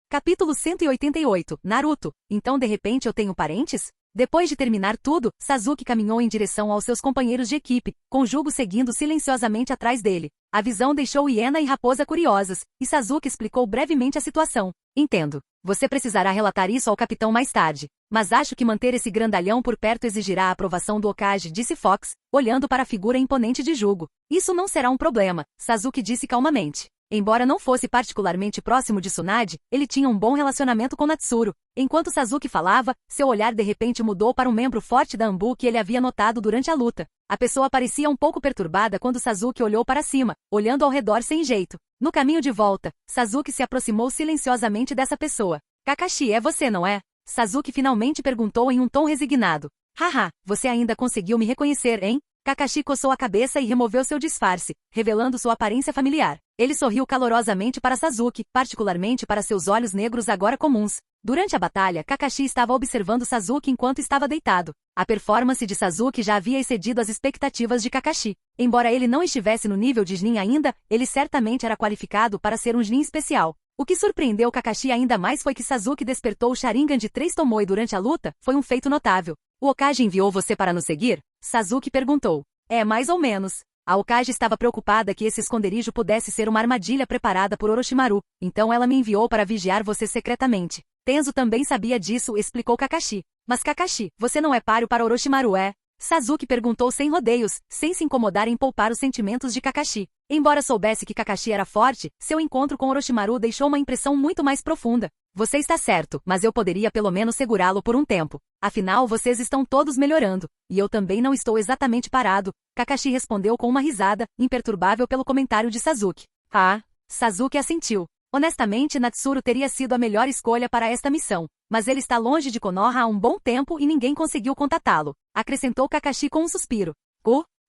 Capítulo 188, Naruto. Então de repente eu tenho parentes? Depois de terminar tudo, Sasuke caminhou em direção aos seus companheiros de equipe, com Jugo seguindo silenciosamente atrás dele. A visão deixou Hiena e Raposa curiosas, e Sasuke explicou brevemente a situação. Entendo. Você precisará relatar isso ao capitão mais tarde. Mas acho que manter esse grandalhão por perto exigirá a aprovação do Hokage, disse Fox, olhando para a figura imponente de Jugo. Isso não será um problema, Sasuke disse calmamente. Embora não fosse particularmente próximo de Tsunade, ele tinha um bom relacionamento com Natsuru. Enquanto Sasuke falava, seu olhar de repente mudou para um membro forte da Anbu que ele havia notado durante a luta. A pessoa parecia um pouco perturbada quando Sasuke olhou para cima, olhando ao redor sem jeito. No caminho de volta, Sasuke se aproximou silenciosamente dessa pessoa. Kakashi, é você, não é? Sasuke finalmente perguntou em um tom resignado. Haha, você ainda conseguiu me reconhecer, hein? Kakashi coçou a cabeça e removeu seu disfarce, revelando sua aparência familiar. Ele sorriu calorosamente para Sasuke, particularmente para seus olhos negros agora comuns. Durante a batalha, Kakashi estava observando Sasuke enquanto estava deitado. A performance de Sasuke já havia excedido as expectativas de Kakashi. Embora ele não estivesse no nível de Chunin ainda, ele certamente era qualificado para ser um Chunin especial. O que surpreendeu Kakashi ainda mais foi que Sasuke despertou o Sharingan de 3 Tomoe durante a luta, foi um feito notável. O Hokage enviou você para nos seguir? Sasuke perguntou. É, mais ou menos. A Hokage estava preocupada que esse esconderijo pudesse ser uma armadilha preparada por Orochimaru, então ela me enviou para vigiar você secretamente. Tenzo também sabia disso, explicou Kakashi. Mas Kakashi, você não é páreo para Orochimaru, é? Sasuke perguntou sem rodeios, sem se incomodar em poupar os sentimentos de Kakashi. Embora soubesse que Kakashi era forte, seu encontro com Orochimaru deixou uma impressão muito mais profunda. Você está certo, mas eu poderia pelo menos segurá-lo por um tempo. Afinal, vocês estão todos melhorando. E eu também não estou exatamente parado. Kakashi respondeu com uma risada, imperturbável pelo comentário de Sasuke. Ah, Sasuke assentiu. Honestamente, Natsuru teria sido a melhor escolha para esta missão. mas ele está longe de Konoha há um bom tempo e ninguém conseguiu contatá-lo, acrescentou Kakashi com um suspiro.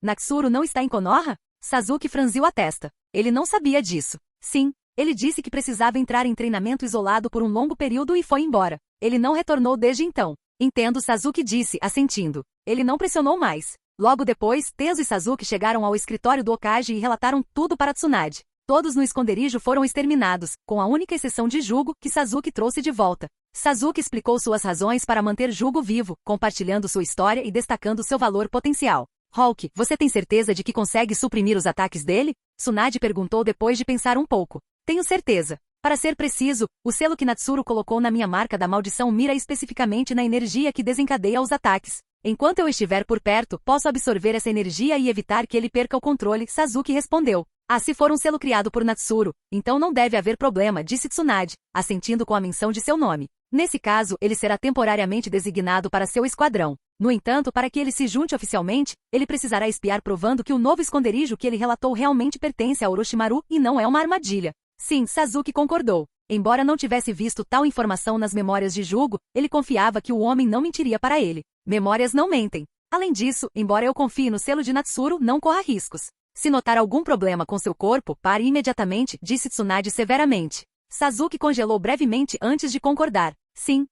Natsuru não está em Konoha? Sasuke franziu a testa. Ele não sabia disso. Sim, ele disse que precisava entrar em treinamento isolado por um longo período e foi embora. Ele não retornou desde então. Entendo, Sasuke disse, assentindo. Ele não pressionou mais. Logo depois, Tenzo e Sasuke chegaram ao escritório do Hokage e relataram tudo para Tsunade. Todos no esconderijo foram exterminados, com a única exceção de Jugo, que Sasuke trouxe de volta. Sasuke explicou suas razões para manter Jugo vivo, compartilhando sua história e destacando seu valor potencial. Hulk, você tem certeza de que consegue suprimir os ataques dele? Tsunade perguntou depois de pensar um pouco. Tenho certeza. Para ser preciso, o selo que Natsuru colocou na minha marca da maldição mira especificamente na energia que desencadeia os ataques. Enquanto eu estiver por perto, posso absorver essa energia e evitar que ele perca o controle, Sasuke respondeu. Se for um selo criado por Natsuru, então não deve haver problema, disse Tsunade, assentindo com a menção de seu nome. Nesse caso, ele será temporariamente designado para seu esquadrão. No entanto, para que ele se junte oficialmente, ele precisará espiar provando que o novo esconderijo que ele relatou realmente pertence a Orochimaru e não é uma armadilha. Sim, Sasuke concordou. Embora não tivesse visto tal informação nas memórias de Jugo, ele confiava que o homem não mentiria para ele. Memórias não mentem. Além disso, embora eu confie no selo de Natsuru, não corra riscos. Se notar algum problema com seu corpo, pare imediatamente, disse Tsunade severamente. Sasuke congelou brevemente antes de concordar. Sim.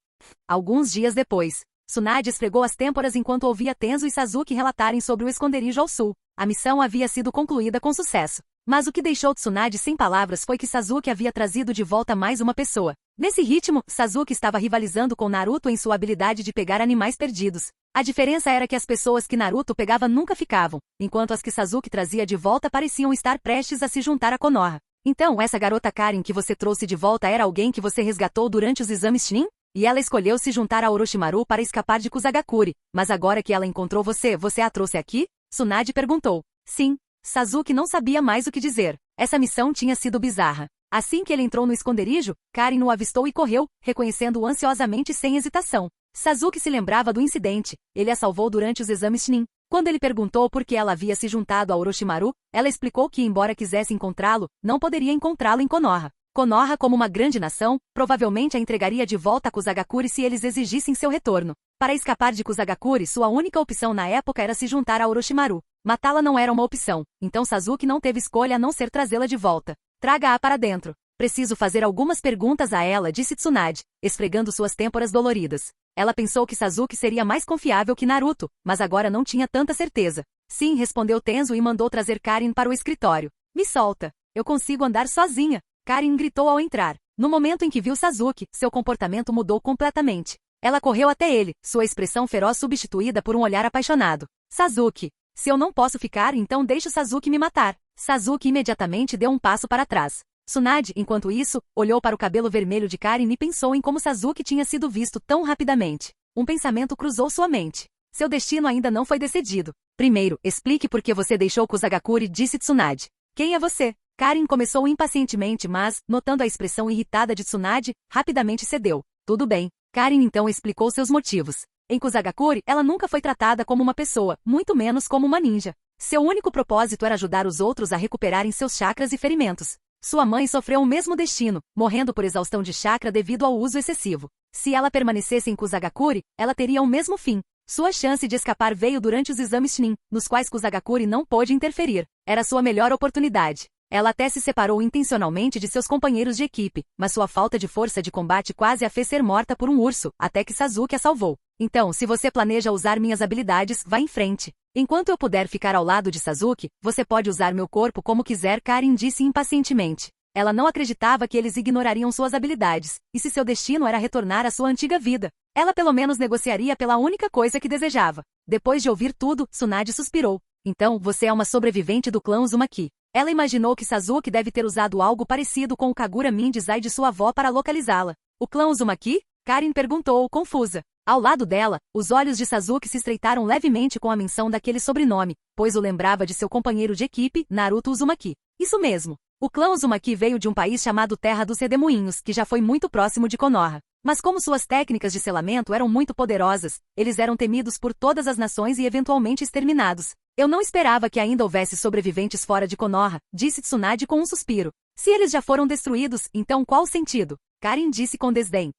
Alguns dias depois, Tsunade esfregou as têmporas enquanto ouvia Tenzo e Sasuke relatarem sobre o esconderijo ao sul. A missão havia sido concluída com sucesso. Mas o que deixou Tsunade sem palavras foi que Sasuke havia trazido de volta mais uma pessoa. Nesse ritmo, Sasuke estava rivalizando com Naruto em sua habilidade de pegar animais perdidos. A diferença era que as pessoas que Naruto pegava nunca ficavam, enquanto as que Sasuke trazia de volta pareciam estar prestes a se juntar a Konoha. Então essa garota Karin que você trouxe de volta era alguém que você resgatou durante os exames Chunin? E ela escolheu se juntar a Orochimaru para escapar de Kusagakure, mas agora que ela encontrou você a trouxe aqui? Tsunade perguntou. Sim. Sasuke não sabia mais o que dizer. Essa missão tinha sido bizarra. Assim que ele entrou no esconderijo, Karin o avistou e correu, reconhecendo-o ansiosamente sem hesitação. Sasuke se lembrava do incidente. Ele a salvou durante os exames Chunin. Quando ele perguntou por que ela havia se juntado a Orochimaru, ela explicou que, embora quisesse encontrá-lo, não poderia encontrá-lo em Konoha. Konoha, como uma grande nação, provavelmente a entregaria de volta a Kusagakure se eles exigissem seu retorno. Para escapar de Kusagakure, sua única opção na época era se juntar a Orochimaru. Matá-la não era uma opção, então Sasuke não teve escolha a não ser trazê-la de volta. Traga-a para dentro. Preciso fazer algumas perguntas a ela, disse Tsunade, esfregando suas têmporas doloridas. Ela pensou que Sasuke seria mais confiável que Naruto, mas agora não tinha tanta certeza. Sim, respondeu Tenzo e mandou trazer Karin para o escritório. Me solta. Eu consigo andar sozinha. Karin gritou ao entrar. No momento em que viu Sasuke, seu comportamento mudou completamente. Ela correu até ele, sua expressão feroz substituída por um olhar apaixonado. Sasuke. Se eu não posso ficar, então deixe o Sasuke me matar. Sasuke imediatamente deu um passo para trás. Tsunade, enquanto isso, olhou para o cabelo vermelho de Karin e pensou em como Sasuke tinha sido visto tão rapidamente. Um pensamento cruzou sua mente. Seu destino ainda não foi decidido. Primeiro, explique por que você deixou Kusagakure, disse Tsunade. Quem é você? Karin começou impacientemente, mas, notando a expressão irritada de Tsunade, rapidamente cedeu. Tudo bem. Karin então explicou seus motivos. Em Kusagakure, ela nunca foi tratada como uma pessoa, muito menos como uma ninja. Seu único propósito era ajudar os outros a recuperarem seus chakras e ferimentos. Sua mãe sofreu o mesmo destino, morrendo por exaustão de chakra devido ao uso excessivo. Se ela permanecesse em Kusagakure, ela teria o mesmo fim. Sua chance de escapar veio durante os exames Chunin, nos quais Kusagakure não pôde interferir. Era sua melhor oportunidade. Ela até se separou intencionalmente de seus companheiros de equipe, mas sua falta de força de combate quase a fez ser morta por um urso, até que Sasuke a salvou. Então, se você planeja usar minhas habilidades, vá em frente. Enquanto eu puder ficar ao lado de Sasuke, você pode usar meu corpo como quiser, Karin disse impacientemente. Ela não acreditava que eles ignorariam suas habilidades, e se seu destino era retornar à sua antiga vida, ela pelo menos negociaria pela única coisa que desejava. Depois de ouvir tudo, Tsunade suspirou. Então, você é uma sobrevivente do clã Uzumaki. Ela imaginou que Sasuke deve ter usado algo parecido com o Kagura Mindizai de sua avó para localizá-la. O clã Uzumaki? Karin perguntou, confusa. Ao lado dela, os olhos de Sasuke se estreitaram levemente com a menção daquele sobrenome, pois o lembrava de seu companheiro de equipe, Naruto Uzumaki. Isso mesmo. O clã Uzumaki veio de um país chamado Terra dos Redemoinhos, que já foi muito próximo de Konoha. Mas como suas técnicas de selamento eram muito poderosas, eles eram temidos por todas as nações e eventualmente exterminados. Eu não esperava que ainda houvesse sobreviventes fora de Konoha, disse Tsunade com um suspiro. Se eles já foram destruídos, então qual o sentido? Karin disse com desdém.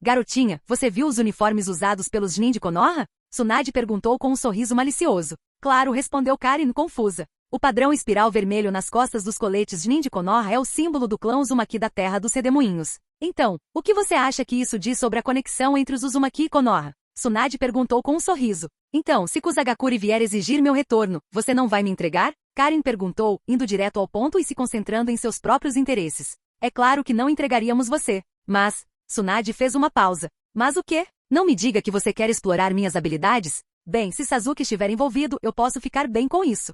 Garotinha, você viu os uniformes usados pelos Jnin de Konoha? Tsunade perguntou com um sorriso malicioso. Claro, respondeu Karin confusa. O padrão espiral vermelho nas costas dos coletes Jnin de Konoha é o símbolo do clã Uzumaki da Terra dos Redemoinhos. Então, o que você acha que isso diz sobre a conexão entre os Uzumaki e Konoha? Tsunade perguntou com um sorriso. Então, se Kusagakure vier exigir meu retorno, você não vai me entregar? Karin perguntou, indo direto ao ponto e se concentrando em seus próprios interesses. É claro que não entregaríamos você. Mas, Tsunade fez uma pausa. Mas o quê? Não me diga que você quer explorar minhas habilidades? Bem, se Sasuke estiver envolvido, eu posso ficar bem com isso.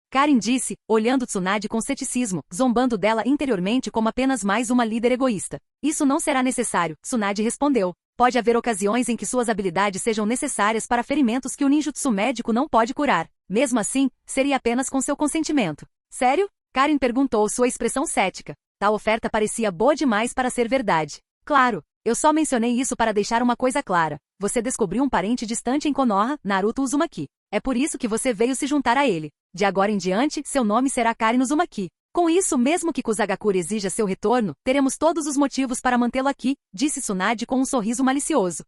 Karin disse, olhando Tsunade com ceticismo, zombando dela interiormente como apenas mais uma líder egoísta. Isso não será necessário, Tsunade respondeu. Pode haver ocasiões em que suas habilidades sejam necessárias para ferimentos que o ninjutsu médico não pode curar. Mesmo assim, seria apenas com seu consentimento. Sério? Karin perguntou, sua expressão cética. Tal oferta parecia boa demais para ser verdade. Claro, eu só mencionei isso para deixar uma coisa clara. Você descobriu um parente distante em Konoha, Naruto Uzumaki. É por isso que você veio se juntar a ele. De agora em diante, seu nome será Karin Uzumaki. Com isso, mesmo que Kusagakure exija seu retorno, teremos todos os motivos para mantê-lo aqui, disse Tsunade com um sorriso malicioso.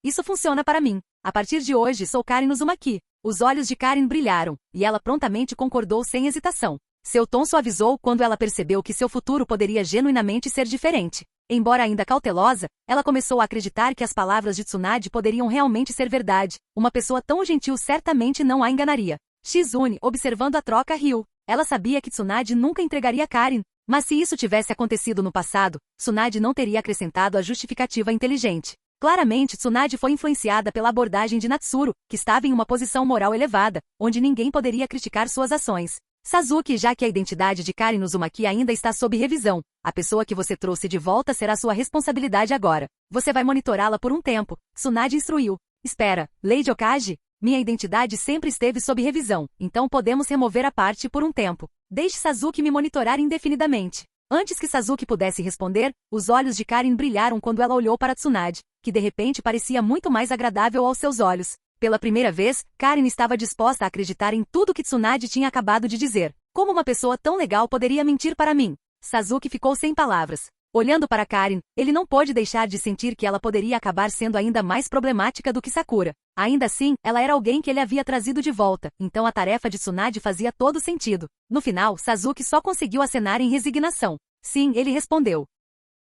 Isso funciona para mim. A partir de hoje sou Karin Uzumaki. Os olhos de Karin brilharam, e ela prontamente concordou sem hesitação. Seu tom suavizou quando ela percebeu que seu futuro poderia genuinamente ser diferente. Embora ainda cautelosa, ela começou a acreditar que as palavras de Tsunade poderiam realmente ser verdade. Uma pessoa tão gentil certamente não a enganaria. Shizune, observando a troca, riu. Ela sabia que Tsunade nunca entregaria Karin. Mas se isso tivesse acontecido no passado, Tsunade não teria acrescentado a justificativa inteligente. Claramente, Tsunade foi influenciada pela abordagem de Natsuru, que estava em uma posição moral elevada, onde ninguém poderia criticar suas ações. Sasuke, já que a identidade de Karin Uzumaki ainda está sob revisão, a pessoa que você trouxe de volta será sua responsabilidade agora. Você vai monitorá-la por um tempo, Tsunade instruiu. Espera, Lady Okage? Minha identidade sempre esteve sob revisão, então podemos remover a parte por um tempo. Deixe Sasuke me monitorar indefinidamente. Antes que Sasuke pudesse responder, os olhos de Karin brilharam quando ela olhou para Tsunade, que de repente parecia muito mais agradável aos seus olhos. Pela primeira vez, Karin estava disposta a acreditar em tudo que Tsunade tinha acabado de dizer. Como uma pessoa tão legal poderia mentir para mim? Sasuke ficou sem palavras. Olhando para Karin, ele não pôde deixar de sentir que ela poderia acabar sendo ainda mais problemática do que Sakura. Ainda assim, ela era alguém que ele havia trazido de volta, então a tarefa de Tsunade fazia todo sentido. No final, Sasuke só conseguiu acenar em resignação. Sim, ele respondeu.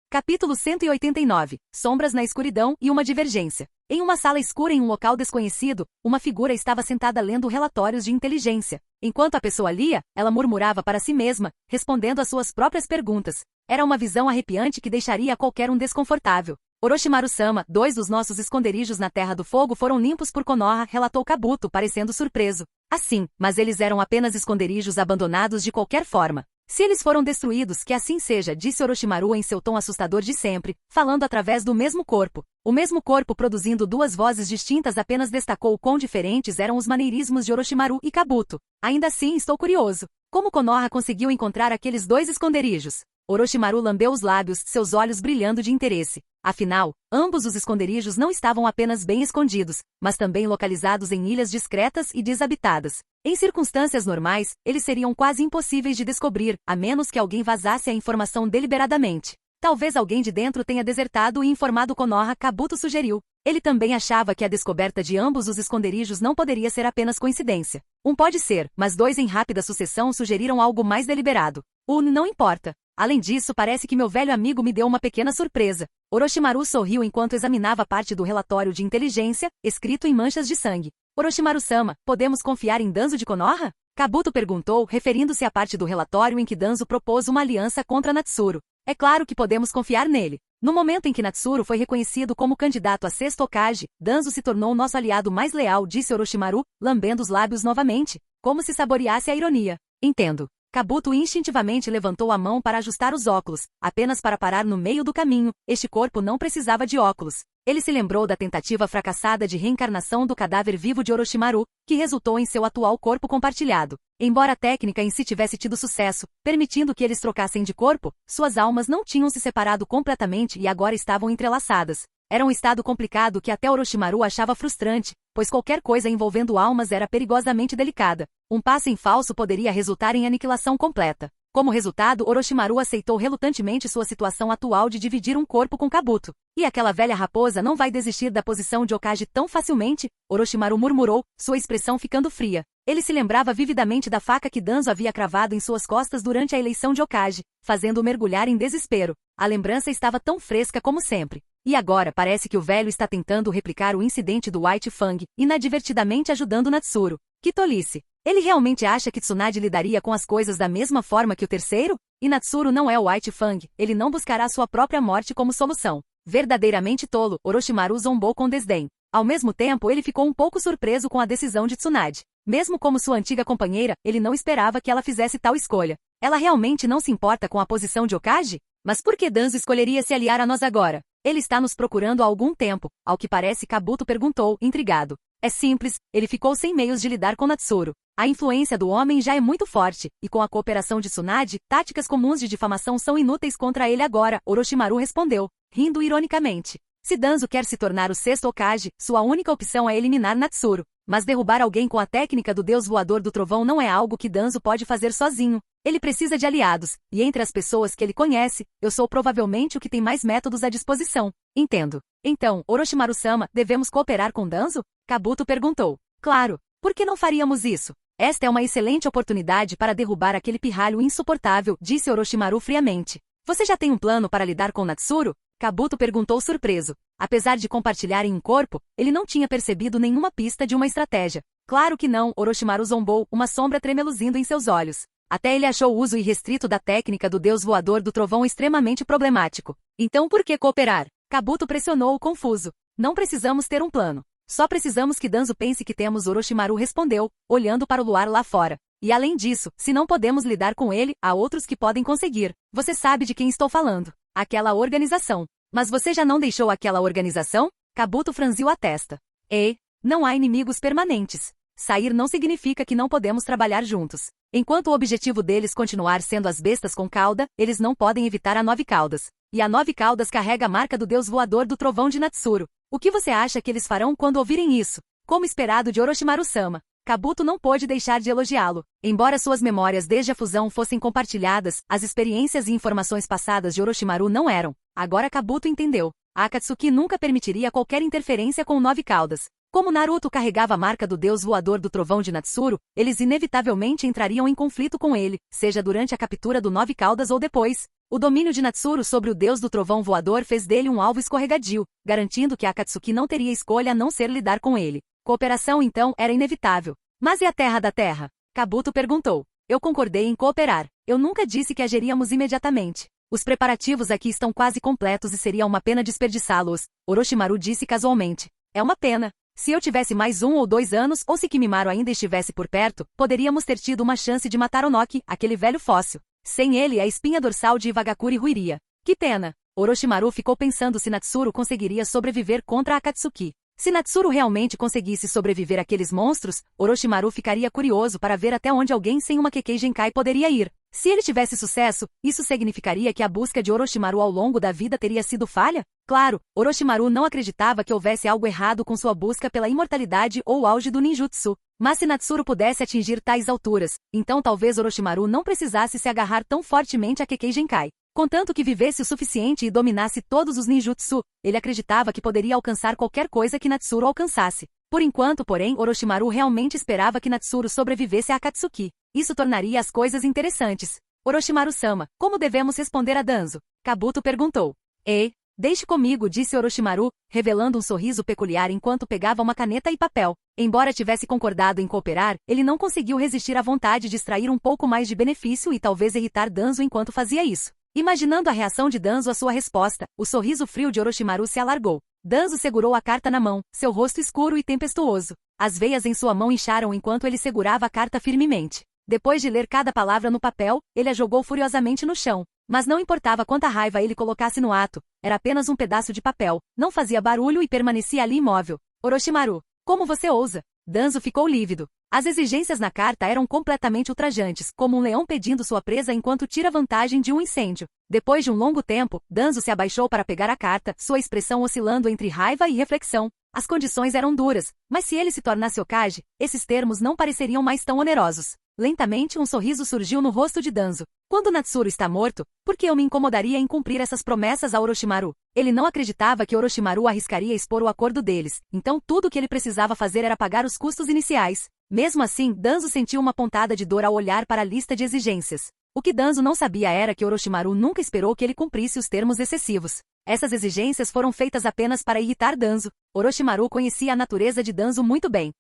Capítulo 189. Sombras na escuridão e uma divergência. Em uma sala escura em um local desconhecido, uma figura estava sentada lendo relatórios de inteligência. Enquanto a pessoa lia, ela murmurava para si mesma, respondendo às suas próprias perguntas. Era uma visão arrepiante que deixaria qualquer um desconfortável. Orochimaru-sama, 2 dos nossos esconderijos na Terra do Fogo foram limpos por Konoha, relatou Kabuto, parecendo surpreso. Assim, mas eles eram apenas esconderijos abandonados de qualquer forma. Se eles foram destruídos, que assim seja, disse Orochimaru em seu tom assustador de sempre, falando através do mesmo corpo. O mesmo corpo produzindo 2 vozes distintas apenas destacou o quão diferentes eram os maneirismos de Orochimaru e Kabuto. Ainda assim estou curioso. Como Konoha conseguiu encontrar aqueles 2 esconderijos? Orochimaru lambeu os lábios, seus olhos brilhando de interesse. Afinal, ambos os esconderijos não estavam apenas bem escondidos, mas também localizados em ilhas discretas e desabitadas. Em circunstâncias normais, eles seriam quase impossíveis de descobrir, a menos que alguém vazasse a informação deliberadamente. Talvez alguém de dentro tenha desertado e informado Konoha, Kabuto sugeriu. Ele também achava que a descoberta de ambos os esconderijos não poderia ser apenas coincidência. Um pode ser, mas 2 em rápida sucessão sugeriram algo mais deliberado. Não importa. Além disso, parece que meu velho amigo me deu uma pequena surpresa. Orochimaru sorriu enquanto examinava parte do relatório de inteligência, escrito em manchas de sangue. Orochimaru-sama, podemos confiar em Danzo de Konoha? Kabuto perguntou, referindo-se à parte do relatório em que Danzo propôs uma aliança contra Natsuru. É claro que podemos confiar nele. No momento em que Natsuru foi reconhecido como candidato a 6º Hokage, Danzo se tornou nosso aliado mais leal, disse Orochimaru, lambendo os lábios novamente, como se saboreasse a ironia. Entendo. Kabuto instintivamente levantou a mão para ajustar os óculos, apenas para parar no meio do caminho. Este corpo não precisava de óculos. Ele se lembrou da tentativa fracassada de reencarnação do cadáver vivo de Orochimaru, que resultou em seu atual corpo compartilhado. Embora a técnica em si tivesse tido sucesso, permitindo que eles trocassem de corpo, suas almas não tinham se separado completamente e agora estavam entrelaçadas. Era um estado complicado que até Orochimaru achava frustrante, pois qualquer coisa envolvendo almas era perigosamente delicada. Um passo em falso poderia resultar em aniquilação completa. Como resultado, Orochimaru aceitou relutantemente sua situação atual de dividir um corpo com Kabuto. E aquela velha raposa não vai desistir da posição de Hokage tão facilmente? Orochimaru murmurou, sua expressão ficando fria. Ele se lembrava vividamente da faca que Danzo havia cravado em suas costas durante a eleição de Hokage, fazendo-o mergulhar em desespero. A lembrança estava tão fresca como sempre. E agora parece que o velho está tentando replicar o incidente do White Fang, inadvertidamente ajudando Natsuru. Que tolice! Ele realmente acha que Tsunade lidaria com as coisas da mesma forma que o terceiro? E Natsuru não é o White Fang, ele não buscará sua própria morte como solução. Verdadeiramente tolo, Orochimaru zombou com desdém. Ao mesmo tempo, ele ficou um pouco surpreso com a decisão de Tsunade. Mesmo como sua antiga companheira, ele não esperava que ela fizesse tal escolha. Ela realmente não se importa com a posição de Hokage? Mas por que Danzo escolheria se aliar a nós agora? Ele está nos procurando há algum tempo, ao que parece Kabuto perguntou, intrigado. É simples, ele ficou sem meios de lidar com Natsuru. A influência do homem já é muito forte, e com a cooperação de Tsunade, táticas comuns de difamação são inúteis contra ele agora, Orochimaru respondeu, rindo ironicamente. Se Danzo quer se tornar o sexto Hokage, sua única opção é eliminar Natsuru. Mas derrubar alguém com a técnica do Deus Voador do Trovão não é algo que Danzo pode fazer sozinho. Ele precisa de aliados, e entre as pessoas que ele conhece, eu sou provavelmente o que tem mais métodos à disposição. Entendo. Então, Orochimaru-sama, devemos cooperar com Danzo? Kabuto perguntou. Claro. Por que não faríamos isso? Esta é uma excelente oportunidade para derrubar aquele pirralho insuportável, disse Orochimaru friamente. Você já tem um plano para lidar com Natsuru? Kabuto perguntou surpreso. Apesar de compartilharem um corpo, ele não tinha percebido nenhuma pista de uma estratégia. Claro que não, Orochimaru zombou, uma sombra tremeluzindo em seus olhos. Até ele achou o uso irrestrito da técnica do Deus Voador do Trovão extremamente problemático. Então por que cooperar? Kabuto pressionou-o confuso. Não precisamos ter um plano. Só precisamos que Danzo pense que temos, Orochimaru respondeu, olhando para o luar lá fora. E além disso, se não podemos lidar com ele, há outros que podem conseguir. Você sabe de quem estou falando. Aquela organização. Mas você já não deixou aquela organização? Kabuto franziu a testa. Não há inimigos permanentes. Sair não significa que não podemos trabalhar juntos. Enquanto o objetivo deles continuar sendo as bestas com cauda, eles não podem evitar a Nove Caudas. E a Nove Caudas carrega a marca do Deus Voador do Trovão de Natsuru. O que você acha que eles farão quando ouvirem isso? Como esperado de Orochimaru-sama, Kabuto não pôde deixar de elogiá-lo. Embora suas memórias desde a fusão fossem compartilhadas, as experiências e informações passadas de Orochimaru não eram. Agora Kabuto entendeu. A Akatsuki nunca permitiria qualquer interferência com o Nove Caudas. Como Naruto carregava a marca do Deus Voador do Trovão de Natsuru, eles inevitavelmente entrariam em conflito com ele, seja durante a captura do Nove Caudas ou depois. O domínio de Natsuru sobre o Deus do Trovão Voador fez dele um alvo escorregadio, garantindo que a Akatsuki não teria escolha a não ser lidar com ele. Cooperação então era inevitável. Mas e a Terra da Terra? Kabuto perguntou. Eu concordei em cooperar. Eu nunca disse que agiríamos imediatamente. Os preparativos aqui estão quase completos e seria uma pena desperdiçá-los, Orochimaru disse casualmente. É uma pena. Se eu tivesse mais 1 ou 2 anos, ou se Kimimaro ainda estivesse por perto, poderíamos ter tido uma chance de matar Onoki, aquele velho fóssil. Sem ele, a espinha dorsal de Iwagakure ruiria. Que pena! Orochimaru ficou pensando se Natsuru conseguiria sobreviver contra a Akatsuki. Se Natsuru realmente conseguisse sobreviver àqueles monstros, Orochimaru ficaria curioso para ver até onde alguém sem uma Kekkei Genkai poderia ir. Se ele tivesse sucesso, isso significaria que a busca de Orochimaru ao longo da vida teria sido falha? Claro, Orochimaru não acreditava que houvesse algo errado com sua busca pela imortalidade ou o auge do ninjutsu. Mas se Natsuru pudesse atingir tais alturas, então talvez Orochimaru não precisasse se agarrar tão fortemente a Kekkei Genkai. Contanto que vivesse o suficiente e dominasse todos os ninjutsu, ele acreditava que poderia alcançar qualquer coisa que Natsuru alcançasse. Por enquanto, porém, Orochimaru realmente esperava que Natsuru sobrevivesse a Akatsuki. Isso tornaria as coisas interessantes. Orochimaru-sama, como devemos responder a Danzo? Kabuto perguntou. Deixe comigo, disse Orochimaru, revelando um sorriso peculiar enquanto pegava uma caneta e papel. Embora tivesse concordado em cooperar, ele não conseguiu resistir à vontade de extrair um pouco mais de benefício e talvez irritar Danzo enquanto fazia isso. Imaginando a reação de Danzo à sua resposta, o sorriso frio de Orochimaru se alargou. Danzo segurou a carta na mão, seu rosto escuro e tempestuoso. As veias em sua mão incharam enquanto ele segurava a carta firmemente. Depois de ler cada palavra no papel, ele a jogou furiosamente no chão. Mas não importava quanta raiva ele colocasse no ato, era apenas um pedaço de papel, não fazia barulho e permanecia ali imóvel. Orochimaru, como você ousa? Danzo ficou lívido. As exigências na carta eram completamente ultrajantes, como um leão pedindo sua presa enquanto tira vantagem de um incêndio. Depois de um longo tempo, Danzo se abaixou para pegar a carta, sua expressão oscilando entre raiva e reflexão. As condições eram duras, mas se ele se tornasse Hokage, esses termos não pareceriam mais tão onerosos. Lentamente um sorriso surgiu no rosto de Danzo. Quando Natsuru está morto, por que eu me incomodaria em cumprir essas promessas a Orochimaru? Ele não acreditava que Orochimaru arriscaria expor o acordo deles, então tudo o que ele precisava fazer era pagar os custos iniciais. Mesmo assim, Danzo sentiu uma pontada de dor ao olhar para a lista de exigências. O que Danzo não sabia era que Orochimaru nunca esperou que ele cumprisse os termos excessivos. Essas exigências foram feitas apenas para irritar Danzo. Orochimaru conhecia a natureza de Danzo muito bem.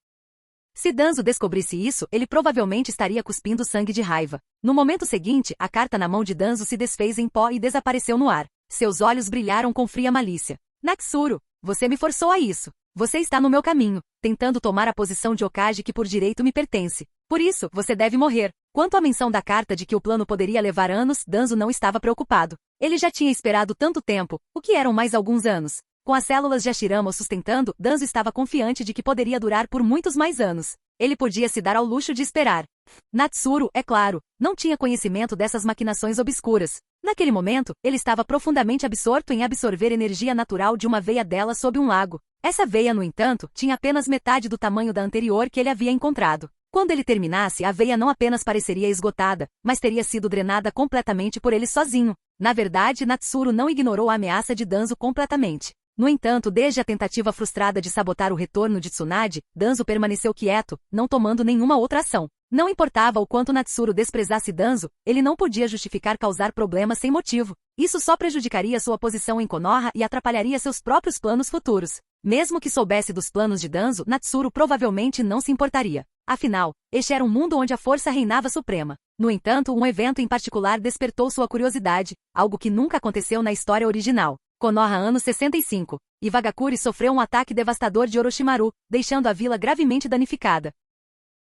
Se Danzo descobrisse isso, ele provavelmente estaria cuspindo sangue de raiva. No momento seguinte, a carta na mão de Danzo se desfez em pó e desapareceu no ar. Seus olhos brilharam com fria malícia. Natsuru, você me forçou a isso. Você está no meu caminho, tentando tomar a posição de Hokage que por direito me pertence. Por isso, você deve morrer. Quanto à menção da carta de que o plano poderia levar anos, Danzo não estava preocupado. Ele já tinha esperado tanto tempo, o que eram mais alguns anos. Com as células de Hashirama o sustentando, Danzo estava confiante de que poderia durar por muitos mais anos. Ele podia se dar ao luxo de esperar. Natsuru, é claro, não tinha conhecimento dessas maquinações obscuras. Naquele momento, ele estava profundamente absorto em absorver energia natural de uma veia dela sob um lago. Essa veia, no entanto, tinha apenas metade do tamanho da anterior que ele havia encontrado. Quando ele terminasse, a veia não apenas pareceria esgotada, mas teria sido drenada completamente por ele sozinho. Na verdade, Natsuru não ignorou a ameaça de Danzo completamente. No entanto, desde a tentativa frustrada de sabotar o retorno de Tsunade, Danzo permaneceu quieto, não tomando nenhuma outra ação. Não importava o quanto Natsuru desprezasse Danzo, ele não podia justificar causar problemas sem motivo. Isso só prejudicaria sua posição em Konoha e atrapalharia seus próprios planos futuros. Mesmo que soubesse dos planos de Danzo, Natsuru provavelmente não se importaria. Afinal, este era um mundo onde a força reinava suprema. No entanto, um evento em particular despertou sua curiosidade, algo que nunca aconteceu na história original. Konoha anos 65. Iwagakure sofreu um ataque devastador de Orochimaru, deixando a vila gravemente danificada.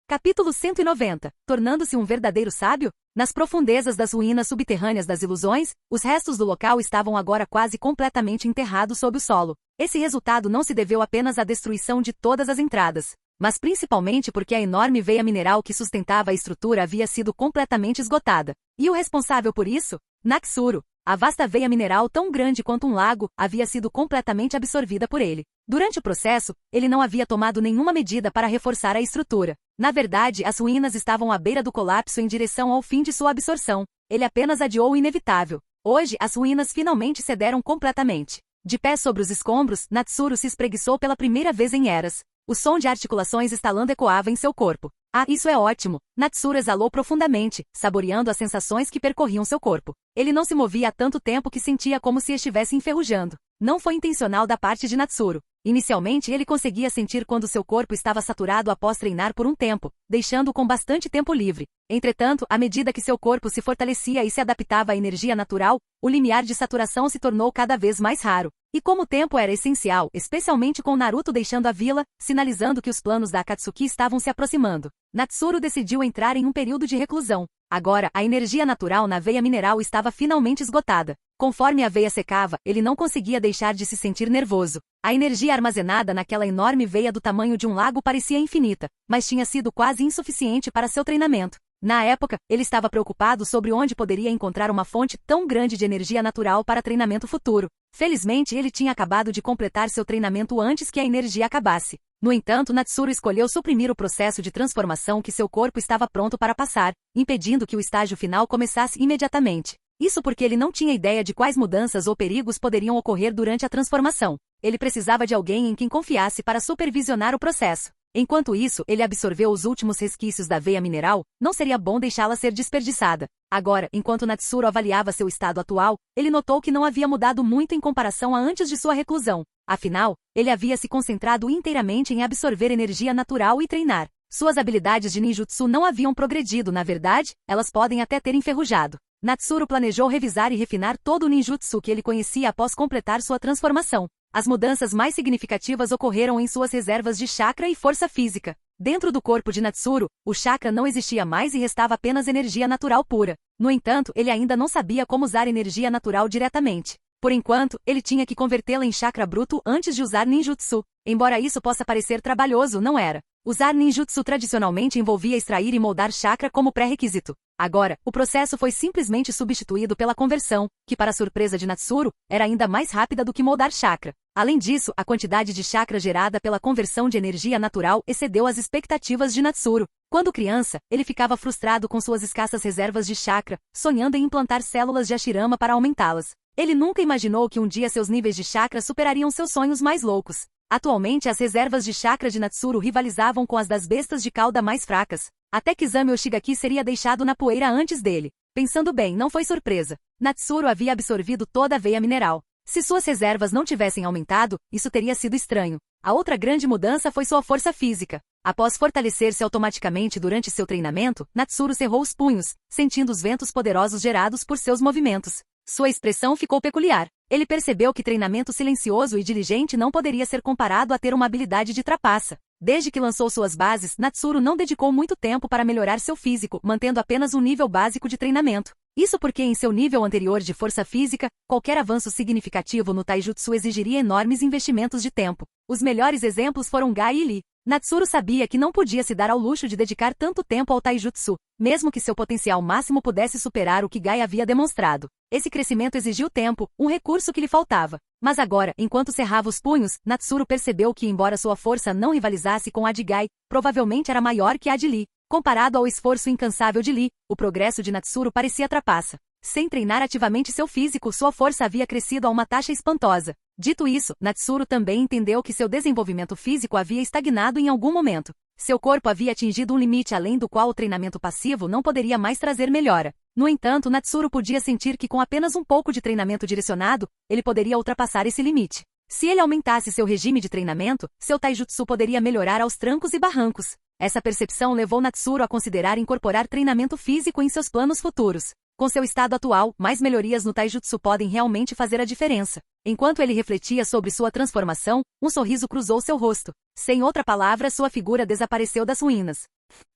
Capítulo 190. Tornando-se um verdadeiro sábio? Nas profundezas das ruínas subterrâneas das ilusões, os restos do local estavam agora quase completamente enterrados sob o solo. Esse resultado não se deveu apenas à destruição de todas as entradas, mas principalmente porque a enorme veia mineral que sustentava a estrutura havia sido completamente esgotada. E o responsável por isso? Natsuru. A vasta veia mineral, tão grande quanto um lago, havia sido completamente absorvida por ele. Durante o processo, ele não havia tomado nenhuma medida para reforçar a estrutura. Na verdade, as ruínas estavam à beira do colapso em direção ao fim de sua absorção. Ele apenas adiou o inevitável. Hoje, as ruínas finalmente cederam completamente. De pé sobre os escombros, Natsuru se espreguiçou pela primeira vez em eras. O som de articulações estalando ecoava em seu corpo. Ah, isso é ótimo! Natsuru exalou profundamente, saboreando as sensações que percorriam seu corpo. Ele não se movia há tanto tempo que sentia como se estivesse enferrujando. Não foi intencional da parte de Natsuru. Inicialmente ele conseguia sentir quando seu corpo estava saturado após treinar por um tempo, deixando-o com bastante tempo livre. Entretanto, à medida que seu corpo se fortalecia e se adaptava à energia natural, o limiar de saturação se tornou cada vez mais raro. E como o tempo era essencial, especialmente com Naruto deixando a vila, sinalizando que os planos da Akatsuki estavam se aproximando, Natsuru decidiu entrar em um período de reclusão. Agora, a energia natural na veia mineral estava finalmente esgotada. Conforme a veia secava, ele não conseguia deixar de se sentir nervoso. A energia armazenada naquela enorme veia do tamanho de um lago parecia infinita, mas tinha sido quase insuficiente para seu treinamento. Na época, ele estava preocupado sobre onde poderia encontrar uma fonte tão grande de energia natural para treinamento futuro. Felizmente, ele tinha acabado de completar seu treinamento antes que a energia acabasse. No entanto, Natsuru escolheu suprimir o processo de transformação que seu corpo estava pronto para passar, impedindo que o estágio final começasse imediatamente. Isso porque ele não tinha ideia de quais mudanças ou perigos poderiam ocorrer durante a transformação. Ele precisava de alguém em quem confiasse para supervisionar o processo. Enquanto isso, ele absorveu os últimos resquícios da veia mineral, não seria bom deixá-la ser desperdiçada. Agora, enquanto Natsuru avaliava seu estado atual, ele notou que não havia mudado muito em comparação a antes de sua reclusão. Afinal, ele havia se concentrado inteiramente em absorver energia natural e treinar. Suas habilidades de ninjutsu não haviam progredido, na verdade, elas podem até ter enferrujado. Natsuru planejou revisar e refinar todo o ninjutsu que ele conhecia após completar sua transformação. As mudanças mais significativas ocorreram em suas reservas de chakra e força física. Dentro do corpo de Natsuru, o chakra não existia mais e restava apenas energia natural pura. No entanto, ele ainda não sabia como usar energia natural diretamente. Por enquanto, ele tinha que convertê-la em chakra bruto antes de usar ninjutsu. Embora isso possa parecer trabalhoso, não era. Usar ninjutsu tradicionalmente envolvia extrair e moldar chakra como pré-requisito. Agora, o processo foi simplesmente substituído pela conversão, que para surpresa de Natsuru, era ainda mais rápida do que moldar chakra. Além disso, a quantidade de chakra gerada pela conversão de energia natural excedeu as expectativas de Natsuru. Quando criança, ele ficava frustrado com suas escassas reservas de chakra, sonhando em implantar células de Hashirama para aumentá-las. Ele nunca imaginou que um dia seus níveis de chakra superariam seus sonhos mais loucos. Atualmente as reservas de chakra de Natsuru rivalizavam com as das bestas de cauda mais fracas, até que Izami Oshigaki seria deixado na poeira antes dele. Pensando bem, não foi surpresa. Natsuru havia absorvido toda a veia mineral. Se suas reservas não tivessem aumentado, isso teria sido estranho. A outra grande mudança foi sua força física. Após fortalecer-se automaticamente durante seu treinamento, Natsuru cerrou os punhos, sentindo os ventos poderosos gerados por seus movimentos. Sua expressão ficou peculiar. Ele percebeu que treinamento silencioso e diligente não poderia ser comparado a ter uma habilidade de trapaça. Desde que lançou suas bases, Natsuru não dedicou muito tempo para melhorar seu físico, mantendo apenas um nível básico de treinamento. Isso porque em seu nível anterior de força física, qualquer avanço significativo no taijutsu exigiria enormes investimentos de tempo. Os melhores exemplos foram Gai e Lee. Natsuru sabia que não podia se dar ao luxo de dedicar tanto tempo ao taijutsu, mesmo que seu potencial máximo pudesse superar o que Gai havia demonstrado. Esse crescimento exigiu tempo, um recurso que lhe faltava. Mas agora, enquanto cerrava os punhos, Natsuru percebeu que, embora sua força não rivalizasse com a de Gai, provavelmente era maior que a de Lee. Comparado ao esforço incansável de Lee, o progresso de Natsuru parecia trapaça. Sem treinar ativamente seu físico, sua força havia crescido a uma taxa espantosa. Dito isso, Natsuru também entendeu que seu desenvolvimento físico havia estagnado em algum momento. Seu corpo havia atingido um limite além do qual o treinamento passivo não poderia mais trazer melhora. No entanto, Natsuru podia sentir que com apenas um pouco de treinamento direcionado, ele poderia ultrapassar esse limite. Se ele aumentasse seu regime de treinamento, seu taijutsu poderia melhorar aos trancos e barrancos. Essa percepção levou Natsuru a considerar incorporar treinamento físico em seus planos futuros. Com seu estado atual, mais melhorias no taijutsu podem realmente fazer a diferença. Enquanto ele refletia sobre sua transformação, um sorriso cruzou seu rosto. Sem outra palavra, sua figura desapareceu das ruínas.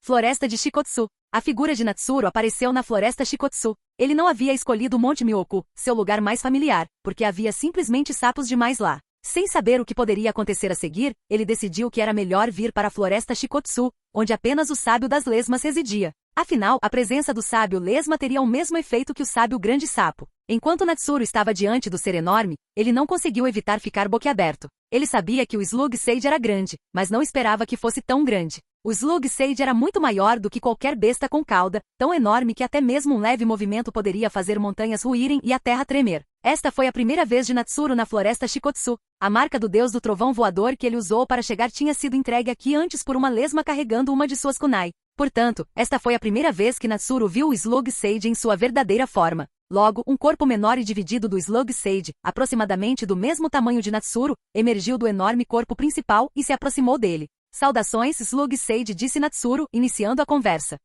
Floresta de Shikotsu. A figura de Natsuru apareceu na Floresta Shikotsu. Ele não havia escolhido o Monte Myoku, seu lugar mais familiar, porque havia simplesmente sapos demais lá. Sem saber o que poderia acontecer a seguir, ele decidiu que era melhor vir para a Floresta Shikotsu, onde apenas o sábio das lesmas residia. Afinal, a presença do sábio lesma teria o mesmo efeito que o sábio grande sapo. Enquanto Natsuru estava diante do ser enorme, ele não conseguiu evitar ficar boquiaberto. Ele sabia que o Slug Sage era grande, mas não esperava que fosse tão grande. O Slug Sage era muito maior do que qualquer besta com cauda, tão enorme que até mesmo um leve movimento poderia fazer montanhas ruírem e a terra tremer. Esta foi a primeira vez de Natsuru na Floresta Shikotsu. A marca do deus do trovão voador que ele usou para chegar tinha sido entregue aqui antes por uma lesma carregando uma de suas kunai. Portanto, esta foi a primeira vez que Natsuru viu o Slug Sage em sua verdadeira forma. Logo, um corpo menor e dividido do Slug Sage, aproximadamente do mesmo tamanho de Natsuru, emergiu do enorme corpo principal e se aproximou dele. Saudações, Slug Sage, disse Natsuru, iniciando a conversa.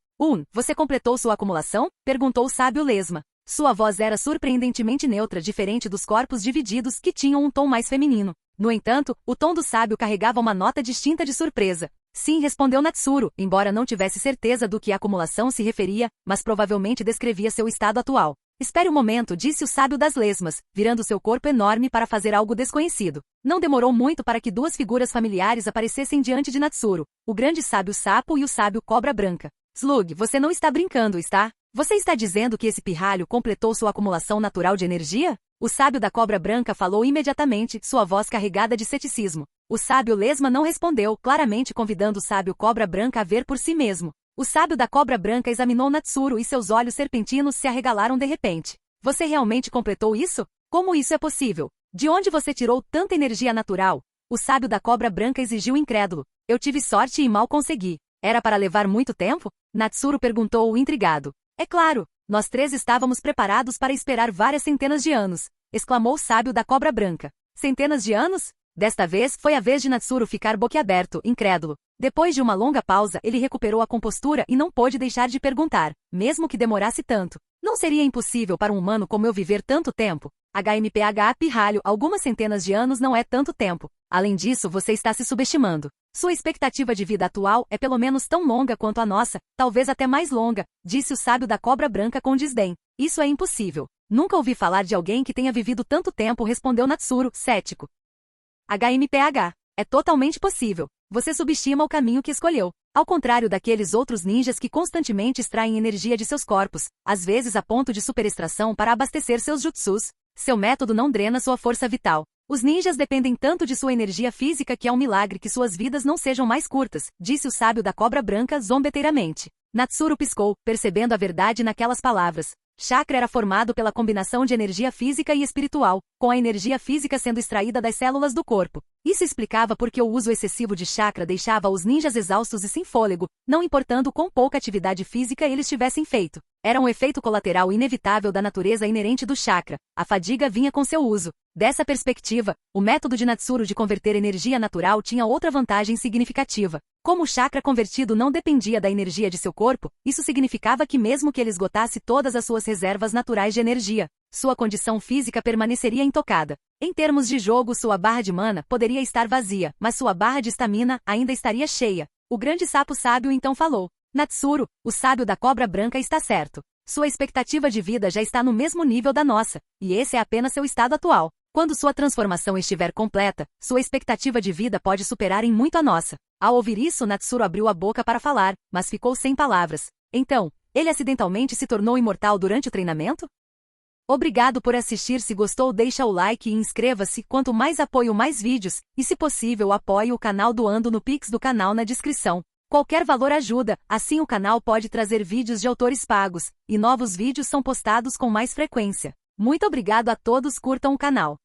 Você completou sua acumulação? Perguntou o sábio lesma. Sua voz era surpreendentemente neutra, diferente dos corpos divididos que tinham um tom mais feminino. No entanto, o tom do sábio carregava uma nota distinta de surpresa. Sim, respondeu Natsuru, embora não tivesse certeza do que a acumulação se referia, mas provavelmente descrevia seu estado atual. Espere um momento, disse o sábio das lesmas, virando seu corpo enorme para fazer algo desconhecido. Não demorou muito para que duas figuras familiares aparecessem diante de Natsuru, o grande sábio sapo e o sábio cobra branca. Slug, você não está brincando, está? Você está dizendo que esse pirralho completou sua acumulação natural de energia? O sábio da cobra branca falou imediatamente, sua voz carregada de ceticismo. O sábio lesma não respondeu, claramente convidando o sábio cobra branca a ver por si mesmo. O sábio da cobra branca examinou Natsuru e seus olhos serpentinos se arregalaram de repente. Você realmente completou isso? Como isso é possível? De onde você tirou tanta energia natural? O sábio da cobra branca exigiu incrédulo. Eu tive sorte e mal consegui. Era para levar muito tempo? Natsuru perguntou intrigado. É claro, nós três estávamos preparados para esperar várias centenas de anos, exclamou o sábio da cobra branca. Centenas de anos? Desta vez, foi a vez de Natsuru ficar boquiaberto, incrédulo. Depois de uma longa pausa, ele recuperou a compostura e não pôde deixar de perguntar, mesmo que demorasse tanto. Não seria impossível para um humano como eu viver tanto tempo? HMPH pirralho, algumas centenas de anos não é tanto tempo. Além disso, você está se subestimando. Sua expectativa de vida atual é pelo menos tão longa quanto a nossa, talvez até mais longa, disse o sábio da cobra branca com desdém. Isso é impossível. Nunca ouvi falar de alguém que tenha vivido tanto tempo, respondeu Natsuru, cético. HMPH. É totalmente possível. Você subestima o caminho que escolheu. Ao contrário daqueles outros ninjas que constantemente extraem energia de seus corpos, às vezes a ponto de superextração para abastecer seus jutsus, seu método não drena sua força vital. Os ninjas dependem tanto de sua energia física que é um milagre que suas vidas não sejam mais curtas, disse o sábio da cobra branca zombeteiramente. Natsuru piscou, percebendo a verdade naquelas palavras. Chakra era formado pela combinação de energia física e espiritual, com a energia física sendo extraída das células do corpo. Isso explicava por que o uso excessivo de chakra deixava os ninjas exaustos e sem fôlego, não importando quão pouca atividade física eles tivessem feito. Era um efeito colateral inevitável da natureza inerente do chakra. A fadiga vinha com seu uso. Dessa perspectiva, o método de Natsuru de converter energia natural tinha outra vantagem significativa. Como o chakra convertido não dependia da energia de seu corpo, isso significava que mesmo que ele esgotasse todas as suas reservas naturais de energia, sua condição física permaneceria intocada. Em termos de jogo, sua barra de mana poderia estar vazia, mas sua barra de estamina ainda estaria cheia. O grande sapo sábio então falou. Natsuru, o sábio da cobra branca está certo. Sua expectativa de vida já está no mesmo nível da nossa, e esse é apenas seu estado atual. Quando sua transformação estiver completa, sua expectativa de vida pode superar em muito a nossa. Ao ouvir isso, Natsuru abriu a boca para falar, mas ficou sem palavras. Então, ele acidentalmente se tornou imortal durante o treinamento? Obrigado por assistir. Se gostou, deixa o like e inscreva-se. Quanto mais apoio, mais vídeos, e se possível apoie o canal doando no Pix do canal na descrição. Qualquer valor ajuda, assim o canal pode trazer vídeos de autores pagos, e novos vídeos são postados com mais frequência. Muito obrigado a todos, curtam o canal.